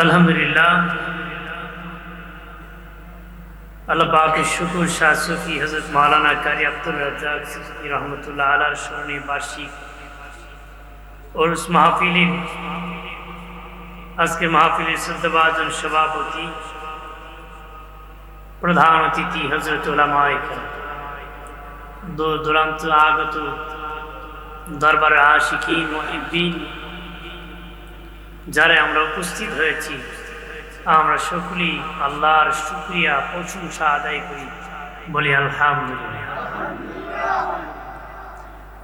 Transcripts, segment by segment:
अल्हम्दुलिल्लाह अल्लाह पाक के शुक्र शाह सूफी हज़रत मौलाना कारी अब्दुल रज़्ज़ाक़ सिद्दीक़ी रहमतुल्लाह अलैह स्वर्णिम वार्षिक और उस महफिलेর আজকে মাহফিলের শ্রদ্ধাভাজন সভাপতি প্রধান অতিথি হযরত উলামায়ে কেরাম দূর দূরান্ত আগত দরবারের আশিকিন মুহিব্বিন যারা আমরা উপস্থিত হয়েছি আমরা সকলেই আল্লাহর শুকরিয়া প্রশংসা আদায় করি বলি আলহামদুলিল্লাহ।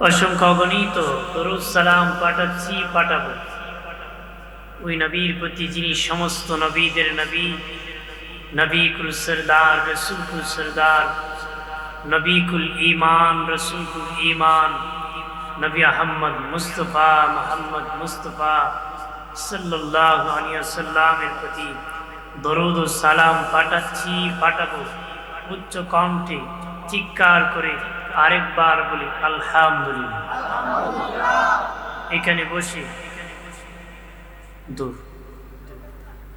অসংখ্য অগণিত দরুদ সালাম পাঠাচ্ছি পাঠাবো ওই নবীর প্রতি যিনি সমস্ত নবীদের নবী, নবী কুল সরদার, রসুল কুল সরদার, নবী কুল ঈমান, রসুল কুল ঈমান, নবী আহমদ মুস্তফা মোহাম্মদ মুস্তফা সাল্লাল্লাহু আলাইহি ওয়াসাল্লামের প্রতি দরুদ ও সালাম পাঠাচ্ছি পাঠাবো উচ্চ কণ্ঠে চিৎকার করে আরেকবার বলি আলহামদুলিল্লাহ। এখানে বসে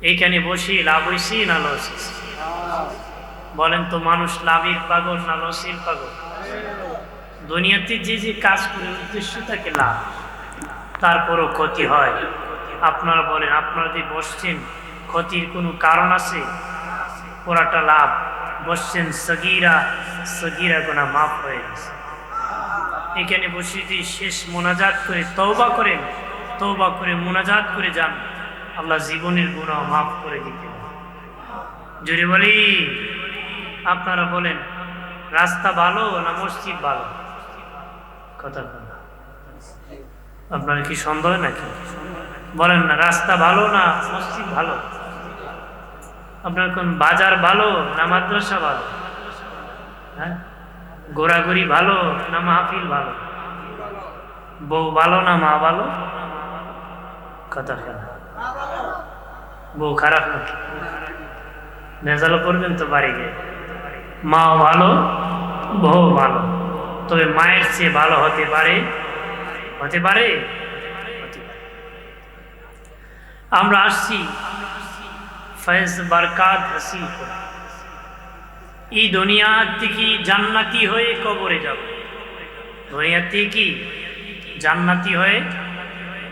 এইখানে বসে লাভ হয়েছি না লস? বলেন তো, মানুষ লাভের পাগল না লসের পাগল? দুনিয়াতে যে যে কাজ করে উদ্দেশ্য থাকে লাভ, তারপরও ক্ষতি হয়। আপনারা বলেন, আপনারা যে বসছেন ক্ষতির কোনো কারণ আছে? পুরাটা লাভ। বসছেন সগীরা সগীরা গুনাহ মাফ হয়ে গেছে। এখানে বসে যে শেষ মোনাজাত করে তওবা করেন, তওবা করে মোনাজাত করে যান, আল্লাহ জীবনের গুনাহ মাফ করে দিতে। জোরে বলি, আপনারা বলেন রাস্তা ভালো না মসজিদ ভালো? কথা বলা আপনার কি সন্দেহ নাকি? বলেন না, রাস্তা ভালো না মসজিদ ভালো? আপনার কোন বাজার ভালো না মাদ্রাসা ভালো? হ্যাঁ, ঘোরাঘুরি ভালো না মাহফিল ভালো? বউ ভালো না মা ভালো? কথা বলা, বউ খারাপ নাকি? মেজালো করবেন তো বাড়ি গিয়ে। মাও ভালো বউ ভালো, তবে মায়ের চেয়ে ভালো হতে পারে, হতে পারে। আমরা আসছি ফয়েজ বরকাত হাসিল করে এই দুনিয়া থেকে জান্নাতি হয়ে কবরে যাব। দুনিয়া থেকে কি জান্নাতি হয়ে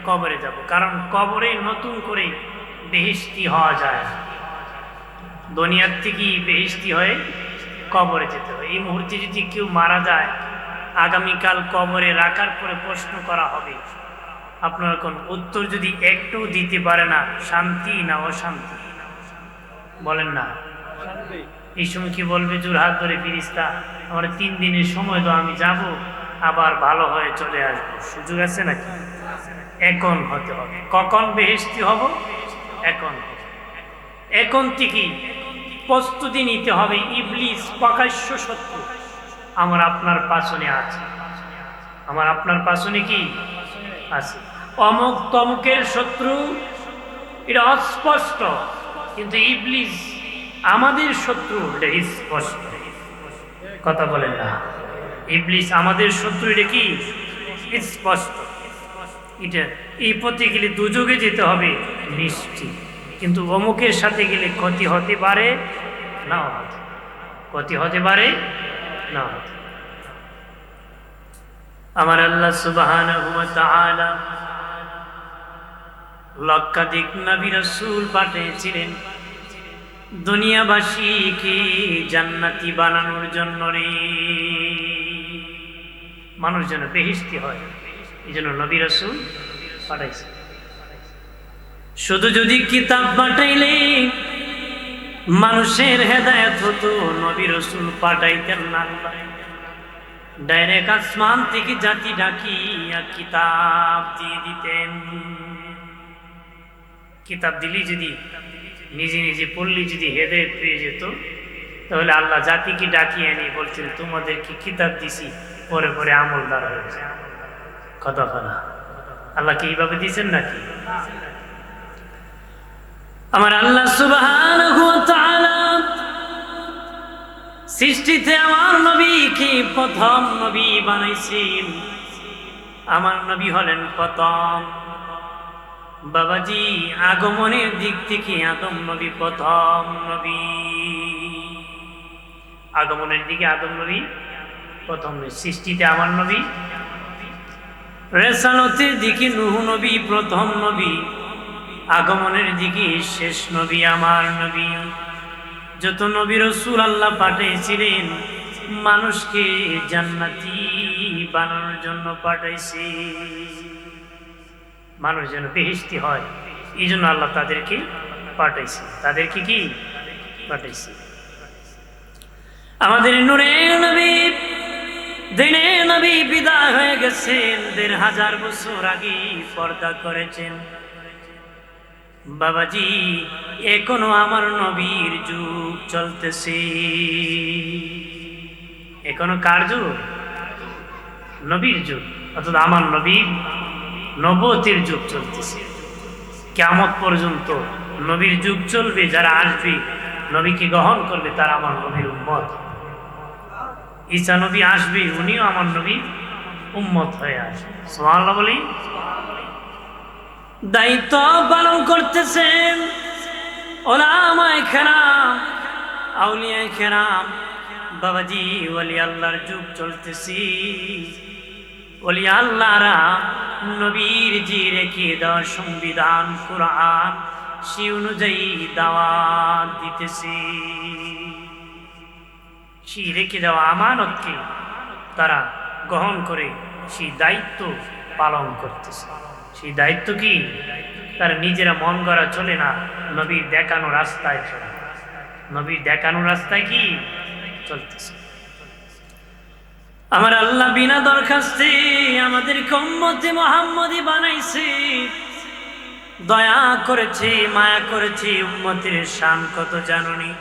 কবরে যাব, কারণ কবরে নতুন করে বেহেশতি হওয়া যায়। দুনিয়ার থেকে বেহেশতি হয়ে কবরে যেতে হয়। এই মুহূর্তে যদি কেউ মারা যায়, আগামীকাল কবরে রাখার পরে প্রশ্ন করা হবে, আপনার কোন উত্তর যদি একটু দিতে পারে না, শান্তি না অশান্তি? বলেন না, এই সময় কি বলবে? জোরহাত ধরে ফিরিস্তা আমার 3 দিনের সময় তো, আমি যাব আবার ভালো হয়ে চলে আসবো। সুযোগ আছে নাকি? এখন হতে হবে। কখন বেহেশতি হব? এখন। এখন থেকে প্রস্তুতি নিতে হবে। ইবলিস প্রকাশ্য শত্রু আমার আপনার পাছনে আছে। আমার আপনার পাছনে কি আছে? অমুক তমুকের শত্রু, এটা অস্পষ্ট, কিন্তু ইবলিস আমাদের শত্রু, এটা স্পষ্ট। কথা বলেন না, ইবলিস আমাদের শত্রু, এটা কি স্পষ্ট। এটা এই পথে গেলে দুযোগে যেতে হবে নিশ্চিত, কিন্তু অমুকের সাথে গেলে ক্ষতি হতে পারে না, ক্ষতি হতে পারে না। আমার আল্লাহ সুবহানাহু ওয়া তাআলা লক্ষাধিক নবী রাসূল পাঠিয়েছিলেন দুনিয়াবাসীকে জান্নাতি বানানোর জন্য রে। মানুষ যেন বেহেশতি হয়, এই জন্য নবী রাসূল পাঠাইছে। শুধু যদি কিতাব পাঠাইলে মানুষের হেদায়েত হতো, নবী রাসূল পাঠাইতেন না। আল্লাহ ডাইরেক্ট আসমান থেকে জাতি ডাকিয়া কিতাব দিয়ে দিতেন। কিতাব দিলি যদি নিজে নিজে পড়লি যদি হেদায়েত পেয়ে যেত, তাহলে আল্লাহ জাতিকে ডাকিয়ে এনে বলছেন তোমাদেরকে কিতাব দিছি, পরে পরে আমলদার হয়েছে। কথা বলা, আল্লাহ কি এইভাবে দিচ্ছেন নাকি? আমার আল্লাহ সুবহানাহু ওয়া তাআলা সৃষ্টিতে আমার নবীকে প্রথম নবী বানাইছেন। আমার নবী হলেন প্রথম। বাবাজি আগমনের দিক থেকে আদম নবী প্রথম নবী। আগমনের দিকে আদম নবী প্রথম নবী, সৃষ্টিতে আমার নবী, রেসালতের দিকে নূহ নবী প্রথম নবী, আগমনের দিকে শেষ নবী আমার নবী। যত নবী রাসূল আল্লাহ পাঠিয়েছিলেন মানুষকে জান্নাতি বানানোর জন্য পাঠাইছে, মানুষ যেন বেহেশতি হয়, এই জন্য আল্লাহ তাদেরকে পাঠাইছে। তাদেরকে কি পাঠাইছে? আমাদের নূরের নবী, দিনের নবী বিদায় হয়ে গেছেন, ১৫০০ বছর আগে পর্দা করেছেন। বাবাজি এখনো আমার নবীর যুগ চলতেছে। এখনো কার যুগ? নবীর যুগ, অর্থাৎ আমার নবীর নবুয়তের যুগ চলতেছে। কিয়ামত পর্যন্ত নবীর যুগ চলবে। যারা আসবে নবীকে গ্রহণ করবে তারা আমার নবীর উম্মত। ঈসা নবী আসবে, উনিও আমার নবীর উম্মত হয়ে আসবে। সুবহানাল্লাহ বলি। দায়িত্ব পালন করতেছেন উলামায়ে কেরাম, আউলিয়ায়ে কেরাম। বাবাজি ওলি আল্লাহর যুগ চলতেছে। ওলি আল্লাহরা নবীর যে রেখে দেওয়া সংবিধান কুরআন, সে অনুযায়ী দাওয়াত দিতেছে। সেই রেখে দেওয়া আমানতকে তারা গ্রহণ করে সেই দায়িত্ব পালন করতেছে। সেই দায়িত্ব কি? তারা নিজেরা মন গড়া চলে না, নবীর দেখানো রাস্তায় চলে। নবীর দেখানো রাস্তায় কি চলতেছে? আমার আল্লাহ বিনা দরখাস্তে আমাদেরকে উম্মতে মুহাম্মদী বানাইছে, দয়া করেছে, মায়া করেছে। উম্মতের শান কত জানুনি?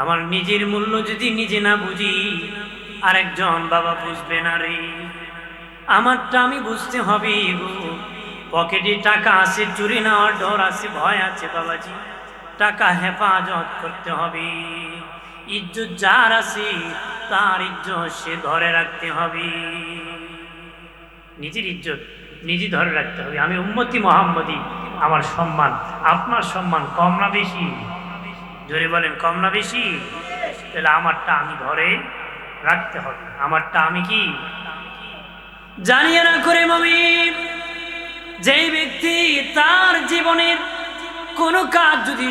আমার নিজের মূল্য যদি নিজে না বুঝি আরেকজন বাবা বুঝবে না রে। আমারটা আমি বুঝতে হবে গো। পকেটে টাকা আছে, চুরি নেওয়ার ডর আছে, ভয় আছে বাবাজি। টাকা হেফাজত করতে হবে। ইজ্জত যার আছে তার ইজ্জত সে ধরে রাখতে হবে। নিজের ইজ্জত নিজে ধরে রাখতে হবে। আমি উম্মতি মুহাম্মদী, আমার সম্মান আপনার সম্মান কম না বেশি? জোরে বলেন, কম না বেশি? তাহলে আমারটা আমি ধরে রাখতে হবে। আমারটা আমি কি জানিয়ে না করে মুমিন, যেই ব্যক্তি তার জীবনের কোনো কাজ যদি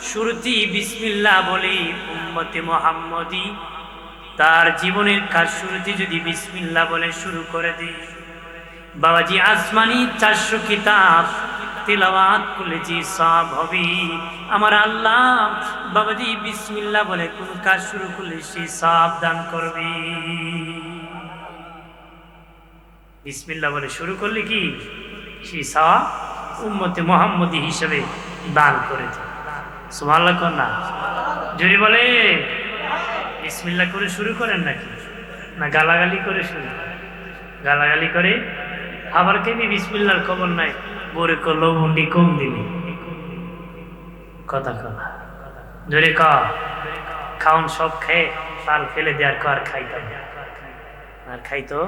শুরুতেই বিসমিল্লাহ বলে উম্মতে মুহাম্মদী, তার জীবনের কাজ শুরুতে যদি বিসমিল্লাহ বলে শুরু করে দেয়, বাবাজি আসমানি 400 কিতাব তিলাওয়াত করলে যে সওয়াব হবে, আমার আল্লাহ বাবাজি বিসমিল্লাহ বলে কোন কাজ শুরু করলে সেই সওয়াব দান করবে। বিসমিল্লাহ বলে শুরু করলে কি সেই সওয়াব উম্মতে মুহাম্মদী হিসেবে দান করে দেয়। সুবহানাল্লাহ কোন না? জোরে বলে। বিসমিল্লাহ করে শুরু করেন নাকি? না গালাগালি করে শুরু? গালাগালি করে আবার কেবি বিসমিল্লাহর খবর নাই, বরে করলো মুন্ডি কম দিলি কথা কথা। জোরে ক, খাওন সব খেয়ে পাল ফেলে দেওয়ার কর খাইতাম আর খাইতো।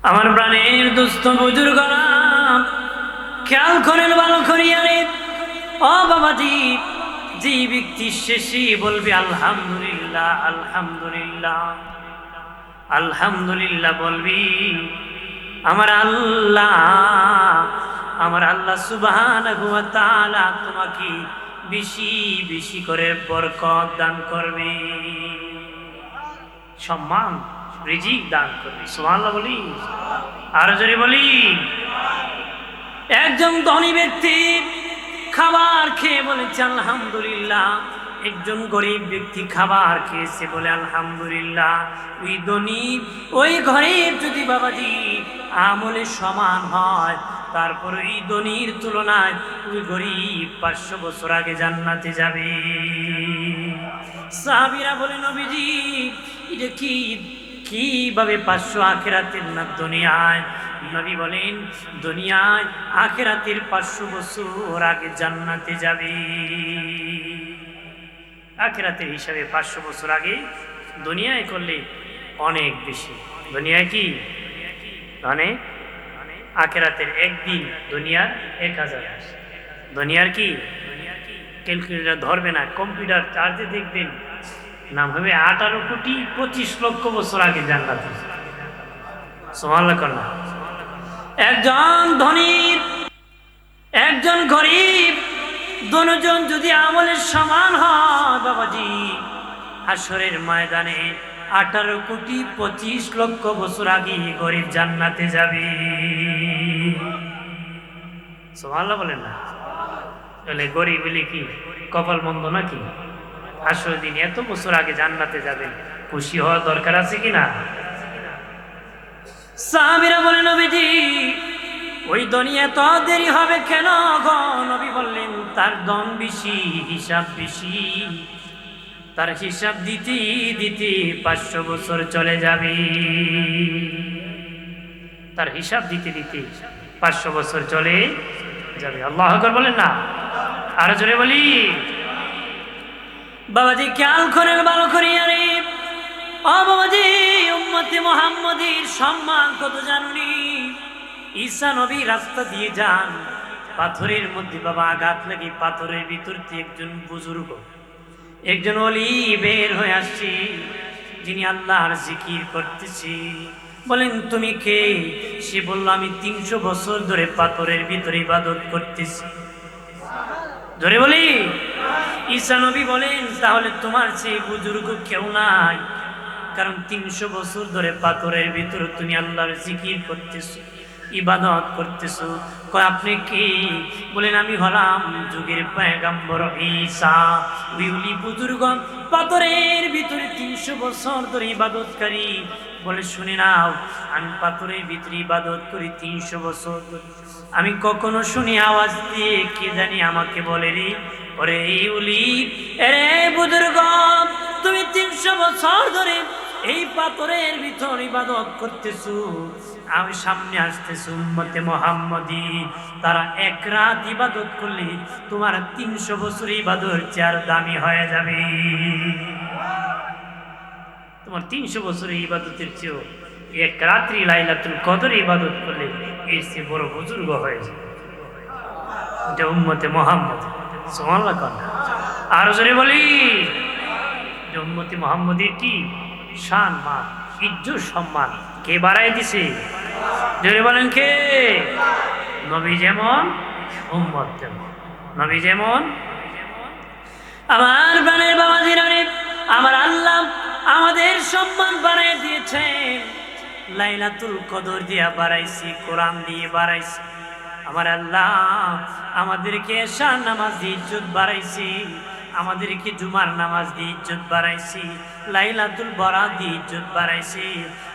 আমার প্রাণের দুস্থ বুজুর্গরা খেয়াল করেন ভালো করিয়া রে। ও বাবাজি, যে ব্যক্তি শেষে বলবে আলহামদুলিল্লাহ আলহামদুলিল্লাহ আলহামদুলিল্লাহ বলবি, আমার আল্লাহ সুবহানাহু ওয়া তাআলা তোমাকে বেশি বেশি করে বরকত দান করবে, সম্মান রিজিক দান করবে। সুবহানাল্লাহ বলি, আর জোরে বলি। একজন ধনী ব্যক্তি খাবার খেয়ে বলেছে আলহামদুলিল্লাহ, একজন গরিব ব্যক্তি খাবার খেয়েছে বলে আলহামদুলিল্লাহ। ওই ধনী ওই গরিব যদি বাবাজি আমলে সমান হয়, তারপর ওই ধনীর তুলনায় ওই গরিব 500 বছর আগে জান্নাতে যাবে। সাহাবীরা বলে নবীজি এটা কিভাবে 500 আখিরাতের না দুনিয়ায়? নবী বলেন দুনিয়ায় আখিরাতের 500 বছর আগে জান্নাতে যাবে। আখিরাতের হিসাবে 500 বছর আগে দুনিয়ায় করলে অনেক বেশি। দুনিয়ায় কি অনেক আখিরাতের একদিন, দুনিয়ার 1000 মাস। দুনিয়ার কি ক্যালকুলেটর ধরবে না, কম্পিউটার চার্জে দেখবেন নাম হবে 18,25,00,000 বছর আগে জান্নাতে। সুবহানাল্লাহ করনা। একজন ধনীর একজন গরিব, দুজন যদি আমলের সমান হয় বাবাজি, হাসরের ময়দানে 18,25,00,000 বছর আগে গরিব জান্নাতে যাবে। সুবহানাল্লাহ বলেন না? তাহলে গরিব বলে কি কপাল মন্দ নাকি? হাসরের দিন এত বছর আগে জান্নাতে যাবেন, খুশি হওয়ার দরকার আছে কিনা? সাহাবীরা বলেন নবীজি ওই দুনিয়া তো দেরি হবে কেন গো? নবী বললেন তার দম বেশি, হিসাব বেশি, তার হিসাব দিতে দিতে 500 বছর চলে যাবে। তার হিসাব দিতে দিতে 500 বছর চলে যাবে। আল্লাহু আকবার বলেন না? আরো জোরে বলি। বাবাজি খেয়াল করেন ভালো করে। আরে ও বাবাজি, উম্মতে মুহাম্মাদীর সম্মান কত জানুনি? ঈসা নবী রাস্তা দিয়ে যান, পাথরের মধ্যে বাবা আঘাত লাগে, পাথরের ভিতর থেকে একজন বুজুর্গ, একজন ওলি বের হয়ে আসছে, যিনি আল্লাহর জিকির করতেছি। বলেন তুমি কে? সে বলল আমি 300 বছর ধরে পাথরের ভিতরে ইবাদত করতেছি। জোরে বলি। ঈসা নবী বলেন তাহলে তোমার চেয়ে বুজুর্গ কেউ নাই, কারণ 300 বছর ধরে পাথরের ভিতরে তুমি আল্লাহর জিকির করতেছো, ইবাদত করতেছো। কয় আপনি কি? বলেন আমি হলাম যুগের পয়গম্বর ঈসা। ওই বুজুর্গ পাথরের ভিতরে 300 বছর ধরে ইবাদতকারী। বলে শুনে নাও, আমি পাথরের ভিতরে ইবাদত করি 300 বছর ধরে। আমি কখনো শুনি আওয়াজ দিয়ে কে জানি আমাকে বলে রে ওরে উলি, এরে বুজুর্গ তুমি 300 বছর ধরে এই পাথরের ভিতর ইবাদত করতেছো, আমি সামনে আসতেছি উম্মতে মুহাম্মাদী, তারা এক রাত ইবাদত করলে তোমার 300 বছর ইবাদত চার দামি হয়ে যাবে। তোমার 300 বছরের ইবাদতের চেয়েও এক রাত্রি লাইলাতুল কদর ইবাদত করলে এর চেয়ে বড় বুজুর্গ হয়ে যাবে। এটা উম্মতে মুহাম্মদ। সুবহানাল্লাহ কথা। আর জোরে বলি। উম্মতে মুহাম্মদীর কি শান, মান, ইজ্জত, সম্মান কে বাড়াই দিছে? জোরে বলেন কে? নবী যেমন উম্মত তেমন। নবী যেমন। আমার প্রাণের বাবাজিরা রে, আমার আল্লাহ আমাদের সম্মান বাড়াই দিয়েছেন, লাইলাতুল কদর দিয়া বাড়াইছি, কোরআন দিয়ে বাড়াইছি। আমার আল্লাহ আমাদেরকে এশার নামাজ দিয়ে ইজ্জত বাড়াইছি, আমাদেরকে জুমার নামাজ দিয়ে ইজ্জত বাড়াইছি, লাইলাতুল বরাত দিয়ে ইজ্জত বাড়াইছি।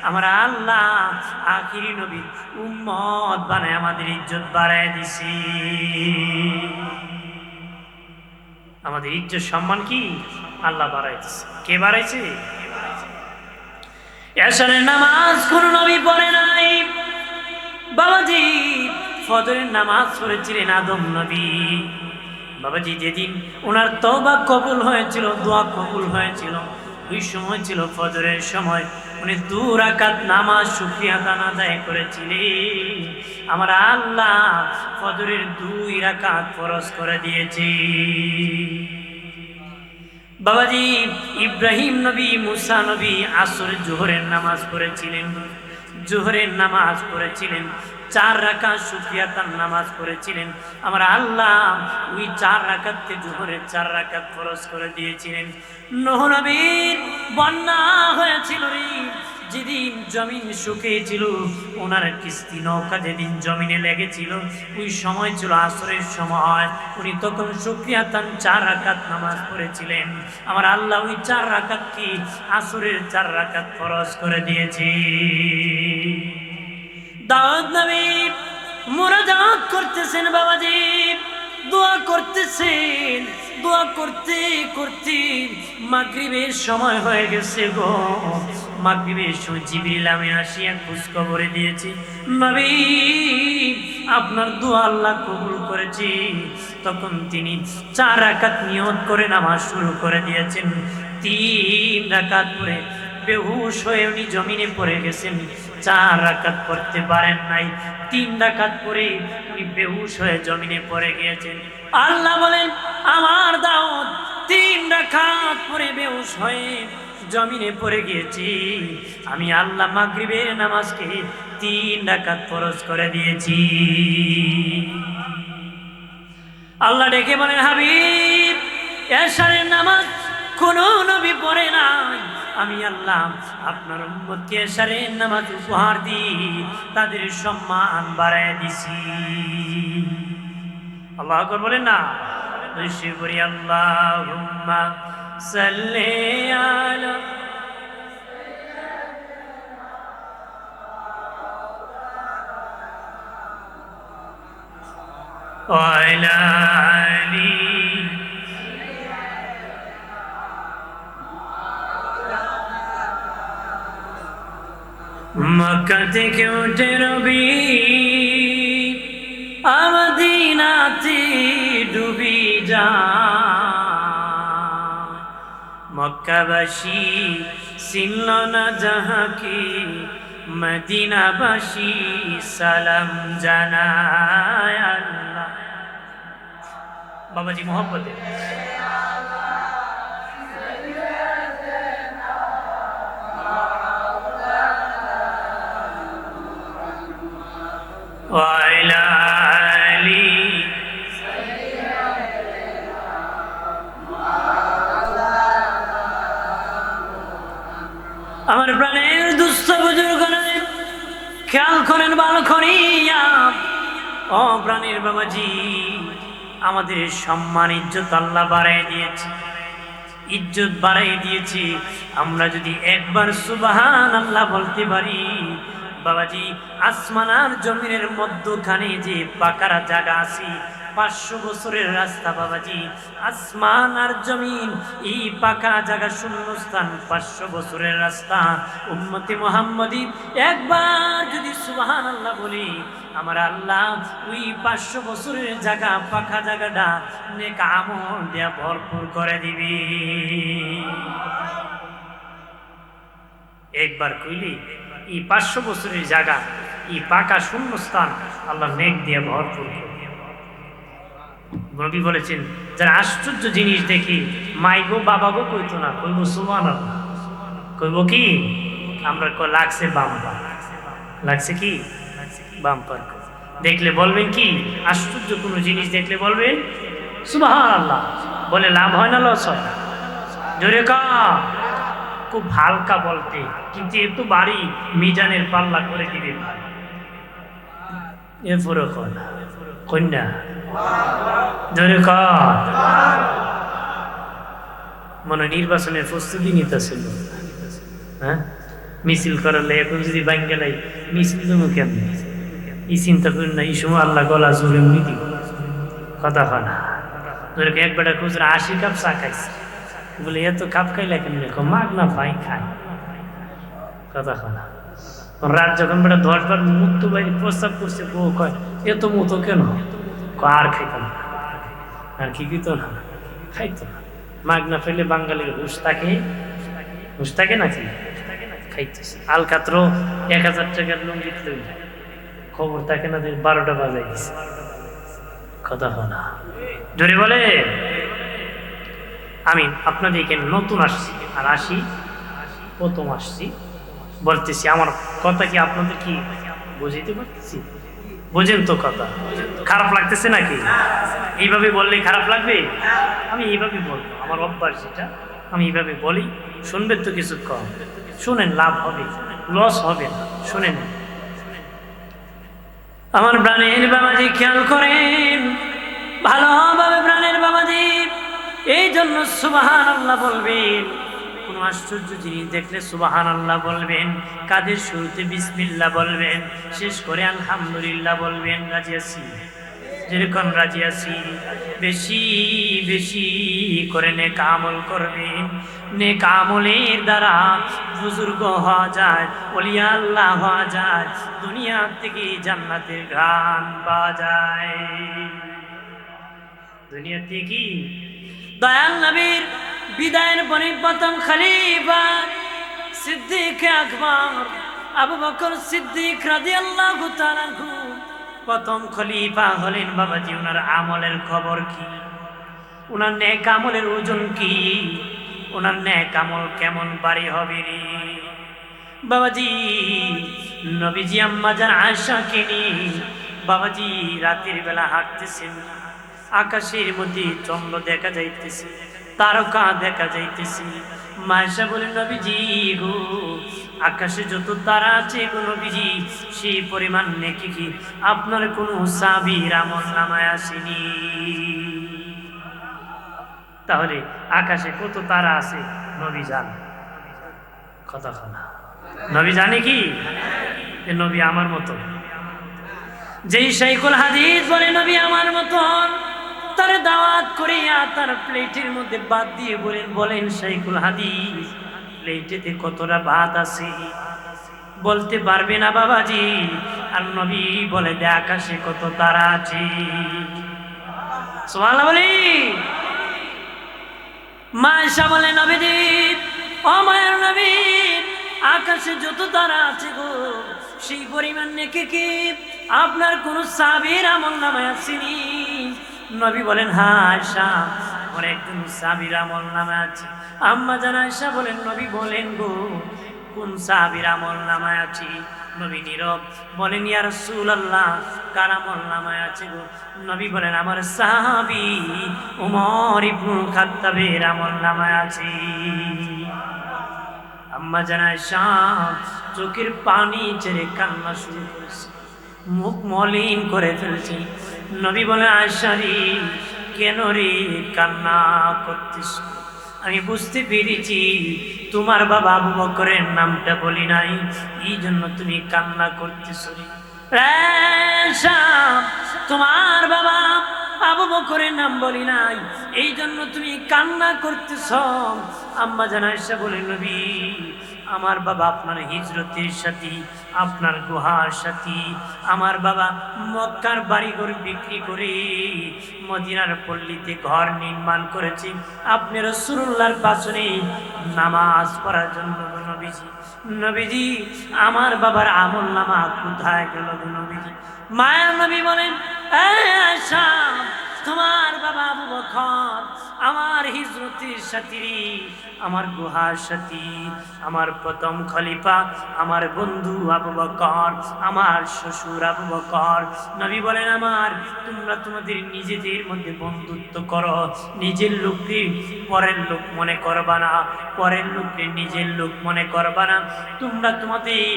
আমরা আল্লাহ আখিরি নবী উম্মত বানায় আমাদের ইজ্জত বাড়াই দিছি। আমাদের ইজ্জত সম্মান কি আল্লাহ বাড়াইছে। কে বাড়াইছে? এশারের নামাজ কোন নবী পড়ে নাই বাবাজি। ফজরের নামাজ পড়েছিলেন আদম নবী বাবাজি। যেদিন ওনার তওবা কবুল হয়েছিল, দোয়া কবুল হয়েছিল, ওই সময় ছিল ফজরের সময়। উনি 2 রাকাত নামাজ শুকরিয়া আদায় করেছিলেন। আমার আল্লাহ ফজরের 2 রাকাত ফরজ করে দিয়েছে বাবাজি। ইব্রাহিম নবী, মুসা নবী আসর জোহরের নামাজ পড়েছিলেন, জোহরের নামাজ পড়েছিলেন, 4 রাকাত শুকরিয়া নামাজ পড়েছিলেন। আমার আল্লাহ ওই 4 রাকাতকে জোহরের 4 রাকাত ফরজ করে দিয়েছিলেন। নূহ নবীর বন্যা হয়েছিল রে, যেদিন জমিন শুকিয়েছিল, ওনার কিস্তি নৌকা যেদিন জমিনে লেগেছিল, ওই সময় ছিল আসরের সময়। উনি তখন শুকরিয়া 4 রাকাত নামাজ পড়েছিলেন। আমার আল্লাহ ওই 4 রাকাত কি আসরের 4 রাকাত ফরজ করে দিয়েছে। দাউদ নবী মুনাজাত করতেছেন বাবাজি, দোয়া করতেছেন। দোয়া করতে করতে মাগরিবের সময় হয়ে গেছে গো। মাগরিবের সময় জিবরিল আমিন আসিয়া খোঁজ খবরে দিয়েছে, নবী আপনার দোয়া আল্লাহ কবুল করেছে। তখন তিনি 4 রাকাত নিয়ত করে নামাজ শুরু করে দিয়েছেন। 3 রাকাত পরে বেহুশ হয়ে উনি জমিনে পড়ে গেছেন। 4 রাকাত পড়তে পারেন নাই, 3 রাকাত পরে উনি বেহুশ হয়ে জমিনে পড়ে গিয়েছেন। আল্লাহ বলেন, আমার দাউদ 3 রাকাত পরে বেহুশ হয়ে জমিনে পড়ে গিয়েছি, আমি আল্লাহ মাগরিবের নামাজকে 3 রাকাত ফরজ করে দিয়েছি। আল্লাহ ডেকে বলেন, হাবিব, এশারের নামাজ কোন নবী পড়ে নাই, আমি আল্লাহ আপনার উম্মতকে এশারের নামাজ উপহার দিই, তাদের সম্মান বাড়ায় দিছি। আল্লাহু আকবার বলেন না, বেশি করে আল্লাহুম্মা সাল্লি আলা ওয়া আলা আলি। মক্কা থেকে উঠে রবি মদিনাতে ডুবি যায়, মক্কাবাসী চিনল না যাহাকে, মদিনাবাসী সালাম জানায়। আল্লাহ বাবাজি মোহাম্মদে ওয়াইলা আলী। আমার প্রাণের দুস্থ বুজুর্গ, খেয়াল করেন ভালো করিয়া। ও প্রাণের বাবাজি, আমাদের সম্মান ইজ্জত আল্লাহ বাড়াই দিয়েছে, ইজ্জত বাড়াই দিয়েছে। আমরা যদি একবার সুবহানাল্লাহ বলতে পারি, বাবাজি আসমান আর জমিনের মধ্যখানে যে পাকার জায়গা আছে, 500 বছরের রাস্তা বাবাজি, আসমান আর জমিন, এই পাকা জায়গা শূন্যস্থান, 500 বছরের রাস্তা। উম্মতে মুহাম্মদী একবার যদি সুবহানাল্লাহ বলি, আমার আল্লাহ ওই 500 বছরের জায়গা, পাকা জায়গাটা নেক আমল দিয়া ভরপুর করে দিবি। একবার কইলি এই 500 বছরের জায়গা, এই পাকা শূন্যস্থান আল্লাহ নেক দিয়ে ভরপুর করে। নবী বলেছেন, যারা আশ্চর্য জিনিস দেখি মাইগো বাবাগো কইতো না, কইব সুবহানাল্লাহ। কইব কি? আমরা লাগছে বাম্পার, লাগছে কি বাম্পার। দেখলে বলবেন কি? আশ্চর্য কোনো জিনিস দেখলে বলবেন সুবহানাল্লাহ। বলে লাভ হয় না লস হয়? জোরে কা। খুব হালকা বলতে, কিন্তু একটু বাড়ি মিজানের পাল্লা করে দিবে ভাই। এরপরে কন্যা ধরে মনে নির্বাচনের প্রস্তুতি নিতেছিল, হ্যাঁ মিছিল করালে এখন যদি বাঙ্গালাই মিছিল দেবো কেমনি, এই চিন্তা করি না। এই সময় আল্লাহ গলা জোরে এমনি দিব কথা হয় না। ধরে এক বেটা খুচরা 80 কাপ চা খাইছে, বলে এত কাপ খাইলে কেমনি? মাগ না ভাই খাই কথা হয় না। রাত যখন বেটা 10 বার মুক্ত বাইরে প্রস্তাব করছে, বউ কয় এত মতো কেন? আর খাইতাম না, আর কি কিত না, খাইতো না। মাগ না ফেলে বাঙালির হুশ থাকে, হুশ থাকে নাকি? খাইতেছে আলকাত্র 1000 টাকার লুঙ্গি তুলে খবর থাকে না, 12টা বাজাই দিছে কথা হয় না। জোরে বলে। আমি আপনাদের এখানে নতুন আসছি, আর আসি প্রথম আসছি, বলতেছি আমার কথা কি আপনাদের কি বুঝাইতে পারতেছি? বোঝেন তো কথা? খারাপ লাগতেছে নাকি? এইভাবে বললে খারাপ লাগবে? আমি এইভাবে বলবো, আমার অভ্যাস যেটা, আমি এইভাবে বলি। শুনবেন তো কিছু কম? শুনেন, লাভ হবে, লস হবে না, শুনেন। আমার প্রাণের বাবাজি খেয়াল করেন ভালোভাবে, প্রাণের বাবাজি। এই জন্য সুবহানাল্লাহ বলবেন, কোন আশ্চর্য জিনিস দেখলে সুবহানাল্লাহ বলবেন, কাজের শুরুতে বিসমিল্লাহ বলবেন, শেষ করে আলহামদুলিল্লাহ বলবেন। রাজি আছি? যেরকম রাজি আছি। বেশি বেশি করে নেক আমল করবেন, নেক আমলের দ্বারা বুজুর্গ হওয়া যায়, ওলিয়া আল্লাহ হওয়া যায়, দুনিয়া থেকে জান্নাতের ঘ্রাণ পাওয়া যায়। দুনিয়া থেকে দয়াল নবীর বিদায়ের পরে প্রথম খলিফা সিদ্দিক আকবর আবু বকর সিদ্দিক রাদিয়াল্লাহু তাআলা আনহু প্রথম খলিফা হলেন। বাবাজি, ওনার আমলের খবর কি? ওনার নেক আমলের ওজন কি? ওনার নেক আমল কেমন বাড়ি হবে রে বাবাজি? নবীজি আম্মাজান আয়েশাকে নিয়ে বাবাজি রাতের বেলা হাঁটতেছেন, আকাশের মধ্যে চন্দ্র দেখা যাইতেছে, তারকা দেখা যাইতেছে। মায়েশা বলেন, নবীজি গো, আকাশে যত তারা আছে গো নবীজি, সেই পরিমাণ নেকি কি আপনার কোনো সাহাবীর আমল নামায় আসেনি? তাহলে আকাশে কত তারা আছে নবী জানে? কথা না, নবী জানে কি? নবী আমার মতো। যেই শাইখুল হাদিস বলে নবী আমার মতন, তার দাওয়াত করিয়া তার প্লেটের মধ্যে ভাত দিয়ে বলেন শাইখুল হাদিস, প্লেটেতে কতটা ভাত আছে? বলতে পারবে না বাবাজি। আর নবী বলে দে আকাশে কত তারা আছে। সুবহানাল্লাহ বলি। মায়েশা বলে, নবীজি ও মায়ের নবী, আকাশে যত তারা আছে গো, সেই পরিমাণ নেকি কি আপনার কোন সাহাবীর আমল নামায় আসেনি? নবী বলেন, হ্যাঁ আয়েশা, আমার একজন সাহাবীর আমল নামায় আছে। আম্মা জান আয়েশা বলেন, নবী বলেন গো, কোন সাহাবীর আমল নামায় আছে? নবী নীরব। বলেন, ইয়া রাসূলুল্লাহ, কার আমল নামায় আছে গো? নবী বলেন, আমার সাহাবী উমর ইবনুল খাত্তাবের আমল নামায় আছে। আম্মা জান আয়েশা চোখের পানি ছেড়ে কান্না শুরু করেছে, মুখ মলিন করে ফেলছে। নবী বলেন, আয়েশা রে, কেন রে কান্না করছিস? আমি বুঝতে পেরেছি তোমার বাবা আবু বকরের নামটা বলি নাই, এই জন্য তুমি কান্না করতেছ। আয়েশা, তোমার বাবা আবু বকরের নাম বলি নাই, এই জন্য তুমি কান্না করতেছ। আম্মা জান আয়েশা বলেন, নবী আমার বাবা আপনার হিজরতের সাথী, আপনার গুহার সাথী। আমার বাবা মক্কার বাড়িঘর বিক্রি করে মদিনার পল্লীতে ঘর নির্মাণ করেছে আপনি রাসূলুল্লাহর পাশে নামাজ পড়ার জন্য। নবীজি, নবীজি আমার বাবার আমল নামা কোথায় গেল গো নবীজি? মায়ের নবী বলেন, আয়েশা, তোমার বাবা আবু বকর আমার হিজরতের সাথী, আমার গুহার সাথী, আমার প্রথম খলিফা, আমার বন্ধু আবু বকর, আমার শ্বশুর আবু বকর। নবী বলেন, তোমরা তোমাদের নিজেদের মধ্যে বন্ধুত্ব করো, নিজের লোককে পরের লোক মনে করবা না, পরের লোককে নিজের লোক মনে করবা না, তোমরা তোমাদের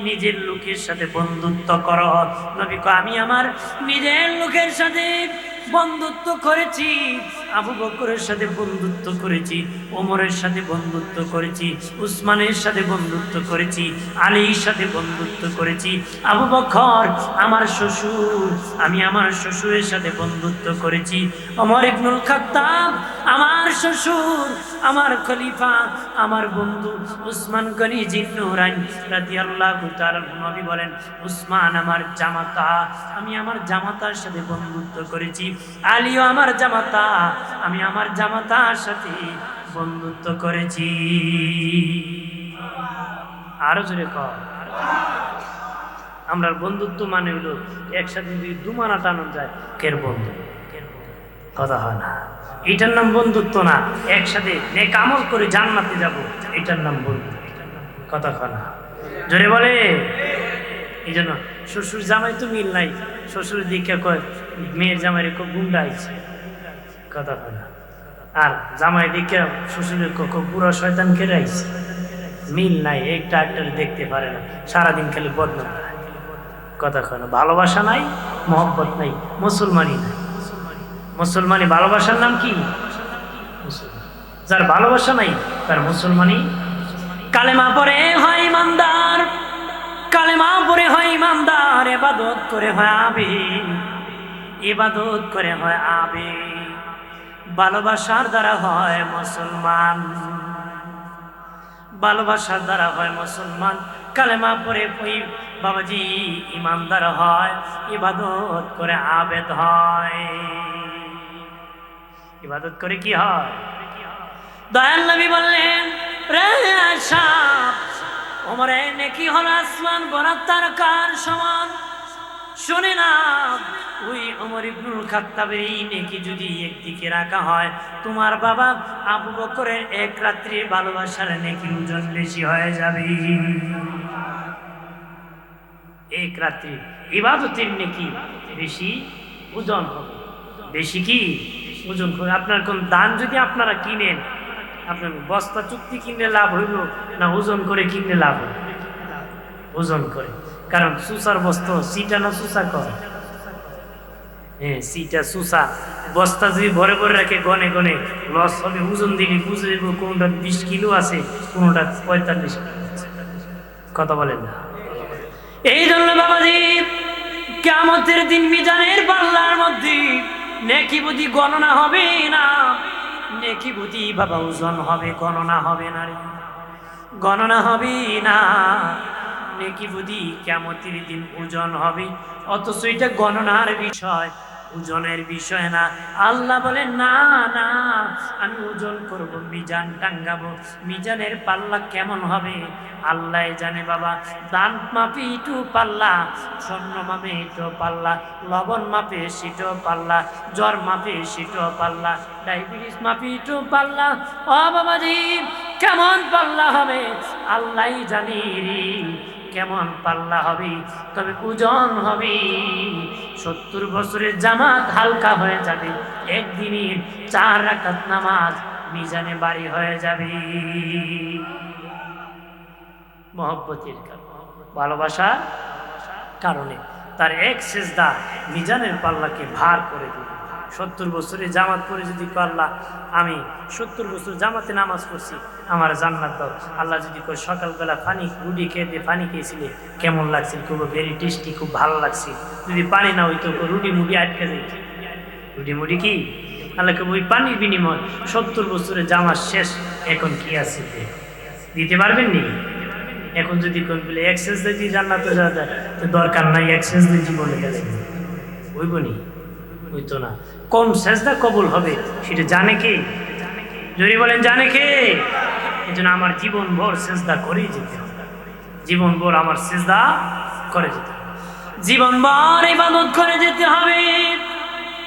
নিজের লোকের সাথে বন্ধুত্ব করো। নবী কয়, আমি আমার নিজের লোকের সাথে বন্ধুত্ব করেছি, আবু বকরের সাথে বন্ধুত্ব করেছি, ওমরের সাথে বন্ধুত্ব করেছি, উসমানের সাথে বন্ধুত্ব করেছি, আলীর সাথে বন্ধুত্ব করেছি। আবু বকর আমার শ্বশুর, আমি আমার শ্বশুরের সাথে বন্ধুত্ব করেছি। ওমর ইবনুল খাত্তাব আমার শ্বশুর, আমার খলিফা, আমার বন্ধু উসমান গনি জিন্নুরাইন রাদিয়াল্লাহু তাআলা। নবী বলেন, উসমান আমার জামাতা, আমি আমার জামাতার সাথে বন্ধুত্ব করেছি। আলীও আমার জামাতা, আমি আমার জামাতার সাথে বন্ধুত্ব করেছি। আরো জোরে কর। আমরা বন্ধুত্ব মানে হলো একসাথে যদি দুমানা টানো যায়, কের বন্ধু? কথা হয় না, এটার নাম বন্ধুত্ব না। একসাথে নেক আমল করে জান্নাতে যাব, এটার নাম বন্ধু। কথা হয় না, জোরে বলে। এই জন্য শ্বশুর জামাই তো মিল নাই, শ্বশুর দিকে কয় মেয়ের জামাই খুব গুন্ডা আইছে, কথা হয় না। আর জামাই দিকে শ্বশুরের পুরো শয়তান কেড়ে আইছে, মিল নাই, একটা একটার দেখতে পারে না, সারাদিন খালি বদনাম করে। কথা হয় না, ভালোবাসা নাই, মহব্বত নাই, মুসলমানই নাই। মুসলমানি ভালোবাসার নাম কি? মুসলমান। যার ভালোবাসা নাই তার মুসলমানই। কালেমা পড়ে হয় ইমানদার, কালেমা পড়ে হয় ইমানদার, ইবাদত করে হয় আবেগ, ইবাদত করে হয় আবেগ, ভালোবাসার দ্বারা হয় মুসলমান, ভালোবাসার দ্বারা হয় মুসলমান। কালেমা পড়ে বাবাজি ইমানদার হয়, ইবাদত করে আবেদ হয়। ইবাদত করে কি হয়? দয়াল নবী বললেন, রে আয়েশা, ওমরের নেকি হলো আসমান ভরা তারকার সমান। শুনে না, ওই ওমর ইবনুল খাত্তাবের এই নেকি যদি একদিকে রাখা হয়, তোমার বাবা আবু বকরের এক রাত্রির ভালোবাসার নেকির ওজন বেশি হয়ে যাবে। এক রাত্রি ইবাদতের নেকি বেশি ওজন হবে। বেশি কি ওজন করে? আপনার কোন দান যদি আপনারা কিনেন, আপনার বস্তা চুক্তি কিনলে লাভ হইল না ওজন করে কিনলে লাভ হইল? ওজন করে। কারণ সুসার বস্তা সিটা না সুসা করে? হ্যাঁ, সিটা সুসা। বস্তা যদি ভরে ভরে রাখে গনে গনে লস হবে। ওজন দিলে বুঝে দেবো কোনটা 20 কিলো আছে, কোনটা 45 কিলো আছে। কথা বলেন না? এই জন্য বাবাজি, কিয়ামতের দিন মিজানের পাল্লার মধ্যে নেকি বুদ্ধি গণনা হবে না। নেকি বুদ্ধি বাবা ওজন হবে, গণনা হবে না রে, গণনা হবে না। নেকি বুদ্ধি কিয়ামতের দিন ওজন হবে, অথচ এটা গণনার বিষয়, ওজনের বিষয় না। আল্লাহ বলে না না, আমি ওজন করব, মিজান টাঙ্গাবো। মিজানের পাল্লা কেমন হবে আল্লাহ জানে বাবা। দান মাপে ইটু পাল্লা, স্বর্ণ মাপে ইটু পাল্লা, লবণ মাপে সিটো পাল্লা, জ্বর মাপে সিটো পাল্লা, ডায়াবেটিস মাপে ইটু পাল্লা। ও বাবাজি, কেমন পাল্লা হবে আল্লাহ জানি রে, কেমন পাল্লা হবে। তবে ওজন হবে। 70 বছরের জামাত হালকা হয়ে যাবে, একদিনের 4 রাকাত নামাজ মিজানে বাড়ি হয়ে যাবে। মহব্বতের কারণে, ভালোবাসার কারণে তার এক সেজদা মিজানের পাল্লাকে ভার করে দিবে। 70 বছরের জামাত পড়ে যদি আল্লাহ, আমি 70 বছর জামাতে নামাজ পড়ছি, আমার জান্নাত দাও। আল্লাহ যদি কই সকালবেলা পানি রুটি খেতে, পানি খেয়েছিলে কেমন লাগছিল? খুব ভেরি টেস্টি, খুব ভালো লাগছে। যদি পানি না হইতো রুটি মুড়ি আটকে যাইত। রুটি মুড়ি কি আল্লাহকে ওই পানির বিনিময় 70 বছরের জামাত শেষ, এখন কি আছে দিতে পারবেন নি? এখন যদি কোন বলে এক্সেস দিয়ে জান্নাতে যাওয়া যায়, তো দরকার নাই এক্সেস দিয়ে জীবনে গেলে হইব নি? হইতো না। কোন সেজদা কবুল হবে সেটা জানে কে? যদি বলেন জানে কে? এই জন্য আমার জীবন ভর সেজদা করেই যেতে হবে, জীবন ভর আমার সেজদা করে যেতে হবে, জীবন ভর ইবাদত করে যেতে হবে।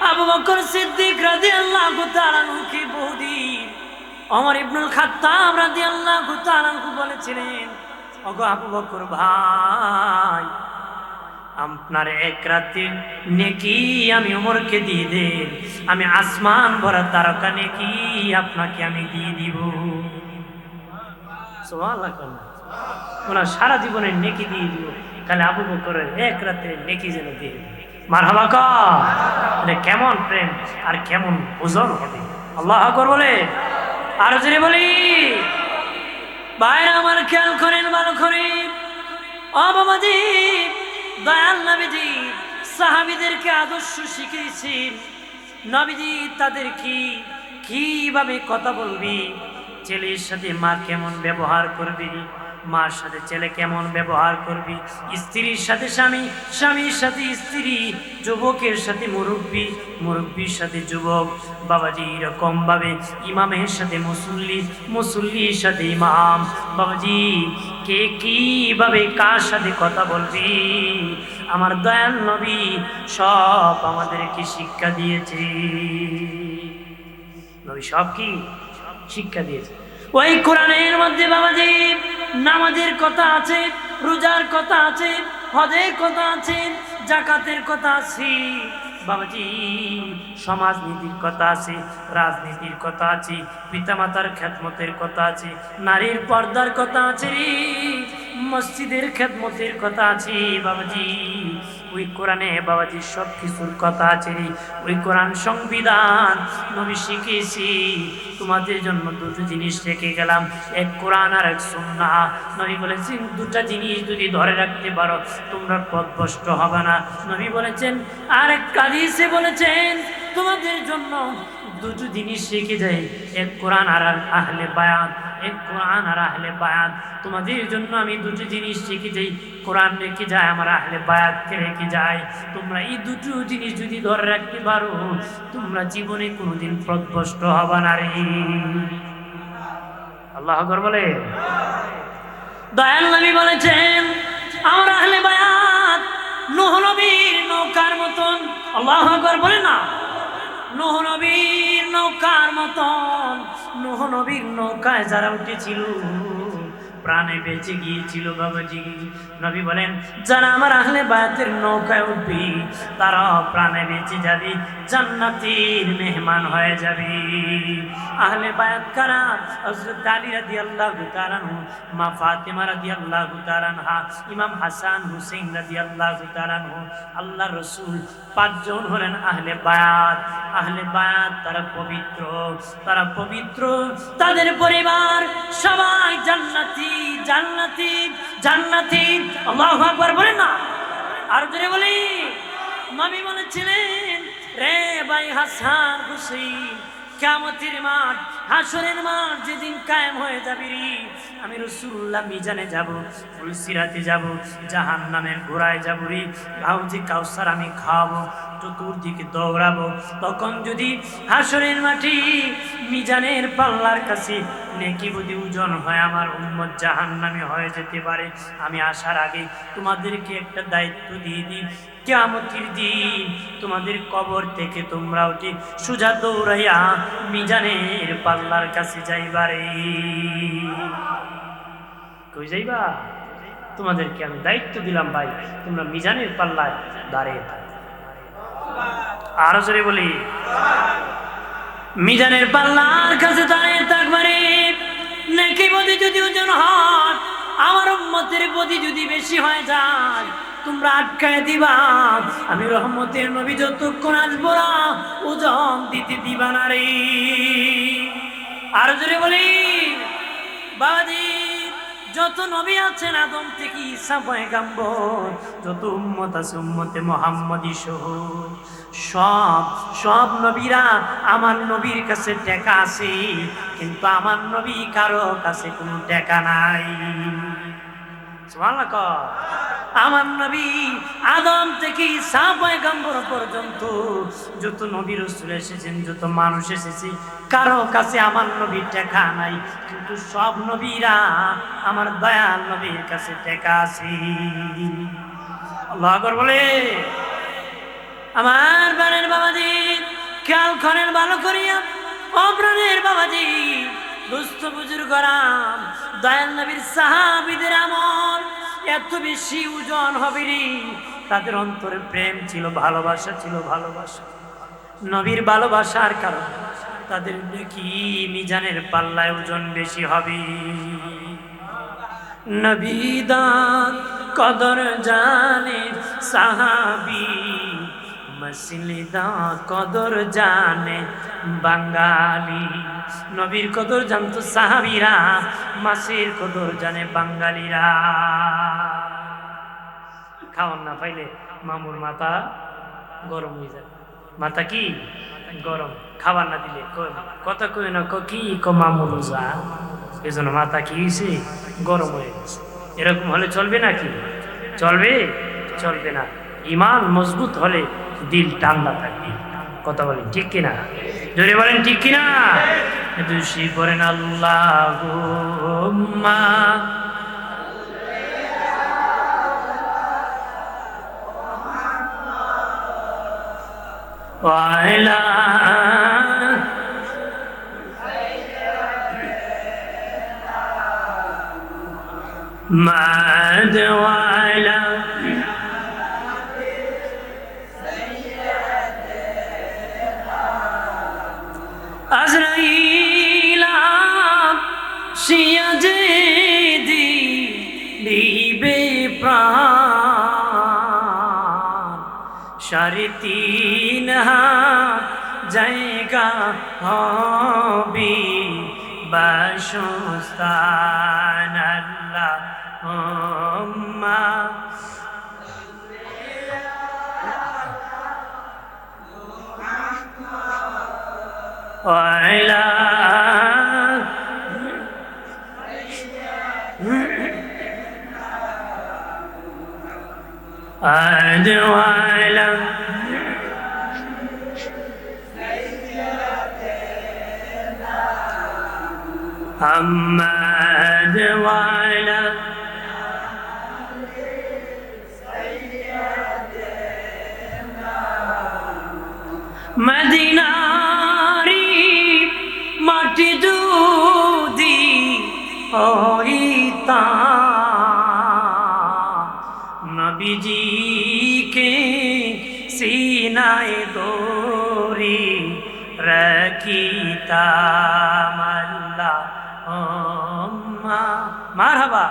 আবু বকর সিদ্দিক রাদিয়াল্লাহু তাআলা আনহুকে বহুদিন ওমর ইবনুল খাত্তাব রাদিয়াল্লাহু তাআলা আনহু বলেছিলেন, ওগো আবু বকর ভাই, আপনার এক রাতে নেকি আমি ওমরকে দিয়ে দেন, আমি আসমান ভরা তারকা নেকি আপনাকে আমি দিয়ে দিব। সুবহানাল্লাহ। ওনার সারা জীবনের নেকি দিয়ে দিব, তাহলে আবু বকরের এক রাতে নেকি যেন দিয়ে দিব। মারহাবা কা, কেমন প্রেম আর কেমন ওজন হবে। আল্লাহু আকবার বলে আর জোরে বলি। ভাইরা আমার খেয়াল করেন, ভালো করে। ও বাবাজি, দয়াল নবীজি সাহাবীদেরকে আদর্শ শিখিয়েছেন। নবীজি তাদের কিভাবে কথা বলবি, ছেলের সাথে মা কেমন ব্যবহার করবি, মার সাথে ছেলে কেমন ব্যবহার করবি, স্ত্রীর সাথে স্বামী, স্বামীর সাথে স্ত্রী, যুবকের সাথে মুরব্বী, মুরব্বীর সাথে যুবক। বাবাজি এরকম ভাবে ইমামের সাথে মুসল্লি, মুসল্লির সাথে ইমাম। বাবাজি কে কিভাবে কার সাথে কথা বলবি, আমার দয়াল নবী সব আমাদেরকে শিক্ষা দিয়েছে। নবী সব কি শিক্ষা দিয়েছে। ওই কোরআনের মধ্যে বাবাজি নামাজের কথা আছে, রোজার কথা আছে, হজের কথা আছে, যাকাতের কথা আছে। বাবাজি সমাজনীতির কথা আছে, রাজনীতির কথা আছে, পিতামাতার খেদমতের কথা আছে, নারীর পর্দার কথা আছে, মসজিদের খেদমতের কথা আছে। বাবাজি ওই কোরআনে বাবাজি সব কিছুর কথা আছে। ওই কোরআন সংবিধান নবী শিখেছি। তোমাদের জন্য দুটো জিনিস রেখে গেলাম, এক কোরআন আর এক সুন্নাহ। নবী বলেছেন দুটা জিনিস যদি ধরে রাখতে পারো তোমরা পথভ্রষ্ট হবে না। নবী বলেছেন, আর এক হাদিসে বলেছেন তোমাদের জন্য দুটো জিনিস রেখে যায়, এক কোরআন আর আহলে বায়াত, এক কোরআন আর আহলে বায়াত। তোমাদের জন্য আমি দুটো জিনিস রেখে যাই, কোরআন রেখে যায়, আমার আহলে বায়াতকে রেখে যায়। তোমরা এই দুটো জিনিস যদি ধরে রাখতে পারো তোমরা জীবনে কোনোদিন পথভ্রষ্ট হবে না রে। আল্লাহু আকবার বলে। দয়াল নবী বলেছেন আমরা আহলে বায়াত নূহ নবীর নৌকার মতন। আল্লাহু আকবার বলে না, নূহ নবীর নৌকার মতন। নূহ নবীর নৌকায় যারা উঠেছিল প্রাণে বেঁচে গিয়েছিল বাবাজি। নবী বলেন যারা আমার আহলে বায়াতের নৌকায় উঠবি তারা প্রাণে বেঁচে যাবে, জান্নাতের মেহমান হয়ে যাবে। আহলে বায়াত কারা? হযরত আলী রাদিয়াল্লাহু তাআলা আনহু, মা ফাতেমা রাদিয়াল্লাহু তাআলা আনহা, ইমাম হাসান হুসাইন রাদিয়াল্লাহু তাআলা আনহু, আল্লাহর রাসূল পাঁচজন হলেন আহলে বায়াত। আহলে বায়াত তারা পবিত্র, তারা পবিত্র, তাদের পরিবার সবাই জান্নাতি জান্নাতি জান্নাতি। আল্লাহু আকবার বলে না, আর জোরে বলি। নবী বলেছিলেন রে ভাই হাসান হুসাইন, কিয়ামতের মাঠ হাসরের মাঠ যেদিন কায়েম হয়ে যাবে রে, আমি রাসূলুল্লাহ মিজানে যাব, ফুলসিরাতে যাব, জাহান্নামের ঘোড়ায় যাব রে, হাউজে কাউসার আমি খাওয়াবো, চতুর্দিকে দৌড়াবো। তখন যদি হাসরের মাঠে মিজানের পাল্লার কাছে নেকি বুদ্ধি ওজন হয় আমার উম্মত জাহান্নামে হয়ে যেতে পারে, আমি আসার আগে তোমাদেরকে একটা দায়িত্ব দিয়ে দিই, কিয়ামতের দিন তোমাদের কবর থেকে তোমরা উঠে সোজা দৌড়াইয়া মিজানের পাল্লার কাছে যাইবারে। কই যাইবা? তোমাদেরকে আমি দায়িত্ব দিলাম ভাই, তোমরা মিজানের পাল্লায় দাঁড়িয়ে থাকো। আরো জোরে বলি, মিজানের পাল্লার কাছে দাঁড়িয়ে থাকবারে। নেকি বদি যদি ওজন হয়, আমার উম্মতের বদি যদি বেশি হয়ে যায়, তোমরা আটকায় দিবা, আমি রহমতের নবী যতক্ষণ আসবো না ওজন দিতে দিবা না রে। আর জোরে বলি বাবাজি, যত নবী আছেন আদম থেকে ঈসা পয়গম্বর, যত উম্মত আছে উম্মতে মুহাম্মদী সহ সব নবীরা আমার নবীর কাছে টাকা আছে, কিন্তু আমার নবী কারো কাছে কোনো টাকা নাই। সুবহানাল্লাহ। আমার নবী আদম থেকে ঈসা পয়গম্বর পর্যন্ত যত নবী রাসূল এসেছেন, যত মানুষ এসেছে, কারো কাছে আমার নবীর টাকা নাই, কিন্তু সব নবীরা আমার দয়াল নবীর কাছে টাকা আছে। আল্লাহু আকবার বলে। আমার প্রাণের বাবাজি খেয়াল করেন ভালো করিয়া, ও প্রাণের বাবাজি, দুস্থ বুজুর্গরাম, দয়াল নবীর সাহাবীদের আমল এত বেশি ওজন হবে রে, তাদের অন্তরে প্রেম ছিল, ভালোবাসা ছিল, ভালোবাসা নবীর ভালোবাসার কারণে তাদের নেকি মিজানের পাল্লায় ওজন বেশি হবে। নবী দান কদর জানে সাহাবী, মসলিদা কদর জানে বাঙালি। নবীর কদর জানতো সাহাবীরা, মাসির কদর জানে বাঙালিরা। খাওয়ান না পাইলে মামুর মাথা গরম হয়ে যায়, মাথা কি গরম, খাবার না দিলে কথা কই না কি মামুর রোজা, এই জন্য মাথা কি হয়েছে গরম হয়ে গেছে। এরকম হলে চলবে নাকি? চলবে? চলবে না। ইমান মজবুত হলে দিল ঠান্ডা থাকবে। কথা বলেন ঠিক কিনা? জোরে বলেন ঠিক কিনা? দুশি করেন আল্লাহুম্মা ওয়ালা মাদ ওয়ালা আজরাইলা সিয়াজে দিবে প্রাণ, সাড়ে 3 হাত জায়গা হবে বাসস্থান। আল্লাহুম্মা ওয়ালা আদওয়ালা محمد وعلى হইতাম, নবীজিকে সিনায় দরি রাখিতাম। আল্লাহুম্মা মারহাবা।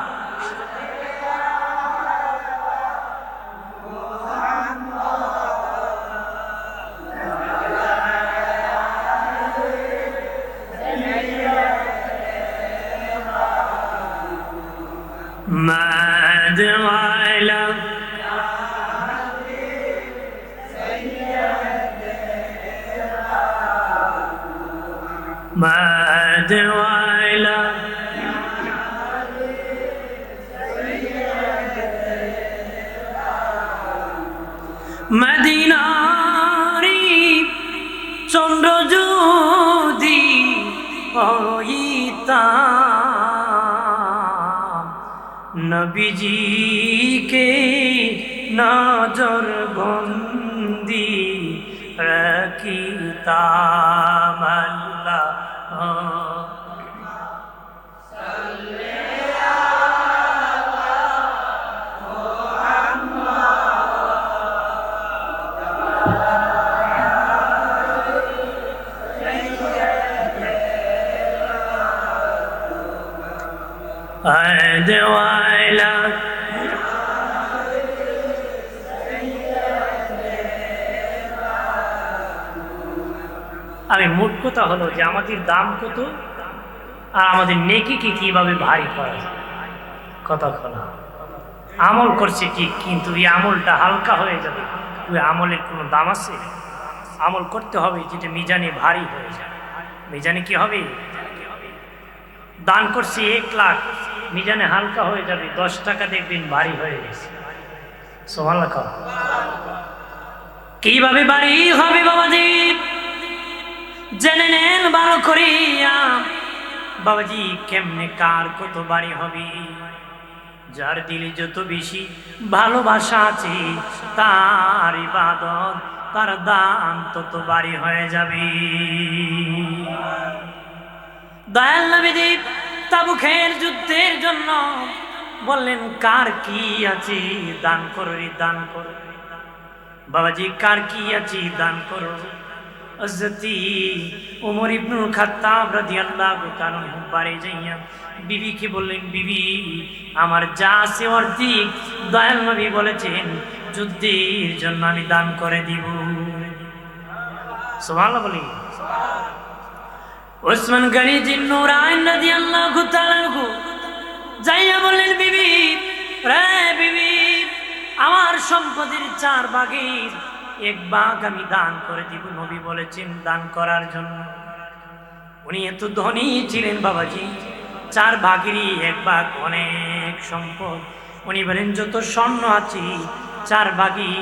মাদওয়ালা মাদওয়ালা মদিনারি চন্দ্র যদি হইতাম, নবীজিকে নজর বন্দি রাখিতাম। আল্লাহ আদওয়ালা আমি মোট কথা হলো যে আমাদের দাম কত আর আমাদের নেকিকে কিভাবে ভারী করা যায়। কথা খোলা আমল করছে ঠিক, কিন্তু এই আমলটা হালকা হয়ে যাবে, ওই আমলের কোনো দাম আছে? আমল করতে হবে যেটা মিজানে ভারী হয়ে যায়। মিজানে কি হবে? দান করছি 1 লাখ, মিজানে হালকা হয়ে যাবে, 10 টাকা দেখবেন ভারী হয়ে গেছে। সুবহানাল্লাহ। কিভাবে ভারী হবে বাবাজি জেনে নেন ভালো করিয়া। বাবাজি কেমনে কার কত ভারী হবে? যার দিলে যত বেশি ভালোবাসা আছে তার ইবাদত, তার দান তত ভারী হয়ে যাবে। দয়াল নবীজি তাবুকের যুদ্ধের জন্য বললেন কার কি আছে দান করো রে, দান করো। বাবাজি কার কি আছে দান করো। হযরত ওমর ইবনুল খাত্তাব রাদিয়াল্লাহু তাআলা বাড়ি যাইয়া বিবিকে বললেন, বিবি আমার যা আছে অর্ধেক দয়াল নবী বলেছেন যুদ্ধের জন্য আমি দান করে দিব। সুবহানাল্লাহ বলি। ওসমান গনি জিন্নুরাইন রাদিয়াল্লাহু তাআলা যাইয়া বললেন, বিবি রে বিবি আমার সম্পদের 4 ভাগের 1 ভাগ আমি দান করে দিব। নবী বলেছেন দান করার জন্য। উনি এত ধনী ছিলেন বাবাজি, 4 ভাগেরই 1 ভাগ অনেক সম্পদ। উনি বলেন যত স্বর্ণ আছে 4 ভাগই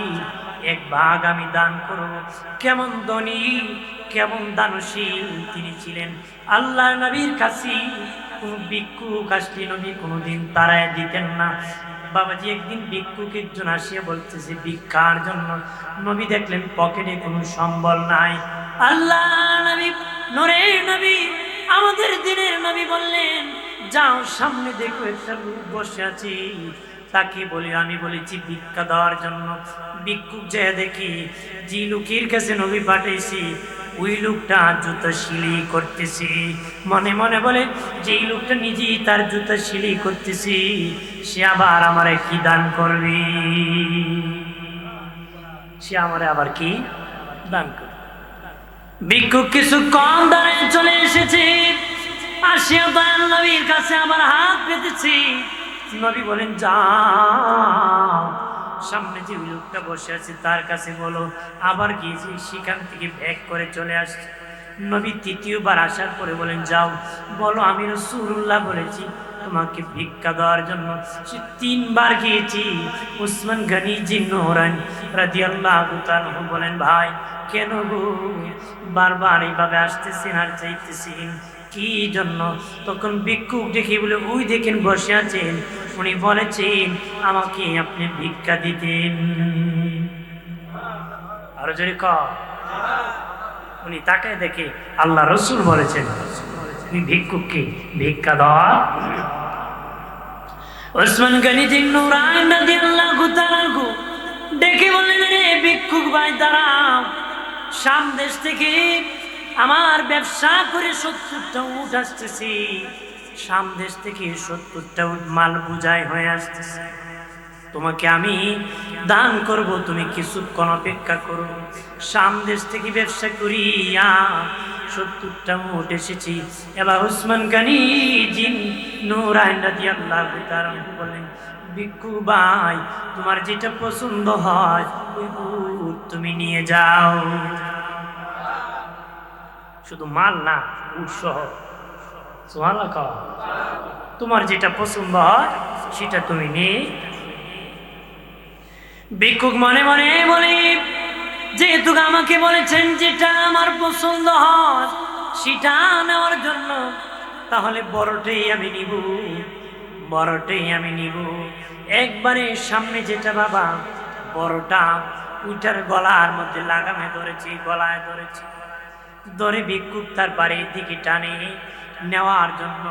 1 ভাগ আমি দান করব। কেমন ধনী, কেমন দানশীল তিনি ছিলেন। আল্লাহ নবীর কাছে কোন ভিক্ষুক আসলে নবী কোনোদিন তাড়ায় দিতেন না। বাবাজি একদিন ভিক্ষুক একজন আসিয়া বলতেছে ভিক্ষার জন্য। নবী দেখলেন পকেটে কোনো সম্বল নাই। আল্লাহ নবী নূরের নবী আমাদের দিনের নবী বললেন, যাও সামনে দেখো একটা লোক বসে আছে, তাকে বলি আমি বলেছি ভিক্ষা দেওয়ার জন্য। ভিক্ষুক যায় দেখি যে লোকের কাছে নবী পাঠাইছি ওই লোকটা জুতা সিলাই করতেছে। মনে মনে বলে যেই লোকটা নিজেই তার জুতা সিলাই করতেছে সে আবার আমারে কি দান করবে? সে আমারে আবার কি দান করবে? ভিক্ষুক কিছু কম দাঁড়ে চলে এসেছে, আসিয়া দয়াল নবীর কাছে আবার হাত পেতেছি। নবী বলেন যাও সামনে যে লোকটা বসে আছে তার কাছে বলো। আবার গিয়েছি সেখান থেকে ব্যাক করে চলে আসছে। নবী 3য়বার আসার পরে বলেন যাও বলো আমি রাসূলুল্লাহ বলেছি তোমাকে ভিক্ষা দেওয়ার জন্য। সে 3 বার গিয়েছি। ওসমান গনি জিন্নুরাইন রাদিয়াল্লাহু তাআলা বলেন ভাই কেন গো বারবার এইভাবে আসতেছেন আর চাইতেছেন কি জন্য? তখন ভিক্ষুক দেখে বলে ওই দেখেন বসে আছেন, উনি বলেছেন আমাকে আপনি ভিক্ষা দিতেন। আরো জোরে ক। উনি তাকায় দেখে আল্লাহ রসুল বলেছেন তুমি ভিক্ষুককে ভিক্ষা দেওয়া। ওসমান গনি জিন নুরাইন রাদিয়াল্লাহু তাআলা আনহু ডেকে বললেন, রে ভিক্ষুক ভাই দাঁড়াও, শাম দেশ থেকে আমার ব্যবসা করে 70টা উট আসতেছি, শাম দেশ থেকে 70টা উট মাল বুঝাই হয়ে আসতেছে, তোমাকে আমি দান করব, তুমি কিছুক্ষণ অপেক্ষা করো। শাম দেশ থেকে ব্যবসা করিয়া 70টা উট এসেছি। এবার ওসমান গনি জিন নুরাইন রাদিয়াল্লাহু তাআলা বলেন, ভিক্ষু ভাই তোমার যেটা পছন্দ হয় ওই উট তুমি নিয়ে যাও। শুধু মাল না, উট সহ। সুবহানাল্লাহ। তোমার যেটা পছন্দ হয় সেটা তুমি নিয়ে। ভিক্ষুক মনে মনে বলে, যেহেতু আমাকে বলেছেন যেটা আমার পছন্দ হয় সেটা নেওয়ার জন্য, তাহলে বড়টাই আমি নিব, বড়টাই আমি নিব। একবারে সামনে যেটা বাবা বড়টা উইটার গলার মধ্যে লাগামে ধরেছি, গলায় ধরেছি, ধরে ভিক্ষুক তার বাড়ির দিকে টানে নেওয়ার জন্য।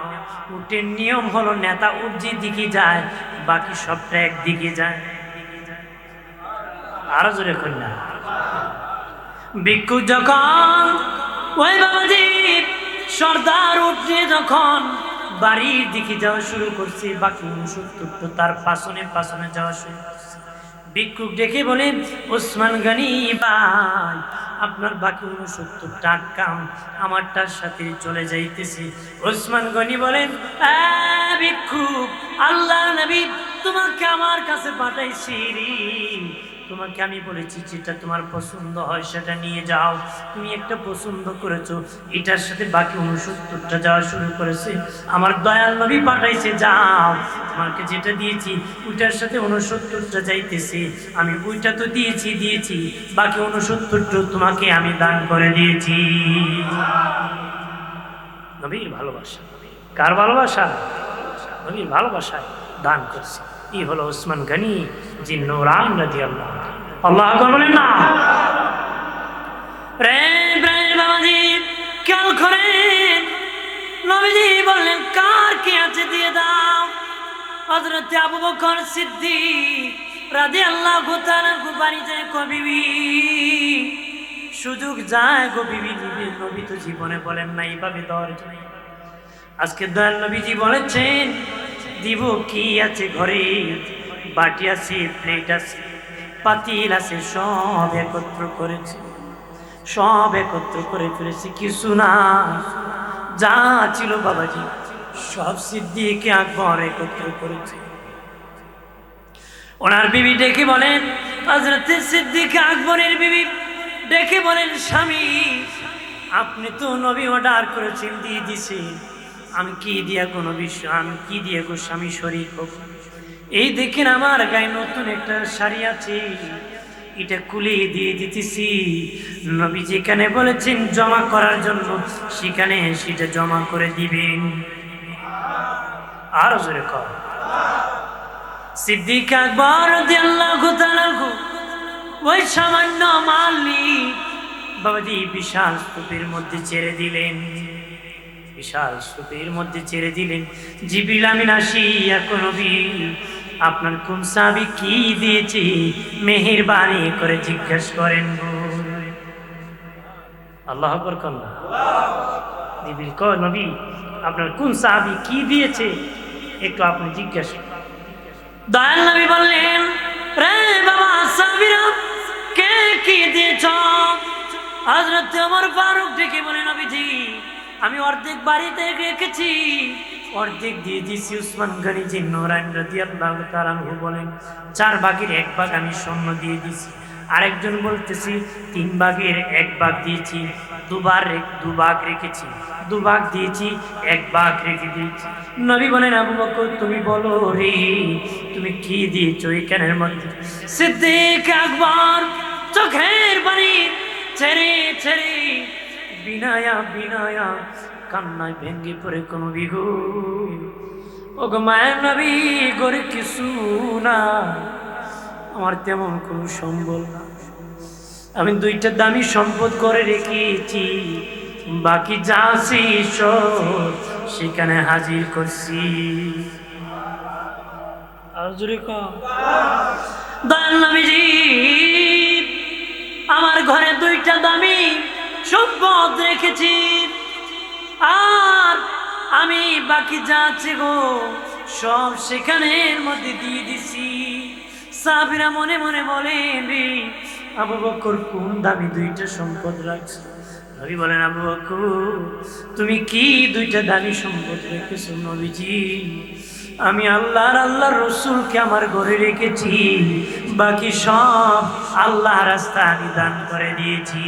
উটের নিয়ম হলো নেতা উট যে দিকে যায় বাকি সবটা একদিকে যায়। আরো জোরে কন্যা। ভিক্ষুক যখন ওই বাবাজি সর্দার উট নিয়ে যখন বাড়ির দিকে যাওয়া শুরু করছে, বাকি 69 তার পাশনে পাশনে যাওয়া শুরু করছে। ভিক্ষুক ডেকে বলে, ওসমান গনি ভাই আপনার বাকি 69টা কাম আমারটার সাথে চলে যাইতেছি। ওসমান গনি বলেন, ভিক্ষুক আল্লাহ নবী তোমাকে আমার কাছে পাঠাইছি, তোমাকে আমি বলেছি যেটা তোমার পছন্দ হয় সেটা নিয়ে যাও, তুমি একটা পছন্দ করেছো, এটার সাথে বাকি 69টা যাওয়া শুরু করেছে। আমার দয়াল নবী পাঠাইছে, যাও, তোমাকে যেটা দিয়েছি ওইটার সাথে 69টা যাইতেছে, আমি ওইটা তো দিয়েছি, বাকি 69টা তোমাকে আমি দান করে দিয়েছি। নবীর ভালোবাসা। কার ভালোবাসা? নবীর ভালোবাসায় দান করছে। এই হলো ওসমান গনি জিন নুরাইন রাদিয়াল্লাহু তাআলা। আল্লাহু আকবার বলেন না। রে বাবাজি খেয়াল করেন, নবীজি বললেন কার কি আছে দিয়ে দাও। হযরত আবু বকর সিদ্দিক রাদিয়াল্লাহু তাআলা বাড়ি যায়, গো বিবি সুযোগ যায়, গো বিবি দিবে। নবী তো জীবনে বলেন না এইভাবে দেওয়ার জন্য। আজকে দয়াল নবীজি বলেছেন দিব। কি আছে ঘরে? বাটি আছে, প্লেট আছে, পাতিল আছে, সব একত্র করেছে, সব একত্র করে ফেলেছে, কিছু না। যা ছিল বাবাজি সব সিদ্দিক আকবর একত্র করেছে। ওনার বিবি ডেকে বলেন, হযরত সিদ্দিক আকবরের বিবি ডেকে বলেন, স্বামী আপনি তো নবী অর্ডার করেছেন, দিয়ে দিছে, আমি কি দিয়া কোনো বিষয়, আমি কি দিয়ে গো স্বামী শরীক হোক? এই দেখেন আমার গায়ে নতুন একটা শাড়ি আছে, এটা খুলে দিয়ে দিতেছি। নবী যেখানে বলেছেন জমা করার জন্য সেখানে সেটা জমা করে দিবেন। আরো জোরে কর। সিদ্দিক আকবর রাদিয়াল্লাহু তাআলা ওই সামান্য মালি বাবাজি বিশাল স্তূপের মধ্যে ছেড়ে দিলেন, বিশাল স্তূপের মধ্যে ছেড়ে দিলেন। জিবরিল আমিন আসিয়া নবী আপনার কোন সাহাবী কি দিয়েছে মেহেরবানি করে জিজ্ঞেস করেন। আল্লাহু আকবার কন্যা। জিবরিল কয়, নবী আপনার কোন সাহাবী কি দিয়েছে একটু আপনি জিজ্ঞেস। দয়াল নবী বললেন, রে বাবা সাহাবীরা কে কি দিয়েছ? হযরত ওমর ফারুক ডেকে বলে, নবীজি আমি অর্ধেক বাড়িতে রেখেছি, অর্ধেক দিয়ে দিয়েছি। ওসমান গনি জিন নুরাইন রাদিয়াল্লাহু তাআলা বলেন, 4 ভাগের 1 ভাগ আমি স্বর্ণ দিয়ে দিয়েছি। আরেকজন বলতেছি 3 ভাগের 1 ভাগ দিয়েছি, 2 ভাগ রেখেছি, 2 ভাগ দিয়েছি, 1 ভাগ রেখে দিয়েছি। নবী বলেন, আবু বকর তুমি বলো রে, তুমি কি দিয়েছো এখানের মধ্যে? সিদ্দিক আকবর চোখের পানি ছেড়ে ছেড়ে বিনায়া বিনায়া কান্নায় ভেঙ্গে পড়ে কোনো বিঘু। ও গো মায়ের নবী, গরে কিছু না, আমার তেমন কোনো সম্বল না, আমি 2টা দামি সম্পদ করে রেখেছি, বাকি যা সব সেখানে হাজির করছি। আর জোরে কও। দয়াল নবীজি আমার ঘরে 2টা দামি সম্পদ রেখেছি, আর আমি বাকি যা আছে গো সব সেখানের মধ্যে দিয়ে দিছি। সাহাবীরা মনে মনে বলেন, রে আবু বকর কোন দামি 2টা সম্পদ রাখছো? নবী বলেন, আবু বকর তুমি কি 2টা দামি সম্পদ রেখেছো? নবীজি আমি আল্লাহর রসুলকে আমার ঘরে রেখেছি, বাকি সব আল্লাহ রাস্তা আমি দান করে দিয়েছি।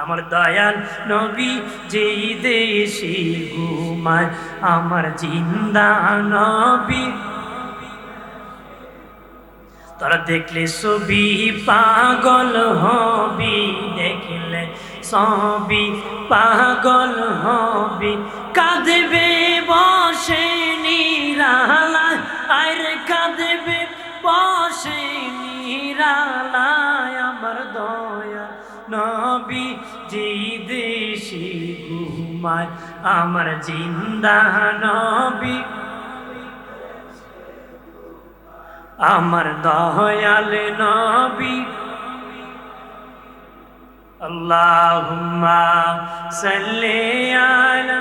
আমার দয়াল নবী যেই দেশে ঘুমায়, আমার জিন্দা নবী তোরা দেখলে ছবি পাগল হবি, দেখলে ছবি পাগল হবি, কাঁদবে বসে নিরালায়, আরে কাঁদবে বসে নিরালায়। আমার দয়া নবী যেই দেশে ঘুমায়, আমার জিন্দা নবী আমার দয়াল নবী। আল্লাহুম্মা সাল্লি আলা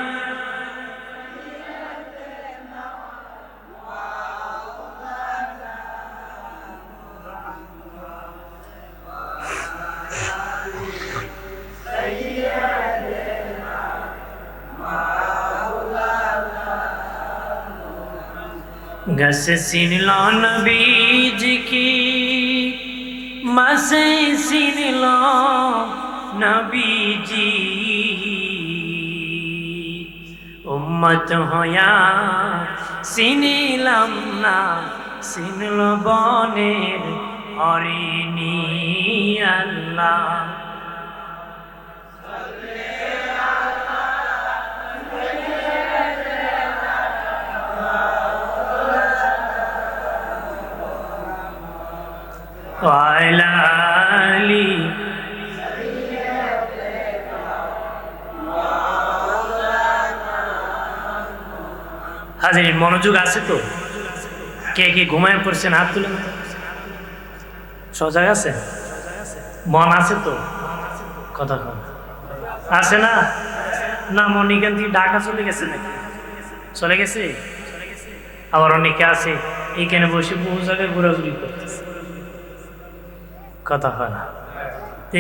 गसे सिनलो नबीजी की मसे सिनलो नबीजी, उम्मत होया सिनिलाम ना सिनलो बनेर हरिणी अल्लाह। হাজির মনোযোগ আছে তো? কে কে ঘুমায় পড়ছেন হাত তুলেন তো। সজাগ আছে? মন আছে তো? কথা কন আছে না? না মন এখান থেকে ঢাকা চলে গেছে নাকি? চলে গেছে? আবার অনেকে আছে এইখানে বসে বহু জায়গায় ঘোরাঘুরি করতেছে, কথা হয় না।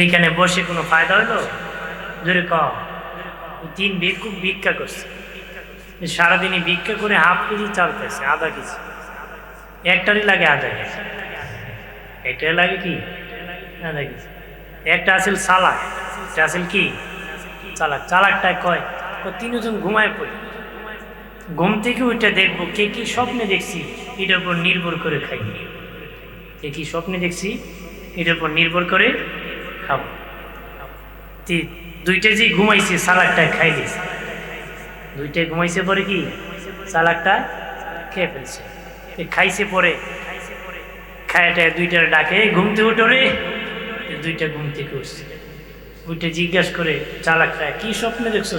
এইখানে বসে কোনো ফায়দা হইলো? জোরে কও। 3 ভিক্ষুক ভিক্ষা করছে, সারাদিনই ভিক্ষা করে হাফ কেজি চাল পেয়েছে, আধা কেজি, একটারই লাগে আধা কেজি, একটাই লাগে কি আধা কেজি। একটা আসল চালাক, একটা আসল কি চালাক। চালাকটায় কয় 3 জন ঘুমায় পড়ি, ঘুম থেকে ওইটা দেখবো কে কি স্বপ্নে দেখছি এটার উপর নির্ভর করে খাই, কে কি স্বপ্নে দেখছি এটার উপর নির্ভর করে খাবো। 2টা যে ঘুমাইছে চালাকটায় খাই দিয়েছে, 2টায় ঘুমাইছে পরে কি চালাকটা খেয়ে ফেলছে, খাইছে পরে খায়টায় 2টার ডাকে ঘুমতে উঠো রে, 2টা ঘুম থেকে উঠছে। ওইটা জিজ্ঞাসা করে চালাকটা কি স্বপ্নে দেখছ?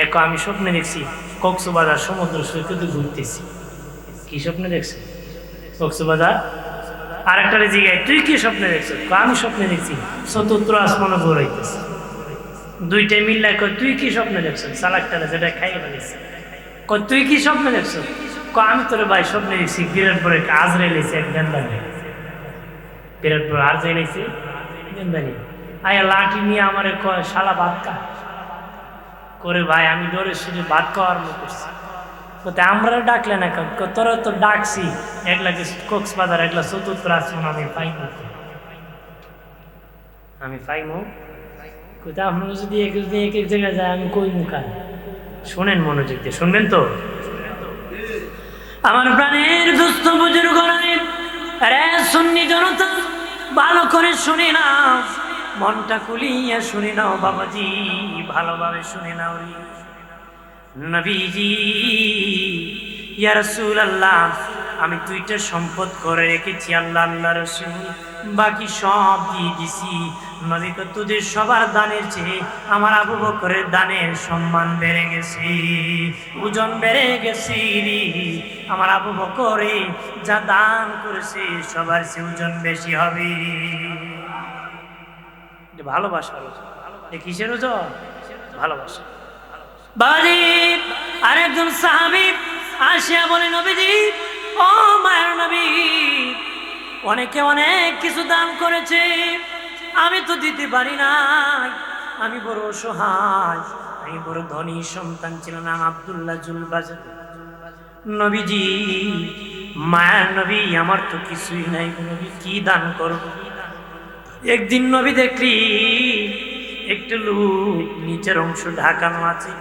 এক আমি স্বপ্নে দেখছি কক্সবাজার সমুদ্র সৈকতে ঘুরতেছি। কি স্বপ্নে দেখছে? কক্সবাজার। আরেকটারে জিজ্ঞাসা তুই কি স্বপ্নে দেখছ? আমি স্বপ্নে দেখছি চতুর্থ আসমানে ঘুরাইতেছি। 2টাই মিল্লা কয় তুই কি স্বপ্নে দেখছ? চালাকটারে যেটা খাইয়ে ফেলেছে কয় তুই কি স্বপ্নে দেখছ? আমি তোর ভাই স্বপ্নে দেখছি বিরাট বড় আজরাইল এসে এক গেন্দানি, বিরাট বড় আজরাইল এসে গেন্দানি আয়া লাঠি নিয়ে আমার কয় শালা ভাত খা করে। ভাই আমি ডরে শুধু ভাত খাওয়ার মতো করছি। কোথায় আমরা ডাকলে না কেন? তোরা তো ডাকছি, একলা কক্সবাজার একলা চতুর্থ আসমান আমি পাইমু, আমি পাইমু কোথায়? আপনারা যদি এক এক জায়গায় যায় আমি কই মুখান। শোনেন মনোযোগ দিয়ে শুনবেন তো আমার প্রাণের দুস্থ বুজুর্গ, আরে সুন্নি জনতা ভালো করে শুনে নাও, মনটা খুলিয়া শুনে নাও বাবাজি, ভালোভাবে শুনে নাও। নবীজি ইয়া রাসূলুল্লাহ আমি 2টা সম্পদ করে রেখেছি, আল্লাহ আল্লাহ রাসূল বাকি সব দিয়ে দিছি। নবী কয় তোদের সবার দানের চেয়ে আমার আবু বকরের দানের সম্মান বেড়ে গেছে, ওজন বেড়ে গেছে। আমার আবু বকরে যা দান করেছে সবার চেয়ে ওজন বেশি হবে। ভালোবাসা ওজন, কিসের ওজন? ভালোবাসা। বাড়ি আরেকজন সাহাবী আসিয়া বলে, নবীজি, ও মায়ের নবী, অনেকে অনেক কিছু দান করেছে, আমি তো দিতে পারি না, আমি বড় অসহায়, আমি বড় ধনী সন্তান ছিল না, আব্দুল্লাহ জুলবাজা। নবীজি, মায়ের নবী, আমার তো কিছুই নাই, নবী কি দান করব? একদিন নবী দেখলি একটু লোক নিচের অংশ ঢাকানো আছে,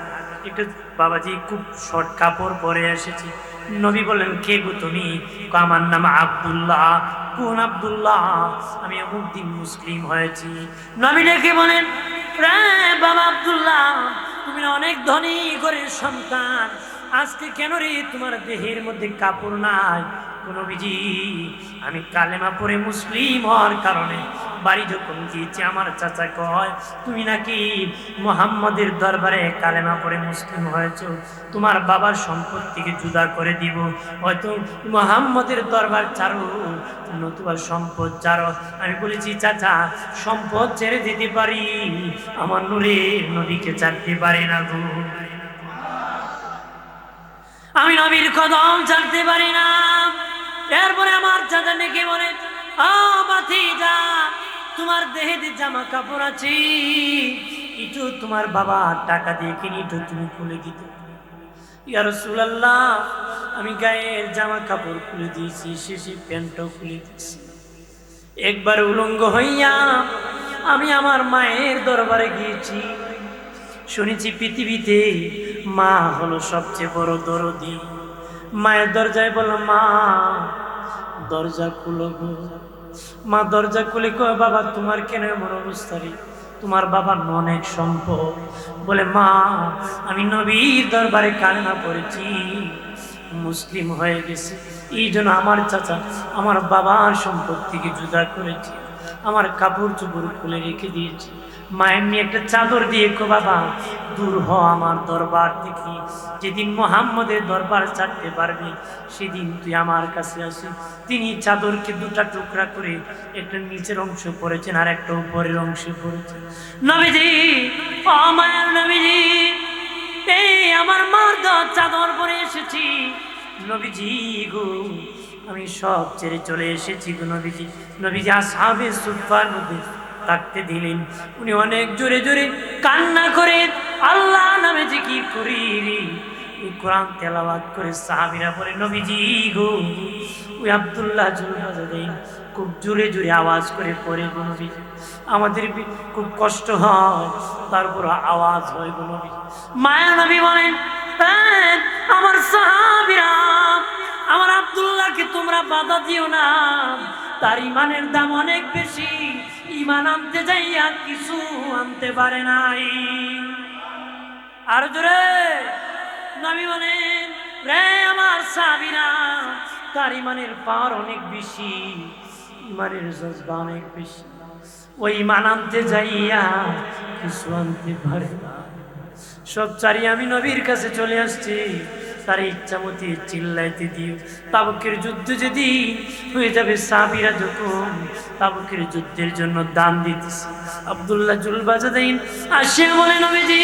একটু বাবাজি খুব শর্ট কাপড় পরে এসেছি। নবী বলেন, কে গো তুমি? আমার নাম আব্দুল্লাহ। কোন আব্দুল্লাহ? আমি অমুক দিন মুসলিম হয়েছি। নবী ডেকে বলেন, রে বাবা আব্দুল্লাহ, তুমি অনেক ধনী ঘরের সন্তান, আজকে কেন রে তোমার দেহের মধ্যে কাপড় নাই? নবীজি, আমি কালেমা পড়ে মুসলিম হওয়ার কারণে বাড়ি যখন গিয়েছি, আমার চাচা কয় তুমি নাকি মুহাম্মাদের দরবারে কালেমা পড়ে মুসলিম হয়েছো, তোমার বাবার সম্পত্তিকে জুদা করে দিব, হয়তো মুহাম্মাদের দরবার ছাড়ো নতুবা সম্পদ ছাড়ো। আমি বলেছি, চাচা সম্পদ ছেড়ে দিতে পারি, আমার নূরের নবীকে ছাড়তে পারি না গো, আমি নবীর কদম ছাড়তে পারি না। এরপরে আমার চাচা ডেকে বলে, ও ভাতিজা, তোমার দেহে যে জামা কাপড় আছে, একটু তোমার বাবা টাকা দিয়ে কিনে একটু তুমি খুলে দিতে। ইয়া রাসূলুল্লাহ, আমি গায়ের জামা কাপড় খুলে দিয়েছি, শেষে প্যান্টও খুলে দিয়েছি। একবার উলঙ্গ হইয়া আমি আমার মায়ের দরবারে গিয়েছি। শুনেছি পৃথিবীতে মা হলো সবচেয়ে বড় দরদি। মায়ের দরজায় বলল, মা দরজা খুলো গো। মা দরজা খুলে কয়, বাবা তোমার কেন এমন অবস্থা রে? তোমার বাবার অনেক সম্পদ। বলে, মা আমি নবীর দরবারে কালেমা পড়েছি, মুসলিম হয়ে গেছে, এই জন্য আমার চাচা আমার বাবার সম্পত্তিকে জুদা করেছে, আমার কাপড় চোপড় খুলে রেখে দিয়েছে। মা এমনি একটা চাদর দিয়ে কো, বাবা দূর হ আমার দরবার থেকে, যেদিন মুহাম্মদের দরবার ছাড়তে পারবি সেদিন তুই আমার কাছে আসি। তিনি চাদরকে দুটা টুকরা করে একটা নিচের অংশ পরেছেন আর একটা উপরের অংশ পরেছেন। নবীজি, ও মায়ের নবীজি, এই আমার মার চাদর পরে এসেছি। নবীজি গো, আমি সব ছেড়ে চলে এসেছি গো নবীজি। নবীজি আসহাবে সুফফার মধ্যে থাকতে দিলেন। উনি অনেক জোরে জোরে কান্না করে আল্লাহ নামে জিকির করি কোরআন তেলাওয়াত করে সাহাবীরা বলে, নবীজি গো, ওই আব্দুল্লাহ জুলবাজাদাইন খুব জোরে জোরে আওয়াজ করে পড়ে গো নবীজি, আমাদের খুব কষ্ট হয়, তারপর আওয়াজ হয় গো নবীজি। মায়া নবী বলেন, আমার সাহাবীরা, আমার আব্দুল্লাহকে তোমরা বাধা দিও না, তার ইমানের দাম অনেক বেশি, ইমান আনতে যাইয়া কিছু আনতে পারে নাই। আর জোরে নবী বলেন, রে আমার সাহাবীরা, তার ইমানের পাওয়ার অনেক বেশি, ইমানের জজবা অনেক বেশি, ওই ইমান আনতে যাইয়া কিছু আনতে পারে না। সব চারি আমি নবীর কাছে চলে আসছি, তার ইচ্ছা মতো চিল্লাইতে দিও। তাবুকের যুদ্ধ যেদিন হয়ে যাবে, সাহাবীরা যখন তাবুকের যুদ্ধের জন্য দান দিতেছে, আব্দুল্লাহ জুলবাজাদাইন আসিয়া বলে, নবীজি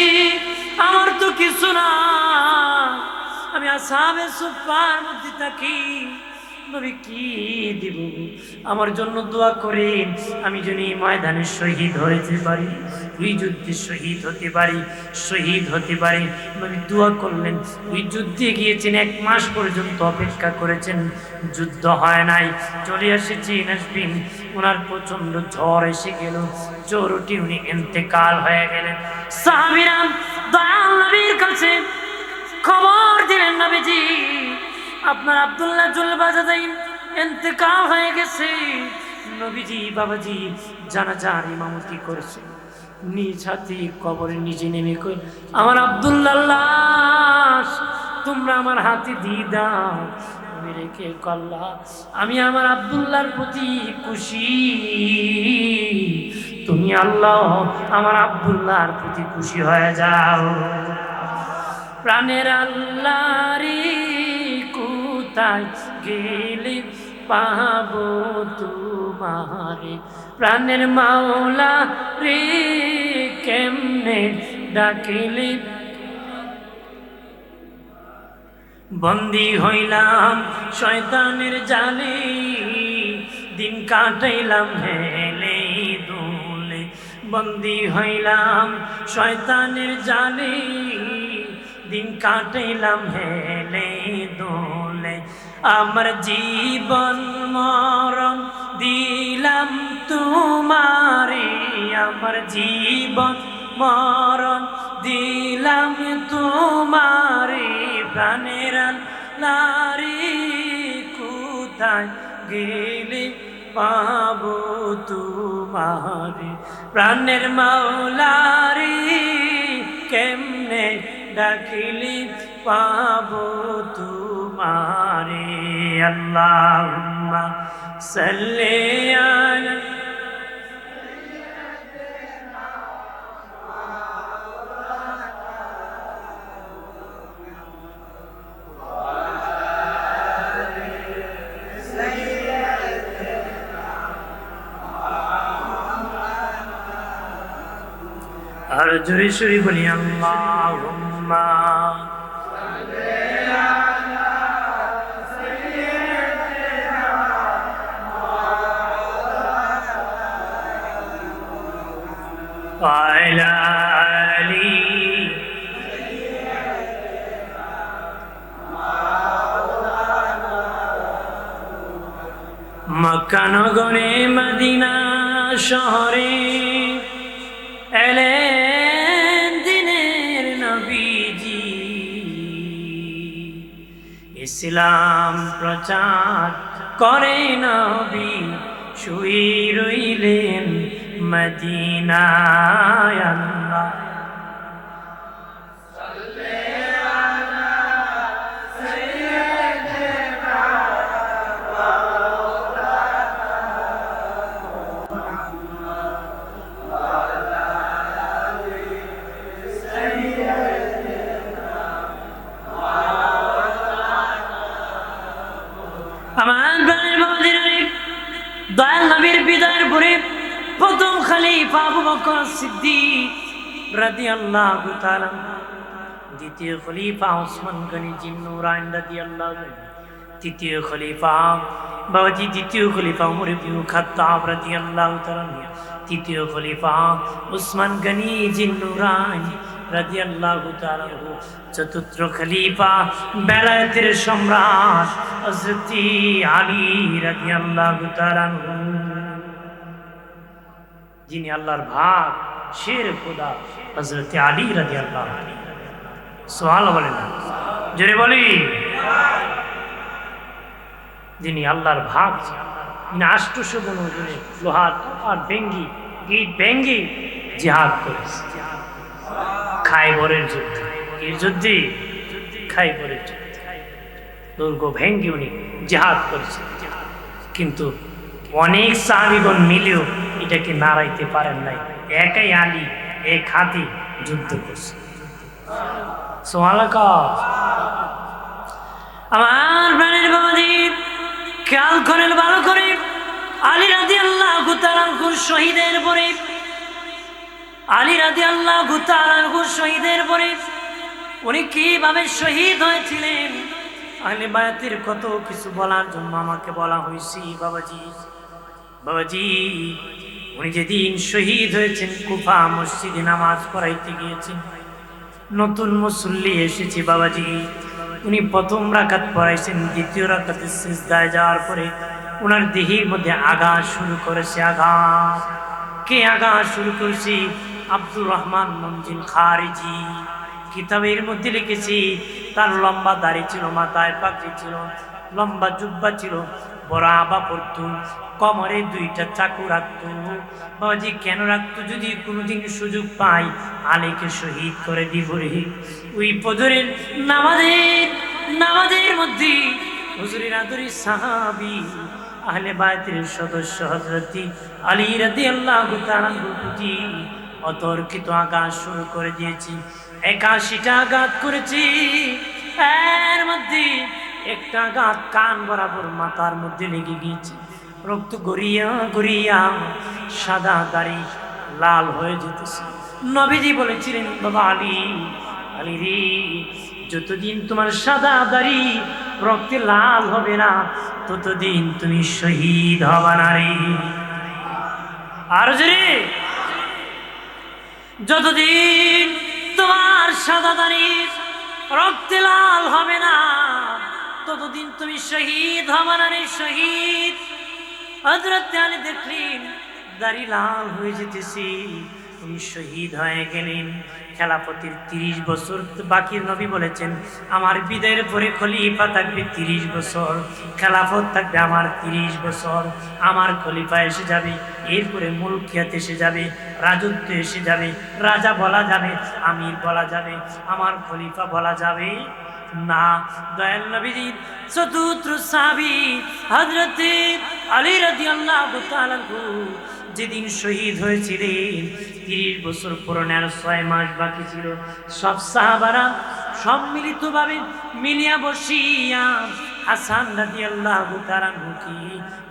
আমার তো কিছু না, আমি আসহাবে সুফফার মধ্যে থাকি, নবী কি দিব? আমার জন্য দোয়া করেন, আমি যেন এই ময়দানে শহীদ হতে পারি, ওই যুদ্ধে শহীদ হতে পারি, শহীদ হতে পারি। নবী দোয়া করলেন। ওই যুদ্ধে গিয়েছেন, 1 মাস পর্যন্ত অপেক্ষা করেছেন, যুদ্ধ হয় নাই, চলে এসেছি নাসবিন, ওনার প্রচন্ড জ্বর এসে গেল, জ্বর উঠে উনি ইন্তেকাল হয়ে গেলেন। সাহাবীরা দয়াল নবীর কাছে খবর দিলেন, নবীজি আপনার আব্দুল্লাহ জুলবাজাদাইন ইন্তেকাল হয়ে গেছে। নবীজি বাবাজি জানাজার ইমামতি করেছে, নিজ হাতে কবরে নিজে নেমে কই, আমার আব্দুল্লাহ লাশ তোমরা আমার হাতে দিয়ে দাও, আমি তুমি রেখে আল্লাহ আমি আমার আব্দুল্লাহর প্রতি খুশি, তুমি আল্লাহ আমার আব্দুল্লাহর প্রতি খুশি হয়ে যাও। প্রাণের আল্লাহ রে কোথায় গেলে পাবো তোমারে, প্রাণের মাওলা রে কেমনে ডাকিলে, বন্দী হইলাম শয়তানের জালে, দিন কাটাইলাম হেলে দোলে, বন্দী হইলাম শয়তানের জালে, দিন কাটাইলাম হেলে দোলে, আমার জীবন মরণ দিলাম তোমারে, আমার জীবন মরণ দিলাম তোমারে, প্রাণের আল্লাহরে কোথায় গেলে পাবো তোমারে, প্রাণের মাওলারে কেমনে ডাকিলে পাবো তোমারে। আল্লাহুম্মা সাল্লি আলা আর জোরে সোরে বলি আল্লাহুম্মা ওয়ালা আলি মক্কা নগরে মদিনা শহরে এলেন দিনের নবীজি, ইসলাম প্রচার করে নবী শুই রইলেন মদিনায়। আল্লাহ আমার প্রাণের মদিনারে দয়াল নবীর বিদায়ের পরে প্রথম খলিফা আবু বকর সিদ্দিক রাদিয়াল্লাহু তাআলা, দ্বিতীয় খলিফা ওসমান গনি জিন্নুরাইন রাদিয়াল্লাহু তাআলা, তৃতীয় খলিফা বাবাজি দ্বিতীয় খলিফা ওমর ইবনে খাত্তাব রাদিয়াল্লাহু তাআলা, তৃতীয় খলিফা ওসমান গনি জিন্নুরাইন রাদিয়াল্লাহু তাআলা, চতুর্থ খলিফা বেলায়েতের সম্রাট হযরত আলী রাদিয়াল্লাহু তাআলা, যিনি আল্লাহর ভাগ শের খোদা হযরত আলী রাদিয়াল্লাহু তাআলা। সুবহানাল্লাহ বলেন না, জোরে বলি। যিনি আল্লাহর ভাগ, যিনি 800 বনজনে লোহার আর ভেঙ্গি গিট ভেঙ্গি জিহাদ করেছে খাইবরের যুদ্ধে। এর যুদ্ধে খাইবরের যুদ্ধে দুর্গ ভেঙ্গি উনি জিহাদ করেছে, কিন্তু অনেক সাহাবীগণ মিলেও এটাকে নাড়াইতে পারেন নাই। একাই আলী এক হাতে যুদ্ধ করছে। সুবহানাল্লাহ। আমার প্রাণের বাবাজি খেয়াল করেন ভালো করে, আলী রাদিয়াল্লাহু তাআলা শহীদের পরে, আলী রাদিয়াল্লাহু তাআলা শহীদের পরে উনি কিভাবে শহীদ হয়েছিলেন, আহলে বায়াতের কত কিছু বলার জন্য আমাকে বলা হয়েছে। বাবাজি উনি যেদিন শহীদ হয়েছেন কুফা মসজিদে নামাজ পড়াইতে গিয়েছেন, নতুন মুসল্লি এসেছে বাবাজি, উনি প্রথম রাকাত পড়াইছেন, দ্বিতীয় রাকাতে সিজদায় যাওয়ার পরে ওনার দেহের মধ্যে আঘাত শুরু করেছে। আঘাত কে আঘাত শুরু করেছে? আব্দুর রহমান মঞ্জিল খারিজি কিতাবের মধ্যে লিখেছি, তার লম্বা দাড়ি ছিল, মাথায় পাগড়ি ছিল, লম্বা জুব্বা ছিল, বড় আবা পড়ত, কোমরে 2টা চাকু রাখত। বাবাজি কেন রাখতো? যদি কোনোদিন সুযোগ পাই আলীকে শহীদ করে দিব রে। ওই ফজরের নামাজের মধ্যে হুজুরের আদরি সাহাবী আহলে বায়তের সদস্য হযরত আলী রাদিয়াল্লাহু তাআলা প্রতি অতর্কিত আঘাত শুরু করে দিয়েছি। 81টা আঘাত করেছি, এর মধ্যে একটা আঘাত কান বরাবর মাথার মধ্যে লেগে গিয়েছে। রক্ত গড়িয়া গড়িয়া সাদা দাড়ি লাল হয়ে যেতেছে। নবীজি বলেছিলেন, বাবা আলী, আলী রে, যতদিন তোমার সাদা দাড়ি রক্তে লাল হবে না ততদিন তুমি শহীদ হবা না রে। আর রে, যতদিন তোমার সাদা দাড়ি রক্তে লাল হবে না ততদিন তুমি শহীদ হবা না রে, শহীদ। হযরত আলী দেখলেন দাড়ি লাল হয়ে যেতেছে, উনি শহীদ হয়ে গেলেন। খেলাফতের 30 বছর বাকি। নবী বলেছেন, আমার বিদায়ের পরে খলিফা থাকবে 30 বছর, খেলাফত থাকবে আমার 30 বছর। আমার খলিফা এসে যাবে, এরপরে মুলকিয়াত এসে যাবে, রাজত্ব এসে যাবে, রাজা বলা যাবে, আমির বলা যাবে, আমার খলিফা বলা যাবে না। দয়াল নবীজির চতুর্থ সাহাবী হযরত আলী রাদিয়াল্লাহু তাআলা যেদিন শহীদ হয়েছিলেন, 30 বছর পূরণের 6 মাস বাকি ছিল। সব সাহাবারা সম্মিলিতভাবে মিলিয়া বসিয়া হাসান রাদিয়াল্লাহু তাআলা কে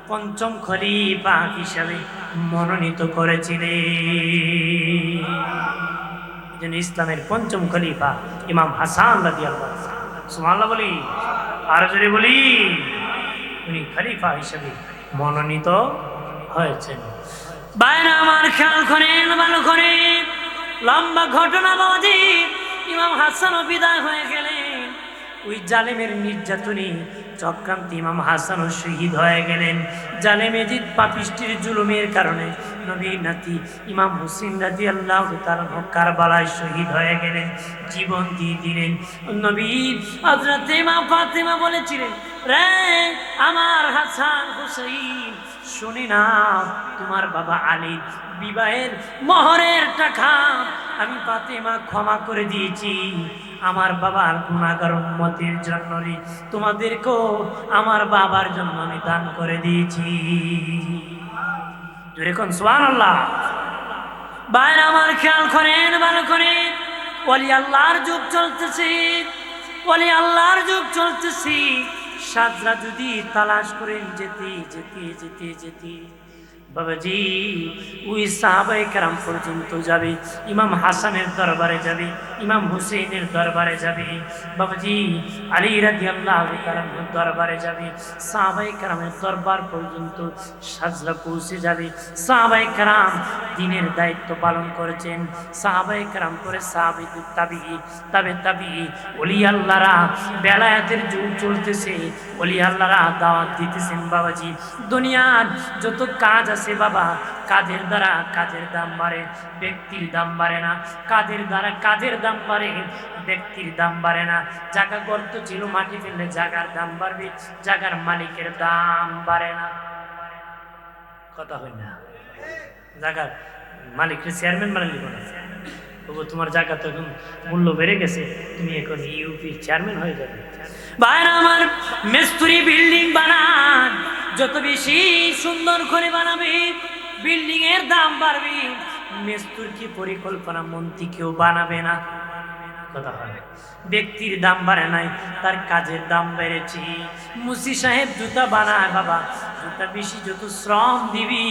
পঞ্চম খলিফা হিসাবে মনোনীত করেছিলেন। ইসলামের পঞ্চম খলিফা ইমাম হাসান রাদিয়াল্লাহু তাআলা, সুবহানাল্লাহ বলি, আর জোরে বলি, উনি খলিফা হিসাবে মনোনীত হয়েছেন। বাইরে আমার খেয়াল করেন, ভালো করে, লম্বা ঘটনা বাদী ইমাম হাসানও বিদায় হয়ে গেলেন। ওই জালেমের নির্যাতনে চক্রান্তে ইমাম হাসানও শহীদ হয়ে গেলেন। জালেমেজিদ পাপিষ্টির জুলুমের কারণে নবীর নাতি ইমাম হুসেন রাদিয়াল্লাহু তাআলা কারবালায় শহীদ হয়ে গেলেন, জীবন দিয়ে দিলেন। নবী হযরত ইমাম ফাতেমা বলেছিলেন, রে আমার হাসান হুসাইন, শুনে না, তোমার বাবা আলী বিবাহের মোহরের টাকা আমি ফাতেমা ক্ষমা করে দিয়েছি, আমার বাবার গুনাহগার উম্মতের জন্য রে, তোমাদেরকেও আমার বাবার জন্য আমি দান করে দিয়েছি। যেরকম সুবহানাল্লাহ। বাইরে আমার খেয়াল করেন, ভালো করে, ওলি আল্লাহর যুগ চলতেছে, ওলি আল্লাহর যুগ চলতেছে। সাজরা যদি তালাশ করেন যেতে যেতে যেতে যেতে বাবাজি ওই সাহাবায়ে কেরাম পর্যন্ত যাবে, ইমাম হাসানের দরবারে যাবে, ইমাম হুসেনের দরবারে যাবে, বাবাজি আলী রাদিয়াল্লাহু তাআলার দরবারে যাবে, সাহাবায়ে কেরামের দরবার পর্যন্ত সাজরা পৌঁছে যাবে। সাহাবায়ে কেরাম দ্বীনের দায়িত্ব পালন করেছেন, সাহাবায়ে কেরাম করে সাহাবী তাবিঈ তাবে তাবিঈ ওলি আল্লাহরা বেলায়েতের যুগ চলতেছে, ওলি আল্লাহরা দাওয়াত দিতেছেন। বাবাজি দুনিয়ার যত কাজ আছে বাবা, কাজের দ্বারা কাজের দাম বাড়ে, ব্যক্তির দাম বাড়ে না। কাজের দ্বারা কাজের দাম বাড়ে, ব্যক্তির দাম বাড়ে না। জায়গা গর্ত ছিল, মাটি ফেললে জায়গার দাম বাড়বে, জায়গার মালিকের দাম বাড়ে না। কথা হয় না? জায়গার মালিকের চেয়ারম্যান বানালি না, তবু তোমার জায়গা তো এখন মূল্য বেড়ে গেছে, তুমি এখন ইউপির চেয়ারম্যান হয়ে যাবে। বাইরে আমার মিস্ত্রি বিল্ডিং বানান, যত বেশি সুন্দর করে বানাবে বিল্ডিং এর দাম বাড়বে। মিস্ত্রির কি পরিকল্পনা মন্ত্রী কেউ বানাবে না। কথা হয়, ব্যক্তির দাম বাড়ে নাই, তার কাজের দাম বেড়েছে। মুসি সাহেব জুতা বানায় বাবা, জুতা বেশি যত শ্রম দিবি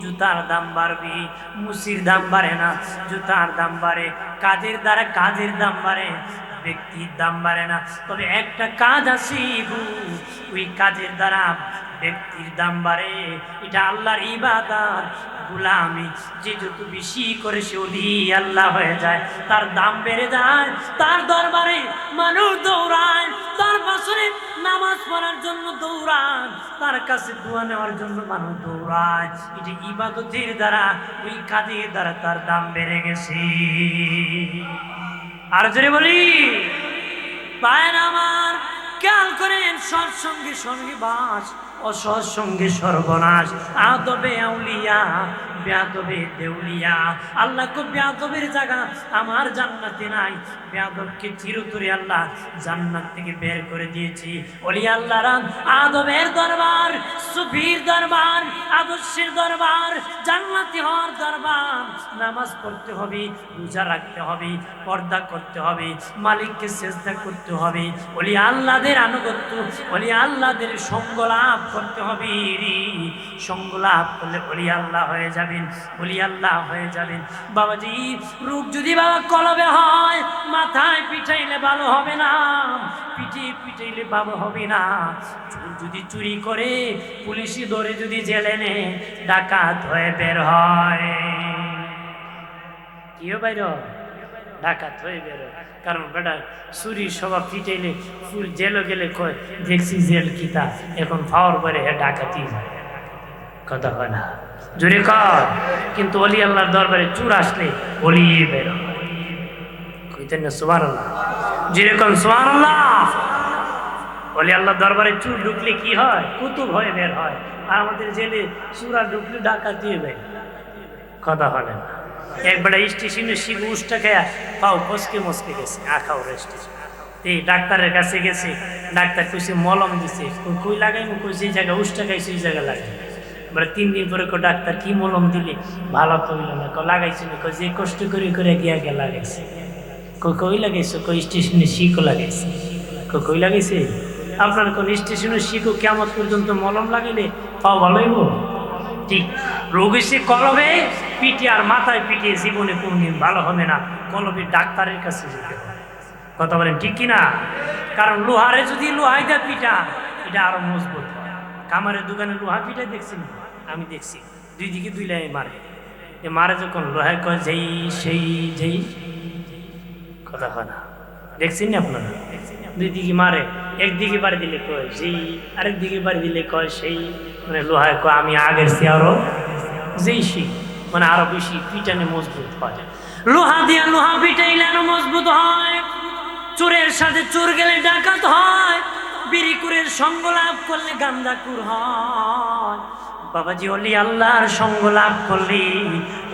জুতার দাম বাড়বে। মুসির দাম বাড়ে না, জুতার দাম বাড়ে। কাজের দ্বারা কাজের দাম বাড়ে, ব্যক্তির দাম বাড়ে না। তবে একটা কাজ আছে, ওই কাজের দ্বারা ব্যক্তির দাম বাড়ে। এটা আল্লাহর ইবাদত, গোলামি। যে যত বেশি করে সে ওলি আল্লাহ হয়ে যায়, তার দাম বেড়ে যায়। তার দরবারে মানুষ দৌড়ায়, তার বছরে নামাজ পড়ার জন্য দৌড়ায়, তার কাছে দোয়া নেওয়ার জন্য মানুষ দৌড়ায়। এটা ইবাদতের দ্বারা, ওই কাজের দ্বারা তার দাম বেড়ে গেছে। আর জোরে বলি, ভাইয়েরা আমার খেয়াল করেন, সৎসঙ্গে সঙ্গে বাস অসৎ সঙ্গে সর্বনাশ, আদবে আউলিয়া বেয়াদবে দেউলিয়া। আল্লাহ কো বেয়াদবের জায়গা আমার জান্নাতে নাই, বেয়াদবকে চিরতরে আল্লাহ জান্নাত থেকে বের করে দিয়েছি। ওলি আল্লাহরা আদবের দরবার, সুফির দরবার, আদর্শের দরবার, জান্নাতি হওয়ার দরবার। নামাজ পড়তে হবে, রোজা রাখতে হবে, পর্দা করতে হবে, মালিককে সেজদা করতে হবে, ওলি আল্লাহদের আনুগত্য, ওলি আল্লাহদের সঙ্গ লাভ করতে হবে। সঙ্গ লাভ করলে ওলি আল্লাহ হয়ে যাবেন, ওলি আল্লাহ হয়ে যাবেন। বাবাজি, রোগ যদি বাবা কলবে হয়, মাথায় পিঠাইলে ভালো হবে না, পিঠে পিঠাইলে ভালো হবে না। চোর যদি চুরি করে, পুলিশি ধরে যদি জেলে নে, ডাকাত হয়ে বের হয়। কিও বাইর ডাকাত হয়ে বের হয়। কারণ বেটা চুরি সবাব পিটাইলে ফুল জেলে গেলে কয় দেখছি জেল কিতা, এখন ফাওয়ার করে হে ডাকাতি কথা হয় না, জোরে কর। কিন্তু অলি আল্লাহর দরবারে চোর আসলে অলি বের কইতেন না সুবহানাল্লাহ, জোরে কোন সুবহানাল্লাহ। অলি আল্লাহর দরবারে চোর ঢুকলে কি হয়? কুতুব হয়ে বের হয়। আর আমাদের জেলে চোরা ঢুকলে ডাকাতি বের কথা হয় না। একবার স্টেশনে শিবু উষ্টা খেয়া পাও ফসকে মস্কে গেছে, আখাও স্টেশন। এই ডাক্তারের কাছে গেছে, ডাক্তার কইছে মলম দিছে, কই লাগাইমু, কই যে জায়গা উষ্টা খাইছে ওই জায়গা লাগাই। এবার 3 দিন পরে ডাক্তার কি মলম দিলে, ভালো তো হইল না, লাগাইছে না, যে কষ্ট করে করে গিয়া গিয়া লাগাইছে। কই লাগাইছো? কই স্টেশনে শিখও লাগাইছে। কই লাগাইছে? আপনার কোন স্টেশনে শিখো কেমন পর্যন্ত মলম লাগাইলে পাও ভালো হইব? ঠিক রোগ এসে কলবে পিঠে আর মাথায় পিটিয়ে জীবনে কোনদিন ভালো হবে না। কলবে ডাক্তারের কাছে যেতে হবে, কথা বলেন ঠিক কিনা? কারণ লোহারে যদি লোহাই দেয় পিঠা, এটা আরো মজবুত হয়। কামারের দোকানে লোহা পিঠা দেখছি না? আমি দেখছি, 2 দিকে 2 লাই মারে। এ মারে যখন লোহায় কয় যেই সেই যেই, কথা হয় না, দেখছেন না আপনারা? 2 দিকে মারে, একদিকে বাড়ি দিলে কয় যেই, আরেক দিকে বাড়ি দিলে কয় সেই। মানে লোহায় কয় আমি আগের চেয়ে আরো যেই সেই, মানে আরো বেশি পিটানে মজবুত হয়। লোহা দিয়া লোহা পিটাইলে আরো মজবুত হয়। চোরের সাথে চোর গেলে ডাকাত হয়, বিড়িকুরের সঙ্গ লাভ করলে গান্দাকুর হয়। বাবাজি, অলি আল্লাহর সঙ্গ লাভ করলে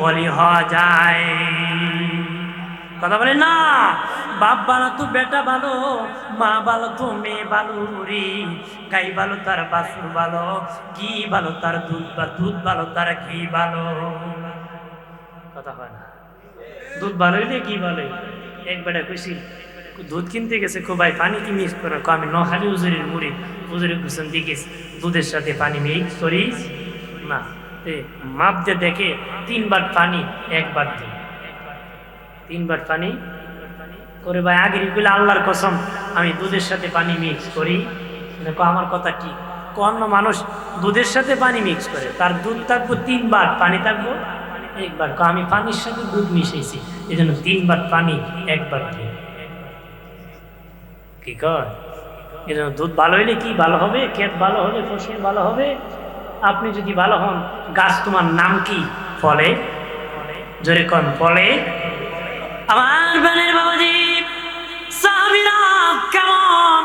অলি হওয়া যায়, কথা বলে না? বাপ ভালো তো বেটা ভালো, মা ভালো তো মেয়ে ভালো রে। গাই ভালো তার বাছুর ভালো, ঘি ভালো তার দুধ, বা দুধ ভালো তার ঘি ভালো, কথা হয় না? দুধ ভালো হইলে কি ভালো? একবারে কইছি দুধ কিনতে গেছে, কো ভাই পানি কি মিক্স করে? আমি নখালি হুজুরের মুড়ি, হুজুরের কুসুম দিকে দুধের সাথে পানি মিক্স করিস না। মাপ দিয়ে দেখে 3 বার পানি 1 বার দুধ, 3 বার পানি করে। ভাই আগের গুলো আল্লাহর কসম আমি দুধের সাথে পানি মিক্স করি। আমার কথা ঠিক। অন্য মানুষ দুধের সাথে পানি মিক্স করে, তার দুধ থাকবো 3 বার, পানি থাকবো 1 বার। আমি পানির সাথে দুধ মিশাইছি, এই জন্য 3 বার পানি 1 বার দুধ। কি কয়? এই জন্য দুধ ভালো হইলে কি ভালো হবে? ক্ষেত ভালো হলে ফসল ভালো হবে। আপনি যদি ভালো হন, গাছ তোমার নাম কি? ফলে, জোরে কোন ফলে। আমার বানের বাবাজি, সাহাবীরা কেমন,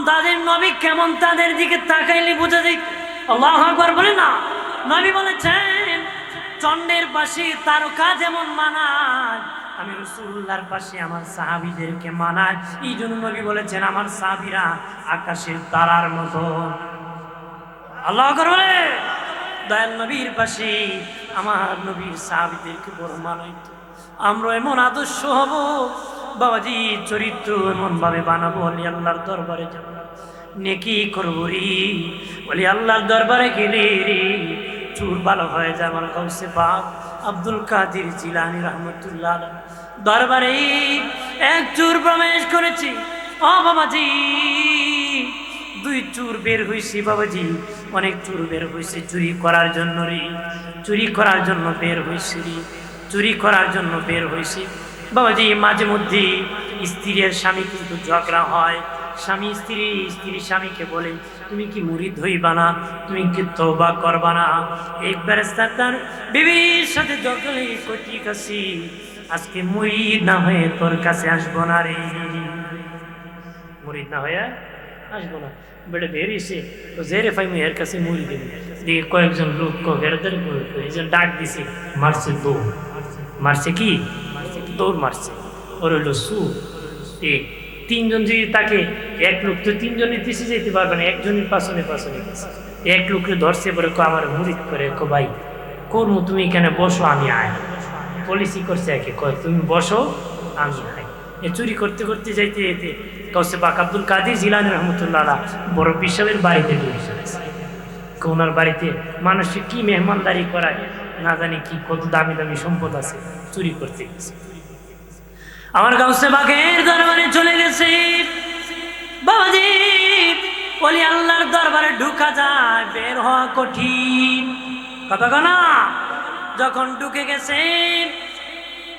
তাদের নবী কেমন, তাদের দিকে তাকাইলে বোঝা যায়। আল্লাহু আকবার বলে না? নবী বলেছেন চন্দ্রের পাশে তারকা যেমন মানায়, আমি রাসূলুল্লাহর পাশে আমার সাহাবীদেরকে মানায়। এই জন্য নবী বলেছেন আমার সাহাবীরা আকাশের তারার মতো। আল্লাহু আকবার বলে। দয়াল নবীর পাশে আমার নবীর সাহাবীদেরকে বড় মানাইত। আমরা এমন আদর্শ হব বাবাজি, চরিত্র এমন ভাবে বানাবো, অলি আল্লাহর দরবারে যাব, নেকি করবো রে। অলি আল্লাহর দরবারে গেলে রে চুর ভালো হয়ে যায়। আমার গাউসে পাক আব্দুল কাদের জিলানী রাহমাতুল্লাহ দরবারে এক চুর প্রবেশ করেছি। ও বাবাজি, 2 চুর বের হয়েছে বাবাজি, অনেক চুর বের হয়েছে চুরি করার জন্য রে, চুরি করার জন্য বের হয়েছে রে, চুরি করার জন্য বের হয়েছে বাবাজি। মাঝে মধ্যে স্ত্রীর স্বামী কিন্তু ঝগড়া হয়। স্বামী স্ত্রী, স্ত্রী স্বামীকে বলে তুমি কি মুরিদ হইবা না, তুমি কি তওবা করবা না? একবার তার বিবির সাথে ঝগড়া কই ঠিক আছে, আজকে মুরিদ না হয়ে তোর কাছে আসবো না রে। মুরিদ না হয়ে আসবো না। বেটা বেরিয়েছে তো জেরে ফাইমু এর কাছে মুড়ি দেবে দিয়ে কয়েকজন লোক বেড়াদের একজন ডাক দিছে, মারছে দৌড়, মারছে কি দৌড় মারছে, ওর হইলো সু। তিনজন যদি তাকে, এক লোক তো তিনজনের পিছিয়ে যেতে পারবে না, একজনের পাশনে পাশনে গেছে। এক লোককে ধরছে পরে আমার মুড়িদ করে ভাই করমু তুমি এখানে বসো আমি আয়। পলিসি করছে একে কয় তুমি বসো আমি আয়। এ চুরি করতে করতে যাইতে যেতে কাউসে পাক আব্দুল কাদের জিলানী রহমতুল্লাহ বড় পিসাবের বাড়িতে ঢুকে গেছে। ওনার বাড়িতে মানুষকে কি মেহমানদারি করায় না জানি কি কত দামি দামি সম্পদ আছে, চুরি করতে গেছে। আমার গাউসে বাগের দরবারে চলে গেছে। বাবাজি বলি আল্লাহর দরবারে ঢুকা যায়, বের হওয়া কঠিন, কথা কনা। যখন ঢুকে গেছে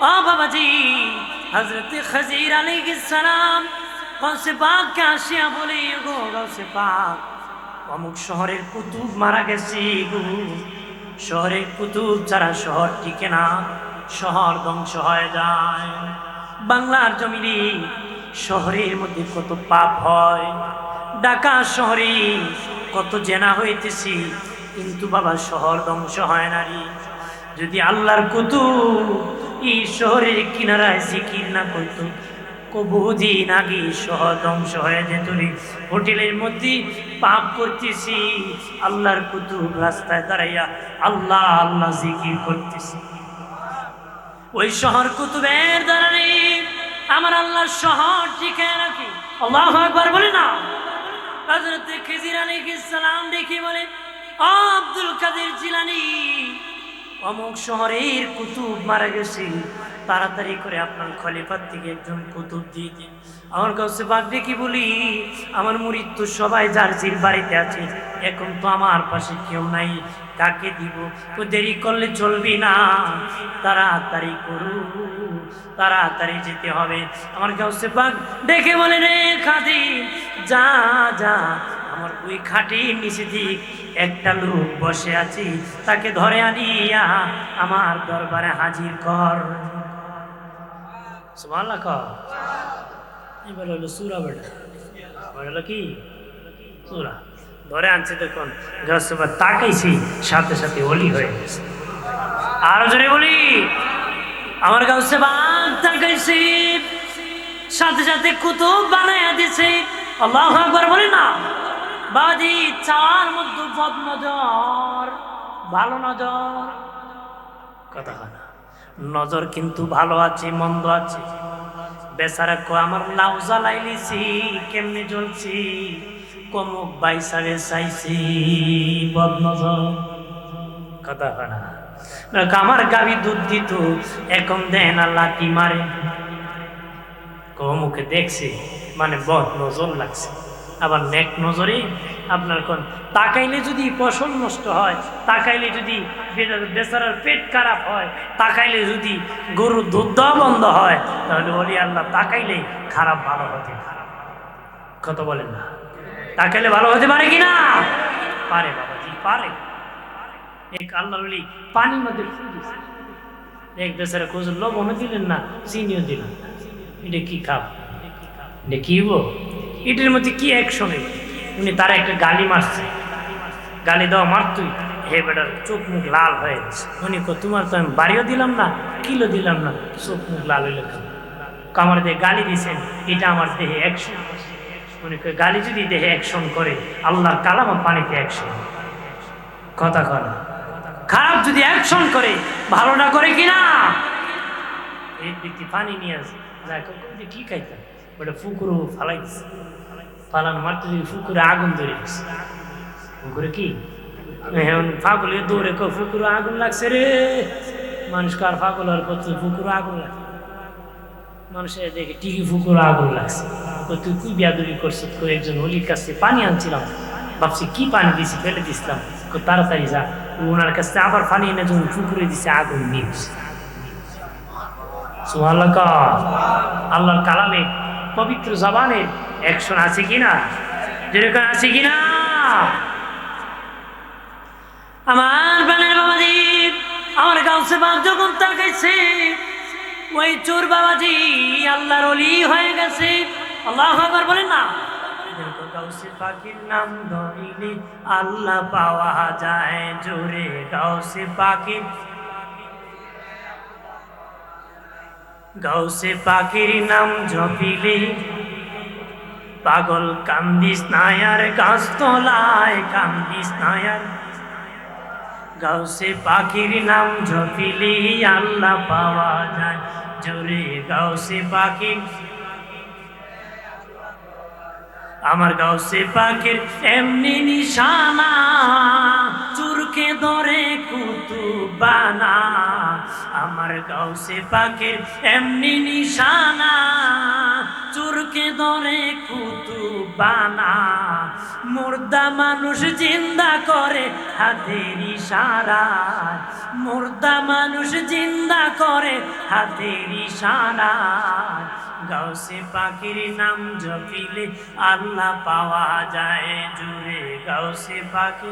ও বাবাজি, হযরত খাজির আলাইহিস সালাম গাউসে পাককে আসিয়া বলে, গো গাউসে পাক অমুক শহরের কুতুব মারা গেছে গো, শহরের কুতুব ছাড়া শহর টিকে না, শহর ধ্বংস হয়ে যায়। বাংলার জমিনে শহরের মধ্যে কত পাপ হয়, ঢাকা শহরে কত জেনা হইতেছি, কিন্তু বাবা শহর ধ্বংস হয় না রে। যদি আল্লাহর কুতুব এই শহরের কিনারায় জিকির না করতো, কবুদিন আগে শহর ধ্বংস হয়ে যেত রে। হোটেলের মধ্যে পাপ করতেছি, আল্লাহর কুতুব রাস্তায় দাঁড়াইয়া আল্লাহ আল্লাহ জিকির করতেছি, ওই শহর কুতুবের দ্বারা নেই আমার আল্লাহর শহর টিকে রাখি। আল্লাহু আকবার বলে না। হযরত খিজির আলাইহিস সালাম দেখি বলে, ও আব্দুল কাদের জিলানী অমুক শহরের কুতুব মারা গেছে, তাড়াতাড়ি করে আপনার খলিফার থেকে একজন কুতুব দিয়ে দিন। আমার কাছে বাদ দেখি বলি, আমার মুরিদ তো সবাই যার যার বাড়িতে আছে, এখন তো আমার পাশে কেউ নাই, কাকে দিব? তো দেরি করলে চলবি না, তাড়াতাড়ি করু, তাড়াতাড়ি যেতে হবে। আমার কাছে বাদ দেখে বলে, রে খাদিম যা যা, আমার ওই খাটির নিচে দিক একটা লোক বসে আছি, তাকে ধরে আনিয়া আমার দরবারে হাজির কর। সুবহানাল্লাহ কর। এবার হলো সূরা, বেটা হলো কি সূরা ধরে আনছে। দেখুন গাছবার তাকাইছি, সাথে সাথে ওলি হয়ে গেছে। আরো জোরে বলি, আমার গাছে বাঘ তাকাইছি, সাথে সাথে কুতুব বানাইয়া দিছে। আল্লাহু আকবার বলে না। বাজি চার মধ্যে বদ নজর ভালো নজর, কথা হয় না। নজর কিন্তু ভালো আছে মন্দ আছে। বেচারা কো আমার লাউ জ্বালাইলিছি কেমনে জ্বলছি, কমুক বাইসারে চাইছি বদ নজর, কথা হয় না। আমার গাভী দুধ দিত, এখন দেয় না লাঠি মারে, কমুকে দেখছি মানে বদ নজর লাগছে। আবার নেক নজরে আপনার কোন তাকাইলে যদি ফসল নষ্ট হয়, তাকাইলে যদি বেচারার পেট খারাপ হয়, তাকাইলে যদি গরুর দুধ দেওয়া বন্ধ হয়, তাহলে বলি আল্লাহ তাকাইলে খারাপ ভালো হতে পারে, কত বলেন না? তাকাইলে ভালো হতে পারে কিনা? পারে বাবাজি, পারে। এক আল্লাহ বলি পানির মধ্যে এক বেচারা কোজুর লবণও দিলেন না, চিনিও দিলেন না, এটা কি খাব, এটা কি হবো? এটার মধ্যে কি অ্যাকশন? উনি তারা একটা গালি মারছে, গালি দেওয়া মারতুই হে বেটার চোখ মুখ লাল হয়ে গেছে। উনি তোমার তো আমি বাড়িও দিলাম না, কিলো দিলাম না, চোখ মুখ লাল হইলে আমার দেহে গালি দিয়েছেন, এটা আমার দেহে অ্যাকশন। উনি গালি যদি দেহে অ্যাকশন করে, আল্লাহর কালাম পানিতে অ্যাকশন, কথা কয়। খারাপ যদি অ্যাকশন করে, ভালোটা করে কিনা? এই ব্যক্তি পানি নিয়ে আসে, কি খাইতাম ওটা পুকুরও ফালাই দিচ্ছে, পালানো মারতে দিকে পুকুরে আগুন ধরে গেছে। পুকুরে কি ফাগুলে দৌড়ে পুকুরে আগুন লাগছে রে, মানুষ কার ফাগল আর করছে, পুকুরে আগুন লাগছে। মানুষের দেখে টিকি পুকুরে আগুন লাগছে, তুই কি বিয়াদুরি করছিস? একজন হলির কাছে পানি আনছিলাম, ভাবছি কি পানি দিছি, ফেলে দিছিলাম, তাড়াতাড়ি যা। ওনার কাছে আবার পানি এনে যখন পুকুরে দিছে, আগুন নিয়েছে। সুবহানাল্লাহ। আল্লাহর কালামে পবিত্র জবানের অ্যাকশন আছে কিনা? যেরকম আছে কিনা? আমার প্রাণের বাবাজি, আমার গাউসে বাপ যখন তাকাইছে, ওই চোর বাবাজি আল্লাহর ওলি হয়ে গেছে। আল্লাহু আকবার বলেন না। গাউসে পাকের নাম ধরিলে আল্লাহ পাওয়া যায় জোরে গাউসে পাকের গাউসে পাকের নাম জপিলে পাগল কান্দিস নায়ার গাছতলায় কান্দিস নায়ার গাউসে পাখির নাম জপিলে আল্লাহ পাওয়া যায় জোরে গাউসে পাখির আমার গাউসে পাখির এমনি নিশানা চুরকে ধরে কুতুবানা আমার গাউসে পাখির এমনি নিশানা চুরকে ধরে কুতুবানা মুর্দা মানুষ জিন্দা করে হাতের ইশারায় মুর্দা মানুষ জিন্দা করে হাতের ইশারায় গাউসে পাখির নাম জপিলে আল্লাহ পাওয়া যায় জুড়ে গাউসে পাখি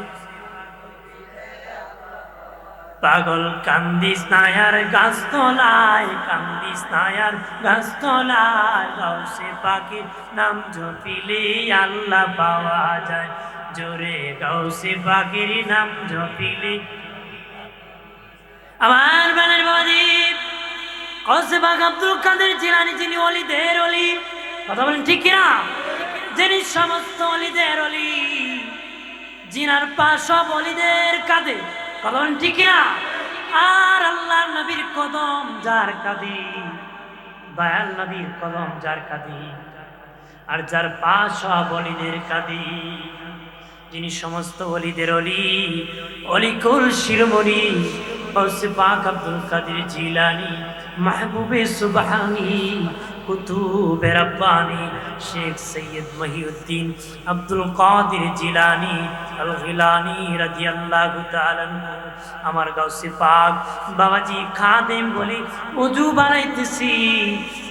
পাগল কান্দিস নায়ার গাছতলায় কান্দিস নায়ার গাছতলায় গাউসে পাখির নাম জপিলে আল্লাহ পাওয়া যায় জোরে গাউসে পাখির নাম জপিলে আমার বানের বাবাজি গাউসে পাক আব্দুল কাদের জিলানী যিনি ওলিদের ওলি কথা বলেন ঠিক কিনা যিনি সমস্ত ওলিদের ওলি জিনার পা সব ওলিদের কাঁধে কথা বলেন ঠিক কিনা আর আল্লাহ নবীর কদম যার কাঁধে দয়াল নবীর কদম যার কাঁধে আর যার পা সব ওলিদের কাঁধে যিনি সমস্ত ওলিদের ওলি অলিকুল শিরোমণি গাউসে পাক আব্দুল কাদের জিলানী মাহবুবে সুবহানি কুতুবে রব্বানি শেখ সৈয়দ মহিউদ্দিন আব্দুল কাদের জিলানী আল গিলানী রাদিয়াল্লাহু তাআলা আমার গাউসে পাক বাবাজি খাদেম বলে ওযু বানাইতেছি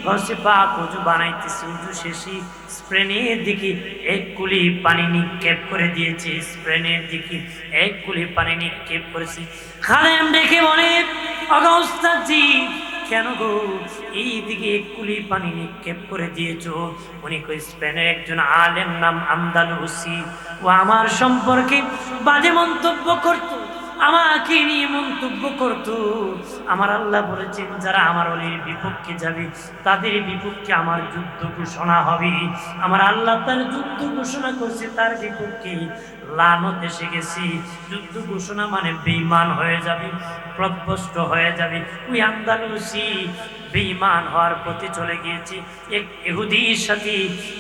গাউসে পাক ওযু বানাইতেছি ওযু শেষে স্প্রেনের দিকে এক কুলি পানি নিক্ষেপ করে দিয়েছে স্প্রেনের দিকে এক কুলি পানি নিক্ষেপ করেছে খাদেম দেখে বলে ওগো উস্তাদজি কেন গো এই দিকে এক কুলি পানি নিক্ষেপ করে দিয়েছো উনি কই স্পেনের একজন আলেম নাম আন্দালুসি ও আমার সম্পর্কে বাজে মন্তব্য করত আমাকে নিয়ে মন্তব্য করত আমার আল্লাহ বলেছেন যারা আমার ওলির বিপক্ষে যাবে তাদের বিপক্ষে আমার যুদ্ধ ঘোষণা হবে আমার আল্লাহ তার যুদ্ধ ঘোষণা করছে তার বিপক্ষে লানত এসে গেছি যুদ্ধ ঘোষণা মানে বেঈমান হয়ে যাবে প্রভ্রষ্ট হয়ে যাবে ওই আন্দালুসি বেঈমান হওয়ার পথে চলে গিয়েছে এক ইহুদির সাথে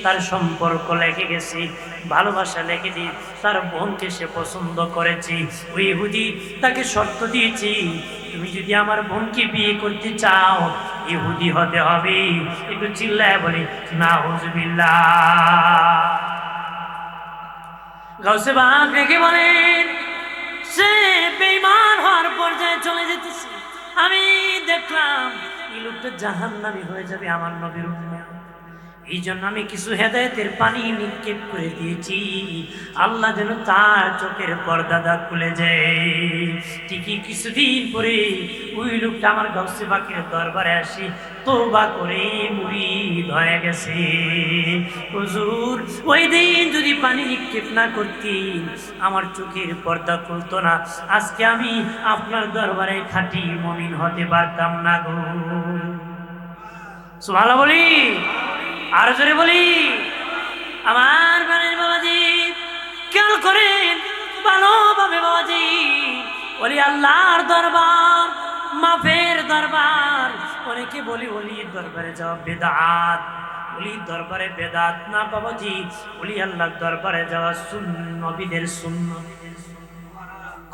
তার সম্পর্ক লেগে গেছে ভালোবাসা লেগে দিয়ে তার বোনকে সে পছন্দ করেছে ওই ইহুদি তাকে শর্ত দিয়েছে তুমি যদি আমার বোনকে বিয়ে করতে চাও ইহুদি হতে হবে একটু চিল্লায় বলে নাউজুবিল্লাহ গাউসে পাক রেখে বলেন সে বেঈমান হওয়ার পর্যায়ে চলে যেতেছে আমি দেখলাম এই লোকটা জাহান্নামী হয়ে যাবে আমার নবীর উম্মত এই জন্য আমি কিছু হেদায়েতের পানি নিক্ষেপ করে দিয়েছি আল্লাহ যেন তার চোখের পর্দা খুলে যায় ঠিকই কিছুদিন পরে ওই লোকটা আমার গাউসে পাকের দরবারে আসি তওবা করে মুরিদ হয়ে গেছে হুজুর ওই দিন যদি পানি নিক্ষেপ না করতি আমার চোখের পর্দা খুলতো না আজকে আমি আপনার দরবারে খাঁটি মুমিন হতে পারতাম না গো সুবহানাল্লাহ বলি আর জোরে বলি আমার বানের বাবাজি খেয়াল করেন ভালোভাবে বাবাজি বলি আল্লাহর দরবার মাফের দরবার অনেকে বলি ওলির দরবারে যাওয়া বেদাত ওলির দরবারে বেদাত না বাবাজি ওলি আল্লাহর দরবারে যাওয়া নবীদের সুন্নাত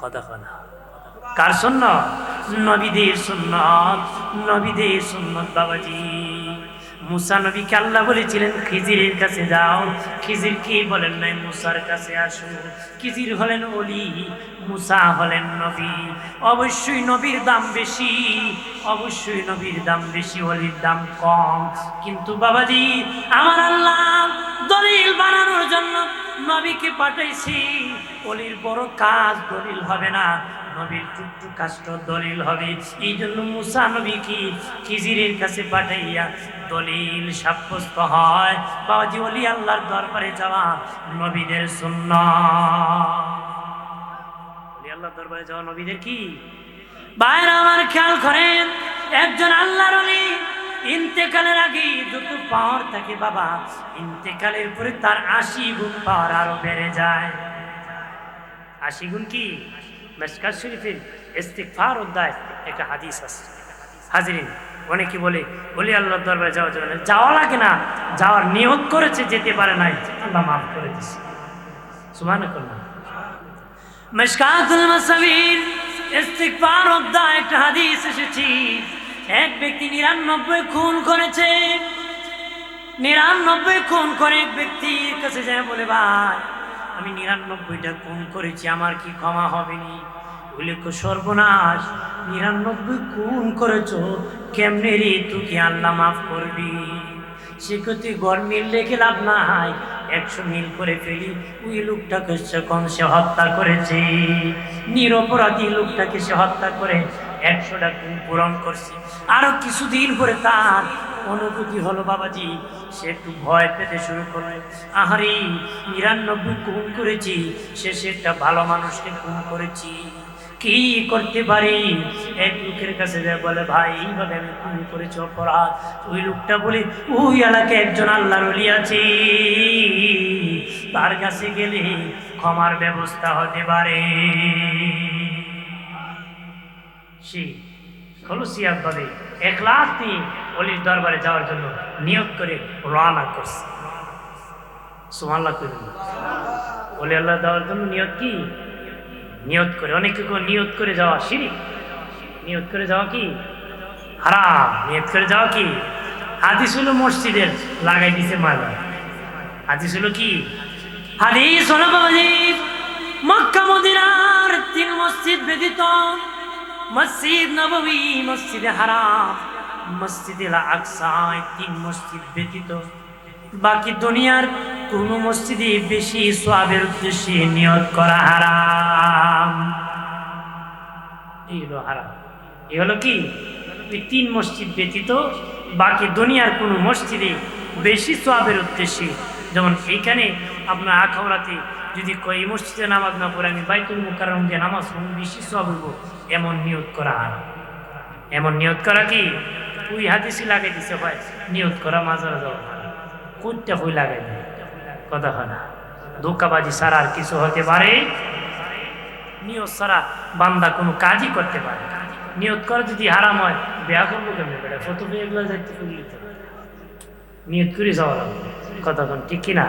কথা না কার সুন্নাত নবীদের সুন্নাত নবীদের সুন্নাত বাবাজি মুসা নবীকে আল্লাহ বলেছিলেন খিজিরের কাছে যাও খিজির কি বলেন নাই মুসার কাছে আসো খিজির হলেন ওলি মুসা হলেন নবী অবশ্যই নবীর দাম বেশি অবশ্যই নবীর দাম বেশি ওলির দাম কম কিন্তু বাবাজি আমার আল্লাহ দলিল বানানোর জন্য নবীকে পাঠাইছি ওলির বড় কাজ দলিল হবে না নবীর ছোট্ট কাজটা দলিল হবে এই জন্য মুসা নবীকে খিজিরের কাছে পাঠাইয়া দলিল সাব্যস্ত হয় বাবাজি ওলি আল্লাহর দরবারে যাওয়া নবীদের সুন্নাত। ওলি আল্লাহর দরবারে যাওয়া নবীদের কি? বাইরে আমার খেয়াল করেন, একজন আল্লাহর ওলি ইন্তেকালের আগে যত পাওয়ার থাকে বাবা, ইন্তেকালের পরে তার 80 গুণ পাওয়ার আরো বেড়ে যায়। 80 গুণ কি? মিশকাত শরীফের ইস্তিগফার অধ্যায় একটা হাদিস আছে। হাজিরিন, অনেকে বলে ওলি আল্লাহর দরবারে যাওয়া যাবে না, যাওয়া লাগে না, যাওয়ার নিয়ত করেছে যেতে পারে নাই, আল্লাহ মাফ করে দিছে। সুবহানাল্লাহ। মিশকাতুল মাসাবির ইস্তিগফার অধ্যায় একটা হাদিস এসেছে, এক ব্যক্তি 99 খুন করেছে। 99 খুন করে এক ব্যক্তির কাছে যায় বলে, ভাই আমি 99টা খুন করেছি, আমার কি ক্ষমা হবে নি? বলে সর্বনাশ, 99 খুন করেছো, কেমনে রে তুই আল্লাহ মাফ করবি? সে কতি গড় মিল রেখে লাভ নাই, 100 মিল করে ফেলি। ওই লোকটাকে সে হত্যা করেছে, নিরপরাধী লোকটাকে সে হত্যা করে 100টা খুন পূরণ করছে। আরো কিছুদিন পরে তার অনুভূতি হলো বাবাজি, সে একটু ভয় পেতে শুরু করলো। আহারে 99 খুন করেছি, শেষে একটা ভালো মানুষকে খুন করেছি, কি করতে পারি? এক লোকের কাছে যায় বলে, ভাই এইভাবে আমি খুন করেছি, অপরাধ। ওই লোকটা বলে, ওই এলাকায় একজন আল্লাহর ওলি আছে, তার কাছে গেলে ক্ষমার ব্যবস্থা হতে পারে। সে খলুসিয়াত ভাবে ইখলাস নিয়ে ওলির দরবারে যাওয়ার জন্য নিয়ত করে রওনা করছে। সুবহানাল্লাহ কইবেন। ওলি আল্লাহ যাওয়ার জন্য নিয়ত কি? নিয়ত করে। অনেকে নিয়ত করে যাওয়া শিরক, নিয়ত করে যাওয়া কি হারাম, নিয়ত করে যাওয়া কি? হাদিস হলো মসজিদের লাগাই দিছে মালা। হাদিস হলো কি? হাদিস হলো বাবাজি মক্কা মদিনার 3 মসজিদ ব্যতীত, মসজিদ নববী, মসজিদে হারাম, মসজিদুল আকসা, 3 মসজিদ ব্যতীত বাকি দুনিয়ার কোন মসজিদে বেশি সওয়াবের উদ্দেশ্যে নিয়ত করা হারাম। এই হলো হারাম। এই হলো কি? 3 মসজিদ ব্যতীত বাকি দুনিয়ার কোন মসজিদে বেশি সওয়াবের উদ্দেশ্যে, যেমন এইখানে আপনার আখাউড়াতে যদি কই মসজিদে নামাজ না পড়ে আমি বাইতুল মুকাররম দিয়ে নামাজ পড়ব, বেশি সওয়াব হইব, এমন নিয়ত করা হারাম। এমন নিয়ত করা কি? ওই হাদিসে লাগাই দিছে, হয় নিয়ত করা মাজারে যাওয়া কোনটা হই লাগাই দেয়, কথা হয় না। ধোঁকাবাজি ছাড়া আর কিছু হতে পারে? নিয়ত ছাড়া বান্দা কোনো কাজই করতে পারে। নিয়ত করা যদি হারাম হয়, বিয়া করবো কেমন করে? ফটো এগুলো যাইতে করলি তো নিয়ত করে যাওয়া লাগবে, কথা কোন ঠিক কিনা?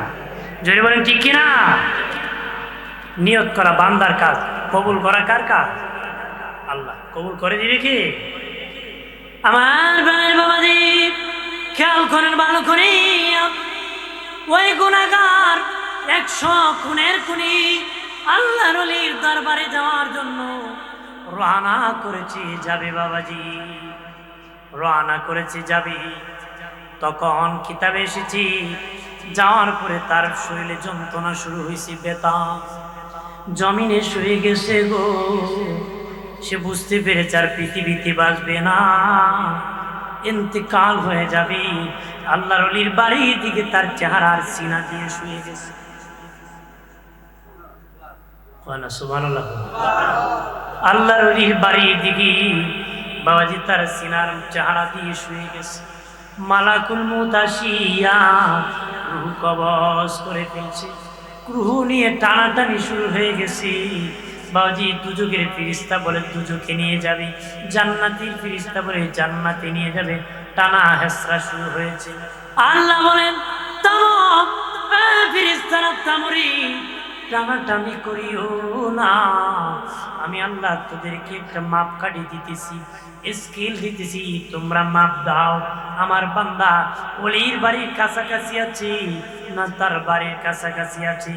যদি বলেন ঠিক কিনা? নিয়ত করা বান্দার কাজ, কবুল করা কার কাজ? আল্লাহ। কবুল করে দিবে কি? আমার ভাইয়ের বাবাজি খেয়াল করেন ভালো করে, ওই গুনাহগার 100 খুনের খুনি আল্লাহর ওলির দরবারে যাওয়ার জন্য রওনা করেছে, যাবে বাবাজি, রওনা করেছে যাবে। তখন কিতাবে এসেছে, যাওয়ার পরে তার শরীরে যন্ত্রণা শুরু হয়েছে, ব্যথা, জমিনে শুয়ে গেছে গো। সে বুঝতে পেরেছে আর পৃথিবীতে বাঁচবে না, ইন্তেকাল হয়ে যাবে। আল্লাহর ওলির বাড়ির দিকে তার চেহারার সিনা দিয়ে শুয়ে গেছে। সুবহানাল্লাহ। আল্লাহর ওলির বাড়ির দিকে বাবাজি তার সিনার চেহারা দিয়ে শুয়ে গেছে। মালাকুল মউত আসিয়া রূহ কবজ করে ফেলছে, রূহ নিয়ে টানাটানি শুরু হয়ে গেছে। বাবাজি দুজকের ফেরেশতা বলে দুজকে নিয়ে যাবে, জান্নাতের ফেরেশতা বলে জান্নাতে নিয়ে যাবে, টানা হেসরা শুরু হয়েছে। আল্লাহ বলেন, থামো ফেরেশতারা, থামরি, টানাটানি করিও না, আমি আল্লাহ তোদেরকে একটা মাপ কাটি দিতেছি, স্কেল দিতেছি, তোমরা মাপ দাও। আমার বান্দা ওলির বাড়ির কাছাকাছি আছে না তার বাড়ির কাছাকাছি আছে,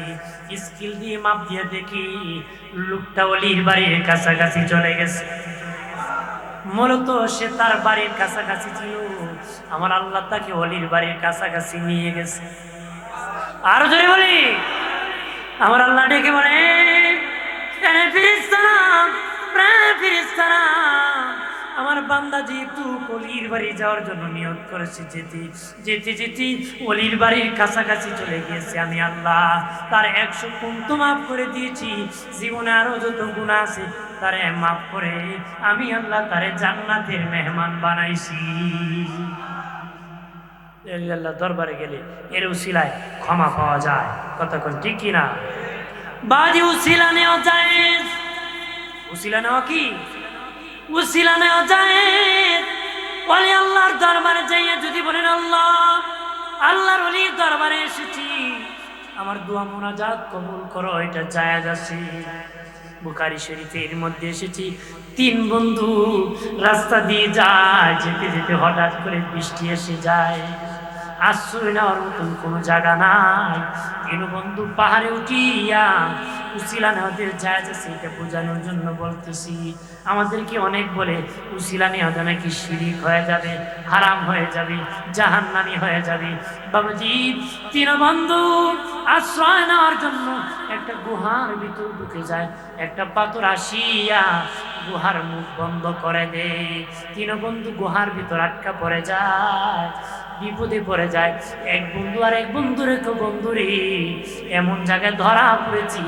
স্কেল দিয়ে মাপ দিয়ে দেখি লোকটা ওলির বাড়ির কাছাকাছি চলে গেছে। মূলত সে তার বাড়ির কাছাকাছি ছিল, আমার আল্লাহ তাকে ওলির বাড়ির কাছাকাছি নিয়ে গেছে। আরো জোরে বলি, আমার আল্লাহ ডেকে বলে, ফেরেশতারা, ফেরেশতারা, আমার বান্দা যেহেতু অলির বাড়ি যাওয়ার জন্য নিয়ত করেছে, যেতে যেতে যেতে অলির বাড়ির কাছাকাছি চলে গিয়েছে, আমি আল্লাহ তার 100 গুণ তো মাফ করে দিয়েছি, জীবনে আরো যত গুনাহ আছে তারে মাফ করে আমি আল্লাহ তারে জান্নাতের মেহমান বানাইছি। আল্লাহ দরবারে গেলে এর উসিলায় ক্ষমা পাওয়া যায়, কতক্ষণ ঠিক কিনা? বাজি উসিলা নেওয়া যায়, উসিলা নেওয়া কি? উসিলা নেওয়া যায়। ওলি আল্লাহর দরবারে যাইয়া যদি বলেন আল্লাহ, আল্লাহর ওলির দরবারে এসেছি, আমার দোয়া মুনাজাত কবুল করো, এটা জায়েজ আছে। বুখারী শরীফের মধ্যে এসেছি, 3 বন্ধু রাস্তা দিয়ে যায়, যেতে যেতে হঠাৎ করে বৃষ্টি এসে যায়, আশ্রয় নেওয়ার মতন কোনো জায়গা নাই। 3 বন্ধু পাহাড়ে উঠিয়া উসিলা নেওয়াদের জায়েজ আছে, এটা বোঝানোর জন্য বলতেছি। আমাদেরকে অনেক বলে উসিলা নেওয়া নাকি শিরিক হয়ে যাবে, হারাম হয়ে যাবে, জাহান্নামী হয়ে যাবে। বাবাজি 3 বন্ধু আশ্রয় নেওয়ার জন্য একটা গুহার ভিতর ঢুকে যায়, একটা পাথর আসিয়া গুহার মুখ বন্ধ করে দেয়। 3 বন্ধু গুহার ভিতর আটকা পড়ে যায়, বিপদে পড়ে যায়। এক বন্ধু আর এক বন্ধুরে তো বন্ধুরে এমন জায়গায় ধরা পড়েছি,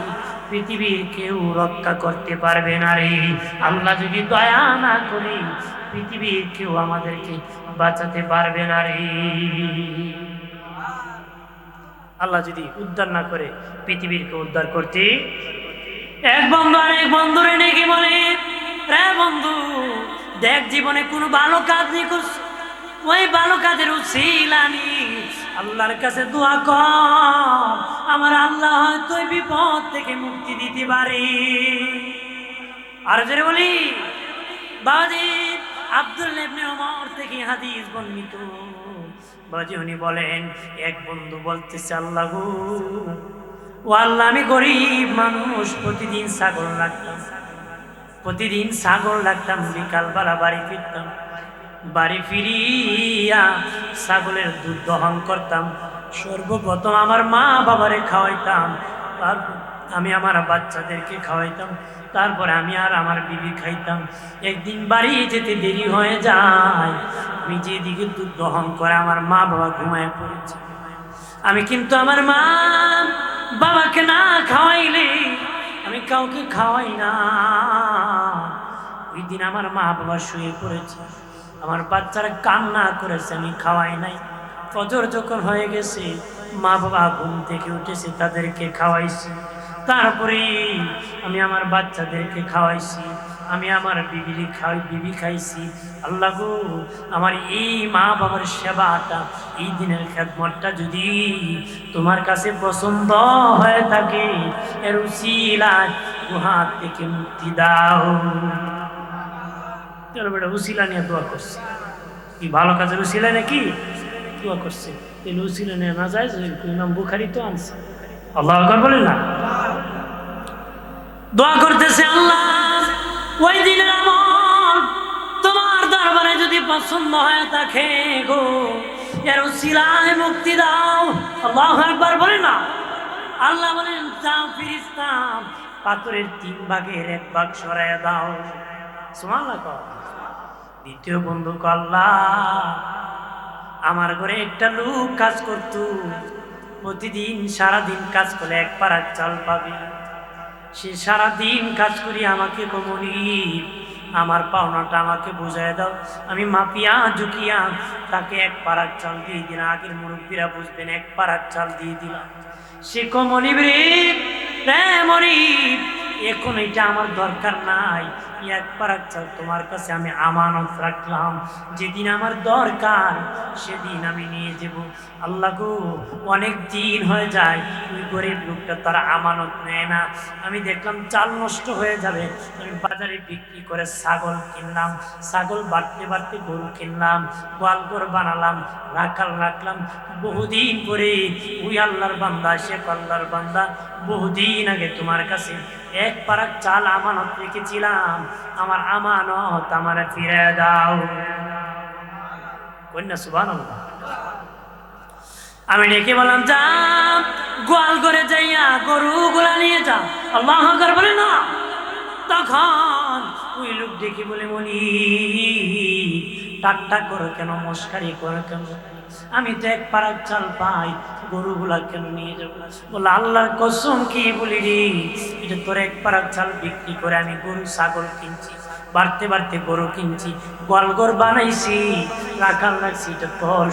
পৃথিবীর কেউ রক্ষা করতে পারবে না রে। আল্লাহ যদি দয়া না করে পৃথিবীর কেউ আমাদেরকে বাঁচাতে পারবে না রে। আল্লাহ যদি উদ্ধার না করে পৃথিবীর কেউ উদ্ধার করতে। এক বন্ধু আর এক বন্ধুরে নাকি বলে, রে বন্ধু দেখ, জীবনে কোনো ভালো কাজ নেই করছ, ওই ভালো কাজের উসিলা নি আল্লাহর কাছে দোয়া কর, আমার আল্লাহ হয়তো বিপদ থেকে মুক্তি দিতে পারে। আর জোরে বলি বাজি আব্দুল্লাহ ইবনে ওমর থেকে হাদিস বর্ণিত। বাজি উনি বলেন, এক বন্ধু বলতেছে, আল্লাহ গো, ও আল্লাহ আমি গরিব মানুষ, প্রতিদিন ছাগল রাখতাম, বিকালবেলা বাড়ি ফিরতাম, বাড়ি ফিরিয়া ছাগলের দুধ দহন করতাম, সর্বপ্রথম আমার মা বাবারে খাওয়াইতাম, তারপর আমি আমার বাচ্চাদেরকে খাওয়াইতাম, তারপরে আমি আর আমার বিবি খাইতাম। একদিন বাড়ি যেতে দেরি হয়ে যায়, আমি যেদিকে দুধ দহন করে আমার মা বাবা ঘুমায় পড়েছে, আমি কিন্তু আমার মা বাবাকে না খাওয়াইলে আমি কাউকে খাওয়াই না। ওই দিন আমার মা বাবা শুয়ে পড়েছে, আমার বাচ্চারা কান্না করেছে, আমি খাওয়াই নাই। ফজর যখন হয়ে গেছে, মা বাবা ঘুম থেকে উঠেছে, তাদেরকে খাওয়াইছি, তারপরে আমি আমার বাচ্চাদেরকে খাওয়াইছি, আমি আমার বিবি খাইছি। আল্লাহ গো, আমার এই মা বাবার সেবাটা, এই দিনের খেদমতটা যদি তোমার কাছে পছন্দ হয়ে থাকে, এর উসিলায় গুহার থেকে মুক্তি দাও। চলো বেটা, উসিলা নিয়ে দোয়া করছে, কি ভালো কাজের উসিলা নাকি দোয়া করছে, এই উসিলা নিয়ে না যায়, ইমাম বুখারী তো আনছে। আল্লাহু আকবার বলেন না? দোয়া করতেছে, আল্লাহ ওই দিনের আমল তোমার দরবারে যদি পছন্দ হয় থাকে গো, এর উসিলায় মুক্তি দাও। আল্লাহু আকবার বলেন না? আল্লাহ বলেন, যাও ফেরেশতা, পাথরের 3 ভাগের 1 ভাগ সরাইয়া দাও। সুবহানাল্লাহ। দ্বিতীয় বন্ধু আল্লাহ, আমার ঘরে একটা লোক কাজ করত, প্রতিদিন সারাদিন কাজ করলে 1 পারাক চাল পাবে, সে সারাদিন কাজ করি আমাকে কমনি, আমার পাওনাটা আমাকে বুঝাই দাও। আমি মাপিয়া ঝুঁকিয়া তাকে 1 পারাক চাল দিয়ে দিলাম। আগের মুরব্বীরা বুঝবেন, 1 পারাক চাল দিয়ে দিলাম। সে কমনি রে মনিব, এখন এটা আমার দরকার নাই, 1 পারাক চাল তোমার কাছে আমি আমানত রাখলাম, যেদিন আমার দরকার সেদিন আমি নিয়ে যাব। আল্লাহ গো, অনেক দিন হয়ে যায় ওই গরিব লোকটা তার আমানত নেয় না। আমি দেখলাম চাল নষ্ট হয়ে যাবে, আমি বাজারে বিক্রি করে ছাগল কিনলাম, ছাগল বাড়তে বাড়তে গরু কিনলাম, গোয়ালঘর বানালাম, রাখলাম। বহুদিন পরে ওই আল্লাহর বান্দা, শেখ আল্লাহর বান্দা, বহুদিন আগে তোমার কাছে 1 পারাক চাল আমানত রেখেছিলাম, আমার আমানত আমার ফিরে দাও। কন্যা সুবহানাল্লাহ। আমি ডেকে বললাম, যা গোয়াল ঘরে যাইয়া গরুগুলা নিয়ে যা। আল্লাহু আকবার বলে না? তখন ওই লোক ডেকে বলে, মনি ঠাট্টা করো কেন, মস্কারি করো কেন, আমি তো এক পারাক চাল পাই, গরুগুলা কেন নিয়ে যাবো? বলে, আল্লাহর কসম কি বলি রে, এটা তোর এক পারাক চাল বিক্রি করে আমি গরু ছাগল কিনছি, বাড়তে বাড়তে গরু কিনছি, গোয়ালঘর বানাইছি, রাখাল রাখছি, এটা তোর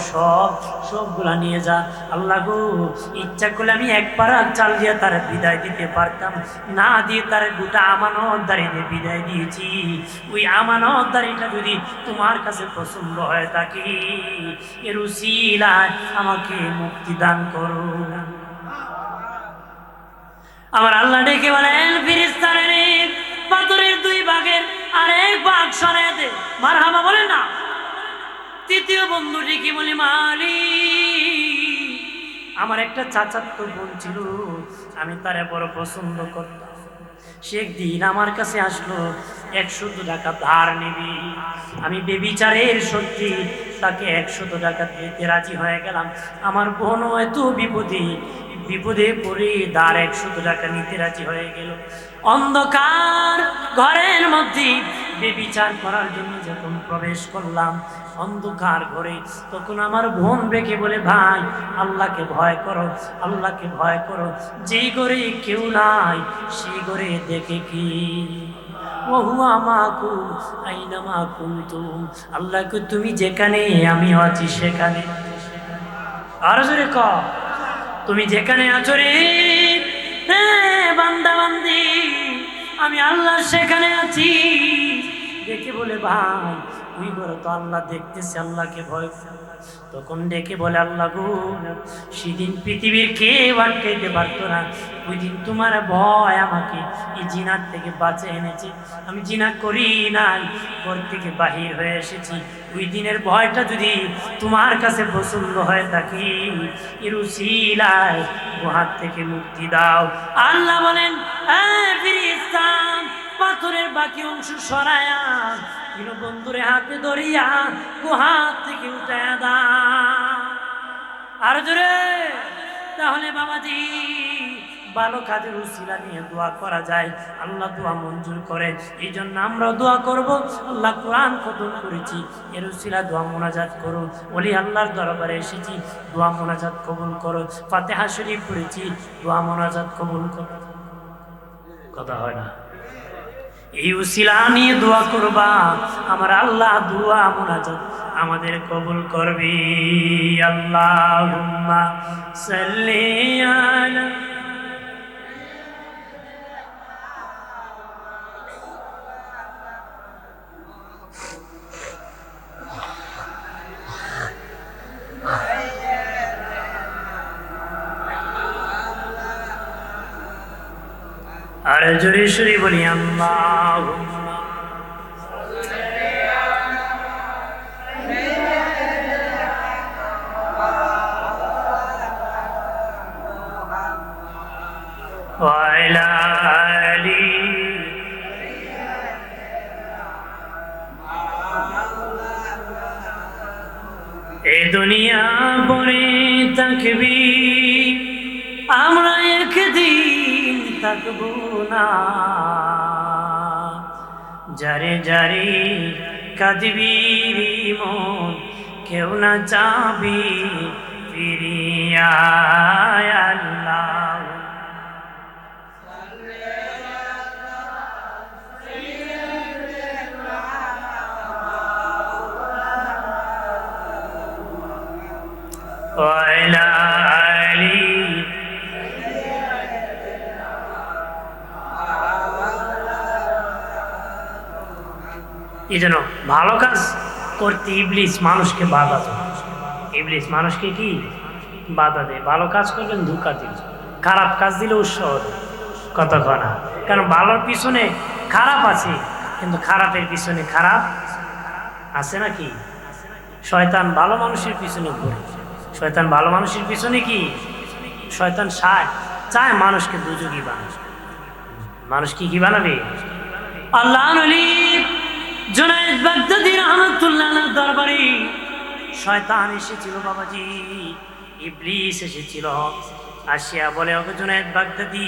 সবগুলা নিয়ে যা। আল্লাহ গো, ইচ্ছা করলে আমি এক পারাক চাল দিয়ে তার বিদায় দিতে পারতাম, না দিয়ে তার গোটা আমানতদারি দিয়ে বিদায় দিয়েছি। ওই আমানতদারিটা যদি তোমার কাছে পছন্দ হয় থাকে, এর উসিলায় আমাকে মুক্তি দান করো। আমার আল্লাহ ডেকে বলেন, ফেরেশতারা রে, পাথরের দুই ভাগের আরেক ভাগ সরিয়ে দে। মারহাবা বলেন না। তৃতীয় বন্ধুটি কি বলে, মালিক, আমার একটা চাচাতো বোন ছিল, আমি তারে বড় পছন্দ করতাম, সে একদিন আমার কাছে আসলো, 100 টাকা ধার নিবি। আমি বেবিচারের সত্যি তাকে 100 টাকা দিতে রাজি হয়ে গেলাম। আমার বোনও এত বিপদে পড়ে ধার 100 টাকা নিতে রাজি হয়ে গেল। অন্ধকার ঘরের মধ্যে বেবিচার করার জন্য যখন প্রবেশ করলাম অন্ধকার ঘরে, তখন আমার বোন ডেকে বলে, ভাই আল্লাহকে ভয় করো, আল্লাহকে ভয় করো, যেই ঘরে কেউ নাই সেই ঘরে দেখে কি ওহুয়া মাকুম আইনামা কুনতুম, আল্লাহকে তুমি যেখানে আমিও আছি সেখানে। আর জোরে ক, তুমি যেখানে আছো রে বান্দা বান্দি, আমি আল্লাহ সেখানে আছি। দেখে বলে, ভাই ওই ঘরে তো আল্লাহ দেখতেছে, আল্লাহকে ভয় করো। তখন ডেকে বলে, আল্লাহ গো, সেদিন পৃথিবীর কেউ আটকাইতে পারতো না, ওই দিন তোমার ভয় আমাকে এই জিনার থেকে বাঁচিয়ে এনেছে। আমি জিনা করি নাই, ঘর থেকে বাহির হয়ে এসেছি। ওই দিনের ভয়টা যদি তোমার কাছে পছন্দ হয়ে থাকে, এর উসিলায় হাত থেকে মুক্তি দাও। আল্লাহ বলেন, ফেরেশতা, পাথরের বাকি অংশ সরায়া দিন বন্ধুরে হাতে ধরিয়া হাত থেকে উঠায়া দা। আর জোরে, তাহলে বাবাজি ভালো কাজের উসিলা নিয়ে দোয়া করা যায়, আল্লাহ দোয়া মঞ্জুর করে। এই জন্য আমরা দোয়া করব। আল্লাহ কোরআন খতম করেছি, এর উসিলা দোয়া মোনাজাত করো। ওলি আল্লাহর দরবারে এসেছি, দোয়া মোনাজাত কবুল করো। ফাতিহা শরীফ পড়েছি, দোয়া মোনাজাত কবুল করো। কথা হয় না? এই উসিলা নিয়ে দোয়া করবা, আমার আল্লাহ দোয়া মোনাজাত আমাদের কবুল করবে। আল্লাহুম্মা সাল্লি আলা আর জোরে সুরে বলি, আল্লাহুম্মা ওয়া আলা আলি এ দুনিয়া পরে থাকবি, আমরা একদিন থাকবো না। যারে যারে কাঁদবি মন, কেউ না যাবি ফিরিয়া। আল্লাহ ওয়ালা আলি এই জন্য ভালো কাজ করতে ইবলিস মানুষকে বাধা দেয়। ইবলিস মানুষকে কি বাধা দেয়? ভালো কাজ করবেন ধোঁকা দিবে, খারাপ কাজ দিলে উৎসাহ দেয়। কতক্ষণ না, কারণ ভালোর পিছনে খারাপ আছে, কিন্তু খারাপের পিছনে খারাপ আছে নাকি? শয়তান ভালো মানুষের পিছনে ঘুরে। শয়তান ভালো মানুষের পিছনে কি? শয়তান চায় মানুষকে দুযোগী বানাবে। মানুষকে কি বানাবে? আল্লাহ নবী জুনায়েদ বাগদাদী রাহমাতুল্লাহ আলাইহির দরবারে শয়তান এসেছিল বাবাজি, ইবলিস এসেছিল। আসিয়া বলে, ওগো জুনায়েদ বাগদাদী,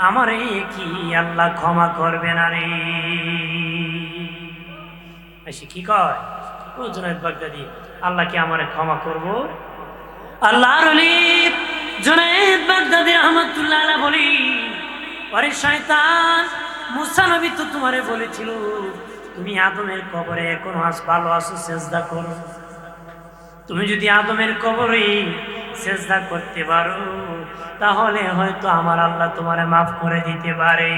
আমারে কি আল্লাহ ক্ষমা করবে না রে? এসে কি কয়, ও জুনায়েদ বাগদাদি, আল্লাহ কি আমারে ক্ষমা করব? আল্লাহর ওলি জুনায়েদ বাগদাদি রহমাতুল্লাহ আলাইহি বলি, আরে শয়তান, মুসা নবী তো তোমারে বলেছিল তুমি আদমের কবরে এখনো ভালো আছো, সেজদা করো। তুমি যদি আদমের কবরে সেজদা করতে পারো তাহলে হয়তো আমার আল্লাহ তোমারে মাফ করে দিতে পারে।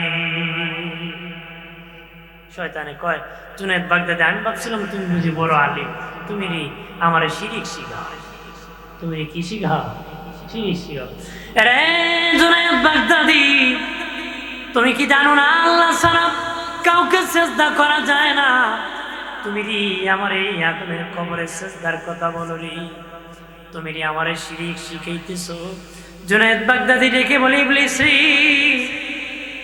শয়তানে কয়, জুনায়েদ বাগদাদি, আমি ভাবছিলাম তুমি বুঝি বড় আলিম, তুমি আমারে শিরিক শিখাও। তুমি কি শিখাও? শিরিক শিখাও। আরে জুনায়েদ বাগদাদি, তুমি কি জানো না আল্লাহ ছাড়া কাউকে সেজদা করা যায় না? তুমি আমার এই আদমের কবরে সেজদার কথা বলো রে, তুমি আমারে শিরিক শিখাইতেছো। জুনায়েদ বাগদাদি ডেকে বলে, ইবলিস রে,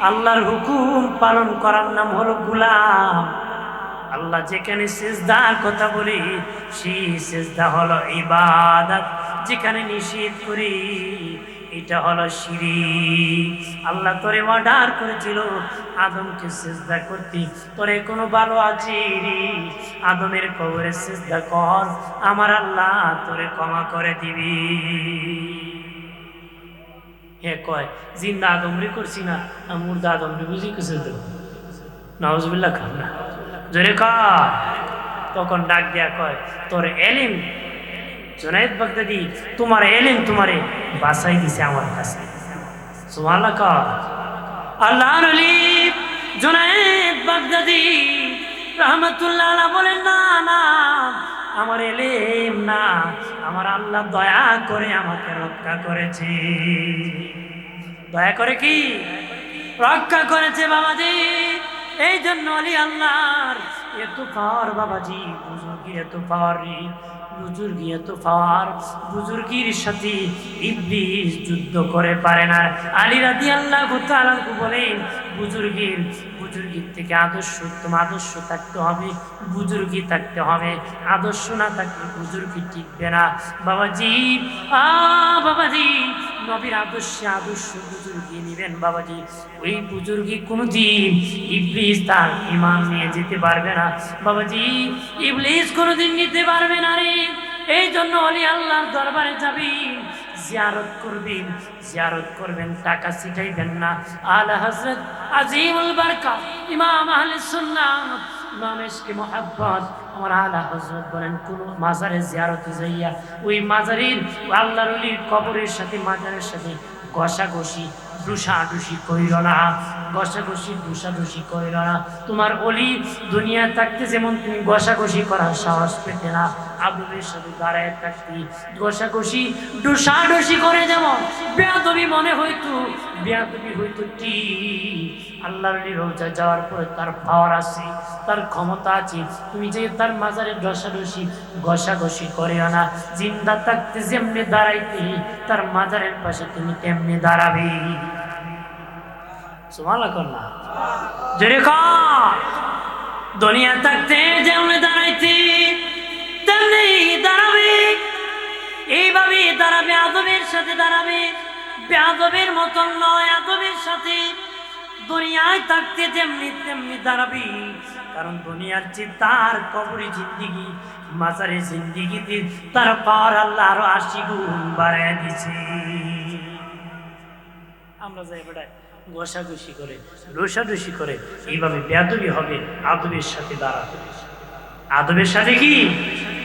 আল্লাহর হুকুম পালন করার নাম হলো গোলাম। আল্লাহ যেখানে সেজদার কথা বলি সেই সেজদা হলো ইবাদত, যেখানে নিষেধ করি এটা হলো শিরিক। আল্লাহ তোরে অর্ডার করেছিল আদমকে সেজদা করতে, তোরে কোনো ভালো আছে রে, আদমের কবরে সেজদা কর, আমার আল্লাহ তোরে ক্ষমা করে দিবি। হে কয়, জিন্দা আদমরে করছি না, মুর্দা আদমরে বুঝি কিছু দেব? নাউজুবিল্লাহ খান না, জোরে কয়। তখন ডাক দিয়া কয়, তোর এলিম জুনায়েদ বাগদাদি, তোমার এলিম তোমারে বাঁচাই দিছে আমার কাছে। সুবহানাল্লাহ কয়। আল্লাহর ওলি জুনায়েদ বাগদাদি রহমাতুল্লাহ আলাইহি বলেন, না না, আমার এলিম না, আমার আল্লাহ দয়া করে আমাকে রক্ষা করেছে। দয়া করে কি রক্ষা করেছে বাবাজি। এই জন্য আলী আল্লাহর এত পাওয়ার বাবাজি, বুজুর্গির এত পাওয়ার, বুজুর্গি এত পাওয়ার, বুজুর্গির সাথে ইবলিস যুদ্ধ করে পারে না। আলী রাদিয়াল্লাহু তাআলা বলেন, বুজুর্গির থেকে আদর্শ, তোমার আদর্শ থাকতে হবে, বুজুর্গি থাকতে হবে, আদর্শ না থাকলে বুজুর্গি টিকবে না বাবাজি। বাবাজি, নবীর আদর্শ বুজুর্গি নিবেন বাবাজি, ওই বুজুর্গি কোনোদিন ইবলিস তার ঈমান নিয়ে যেতে পারবে না বাবাজি, ইবলিস কোনোদিন নিতে পারবে না রে। এই জন্য ওলি আল্লাহর দরবারে যাবেন, জিয়ারত করবেন, টাকা ছিটাইবেন না। আলা হযরত আজিমুল বারকাত ইমাম আহলে সুন্নাহ, ইমাম ইশকে মুহাব্বত আমার আলা হযরত বলেন, কোন মাজারে জিয়ারতে যাইয়া ওই মাজারের আল্লাহর ওলির কবরের সাথে মাজারের সাথে ঘষাঘষি ডুসাডুসি কইর না, ঘষাঘষি ডুসাডুসি কইর না। তোমার ওলি দুনিয়া থাকতে যেমন তুমি ঘষাঘষি করার সাহস পেতে না, আদমের সাথে দাঁড়ায় থাকতে ঘষাঘষি ডুসাডুসি করে যেমন বেয়াদবি মনে হইতো, বেয়াদবি হইতো ঠিক। আল্লাহর রওজা যাওয়ার পরে তার পাওয়ার আছে, তার ক্ষমতা আছে, তুমি যে তার মাজারে ডসাডসি ঘষাঘষি করিও না। জিন্দা থাকতে যেমনি দাঁড়াইতে তার মাজারের পাশে তুমি তেমনি দাঁড়াবে। সুবহানাল্লাহ কন্যা জোরে কর। দুনিয়া থাকতে যেমনি দাঁড়াইতে তেমনি দাঁড়াবে, এইভাবে দাঁড়াবে, আদমের সাথে দাঁড়াবে, বেয়াদবের মতন নয়, আদমের সাথে দুনিয়ায় থাকতে যেমনি তেমনি দাঁড়াবি। কারণ দুনিয়ার চেয়ে তার কবরে জিন্দিগি, মাজারে জিন্দিগিতে তার পাওয়ার আল্লাহ আরো ৮০ গুণ বাড়ায় দিছে। আমরা যাই বেড়ায় ঘষাঘষি করে রোষাডুসি করে, এইভাবে বেয়াদবি হবে, আদবের সাথে দাঁড়াতে হবে। আদবের সাথে কি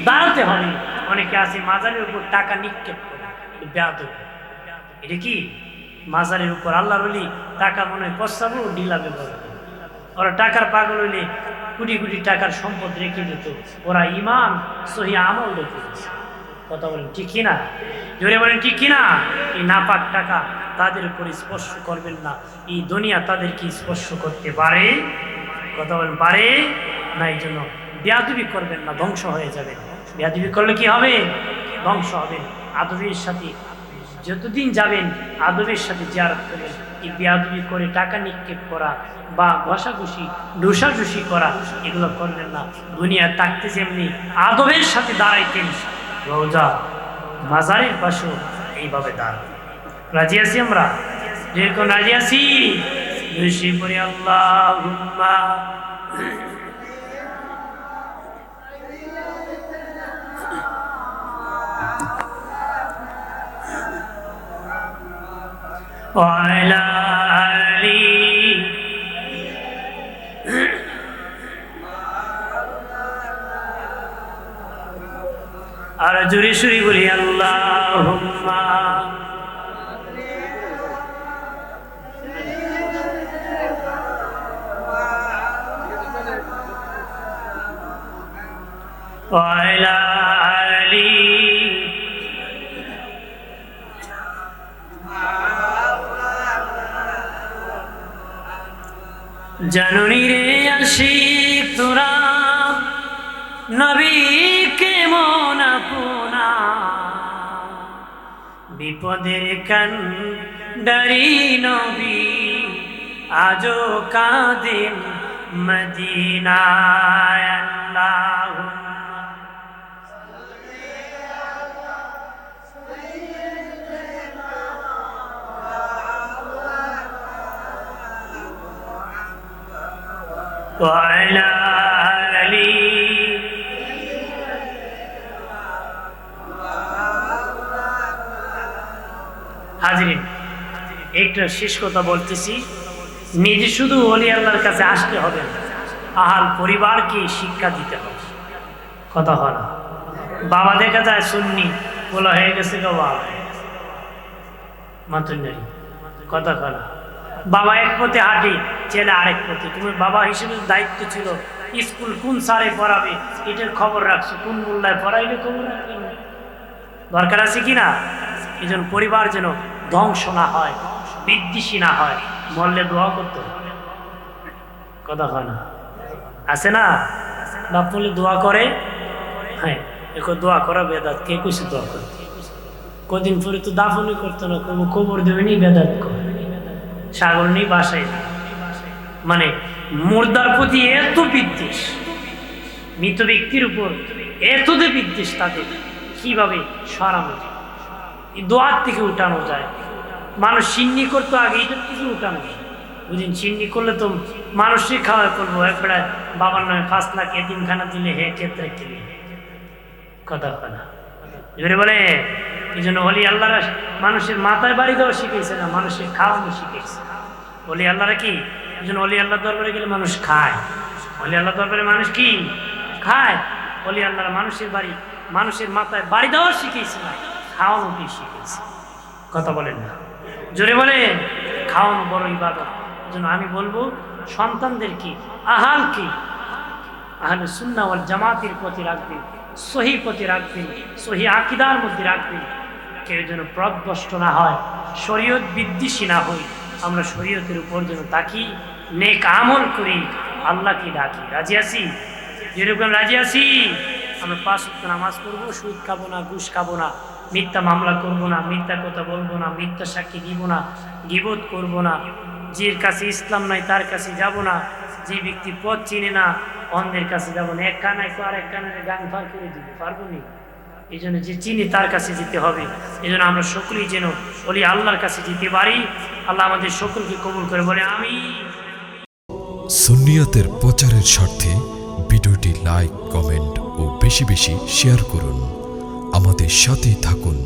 দাঁড়াতে হবে। অনেকে আছে মাজারের উপর টাকা নিক্ষেপ করে, বেয়াদবি। এটা কি মাজারের উপর আল্লাহর ওলি টাকা মনে হয় পস্তাবো ডিলাবে বলে, ওরা টাকার পাগল হইলে কোটি কোটি টাকার সম্পদ রেখে দিত, ওরা ইমান সহি আমল রেখে দিচ্ছে। কথা বলেন ঠিক কিনা? জোরে বলেন ঠিক কিনা? এই নাপাক টাকা তাদের উপর স্পর্শ করবেন না, এই দুনিয়া তাদেরকে স্পর্শ করতে পারে। কথা বলেন পারে না? এই জন্য বেয়াদবি করবেন না, ধ্বংস হয়ে যাবে। বেয়াদবি করলে কি হবে? ধ্বংস হবে। আদবের সাথে যতদিন যাবেন আদবের সাথে জিয়ারত করবেন। এই বেয়াদবি করে টাকা নিক্ষেপ করা বা ঘষাঘষি ডুসাডুসি করা এগুলো করবেন না। দুনিয়া থাকতে যেমনি আদবের সাথে দাঁড়াইতেন, রওজা মাজারের পাশেও এইভাবে দাঁড়ান। রাজি আছি আমরা? যেরকম রাজি আছি বেশি করে আল্লাহুম্মা وعلى آله আর জোরে সুরে বলি আল্লাহুম্মা وعلى آله জানুনি রে আশিক তোরা নবীকে মন আপনা বিপদের কান্ডারি নবী আজো কাঁদেন মদিনায় আল্লাহুম্মা وعلى آله হাজিরিন একটা শেষ কথা বলতেছি নিজে শুধু ওলি আল্লাহর কাছে আসতে হবে না আহাল পরিবারকে শিক্ষা দিতে হবে কথা হয় না বাবা দেখা যায় সুন্নি বলা হয়ে গেছে গো বাবা মাতুন্নারি কথা হয় না বাবা এক পথে হাঁটে ছেলে আরেক পথে তুমি বাবা হিসেবে দায়িত্ব ছিল স্কুল কোন স্যারে পড়াবে এটার খবর রাখছো কোন মোল্লায় পড়াইলে খবর রাখবে দরকার আছে কিনা এই জন্য পরিবার যেন ধ্বংস না হয় বিদ্বেষী না হয় মরলে দোয়া করতে কথা হয় না আছে না বাপ বলে দোয়া করে হ্যাঁ এখন দোয়া করা বেদাত কে কইছে দোয়া করতে কদিন পরে তো দাফনই করতো না কোনো খবর দেবেনি বেদাত করে সাগর নেই বাসায় মানে মুর্দার প্রতি এত বিদ্বেষ মৃত ব্যক্তির উপর এত যে বিদ্বেষ তাদের কিভাবে সরানো যায় এই দোয়ার থেকে উঠানো যায় মানুষ সিন্নি করতো আগে এটার থেকে উঠানো যায় বুঝিন সিন্নি করলে তো মানুষই খাওয়া করবো একবারে বাবার নামে 5 লাখ এতিমখানা দিলে হে ক্ষেত্রে কিনে কথা হয় না এবারে বলে এই জন্য অলি আল্লাহরা মানুষের মাথায় বাড়ি দেওয়া শিখেছে না মানুষের খাওয়ানো শিখেছে অলি আল্লাহরা কি এই জন্য অলি আল্লাহ দরবারে গেলে মানুষ খায় অলি আল্লাহ দরবারে মানুষ কি খায় অলি আল্লাহরা মানুষের বাড়ি মানুষের মাথায় বাড়ি দেওয়া শিখেছে না খাওয়ানোটি শিখেছে কথা বলেন না জোরে বলে খাওয়ানো বড় ইবাদত এই জন্য আমি বলবো সন্তানদেরকে আহালকে আহলে সুন্নাহ ওয়াল জামাতের প্রতি রাখবেন সহি পথে রাখবেন সহি আকীদার মধ্যে রাখবেন কেউ যেন পথভ্রষ্ট না হয় শরীয়ত বিদ্বেষী না হই আমরা শরীয়তের উপর যেন তাকি নেক আমল করি আল্লাহকে ডাকি রাজি আছি যেরকম রাজি আছি আমরা 5 ওয়াক্ত নামাজ পড়বো সুদ খাবো না ঘুষ খাবো না মিথ্যা মামলা করবো না মিথ্যা কথা বলবো না মিথ্যা সাক্ষী দিব না গীবত করবো না যার কাছে ইসলাম নাই তার কাছে যাব না যে ব্যক্তি পথ চিনে না অন্যের কাছে যাব না এক কানায় তো আর এক কানের গান পার করে দিতে পারবো না এই জন্য যে চিনি তার কাছে যেতে হবে এই জন্য আমরা সকলেই যেন বলি আল্লাহর কাছে যেতে পারি আল্লাহ আমাদের সকলকে কবুল করে বলে আমি সুন্নিয়তের প্রচারের স্বার্থে ভিডিওটি লাইক কমেন্ট ও বেশি বেশি শেয়ার করুন আমাদের সাথে থাকুন।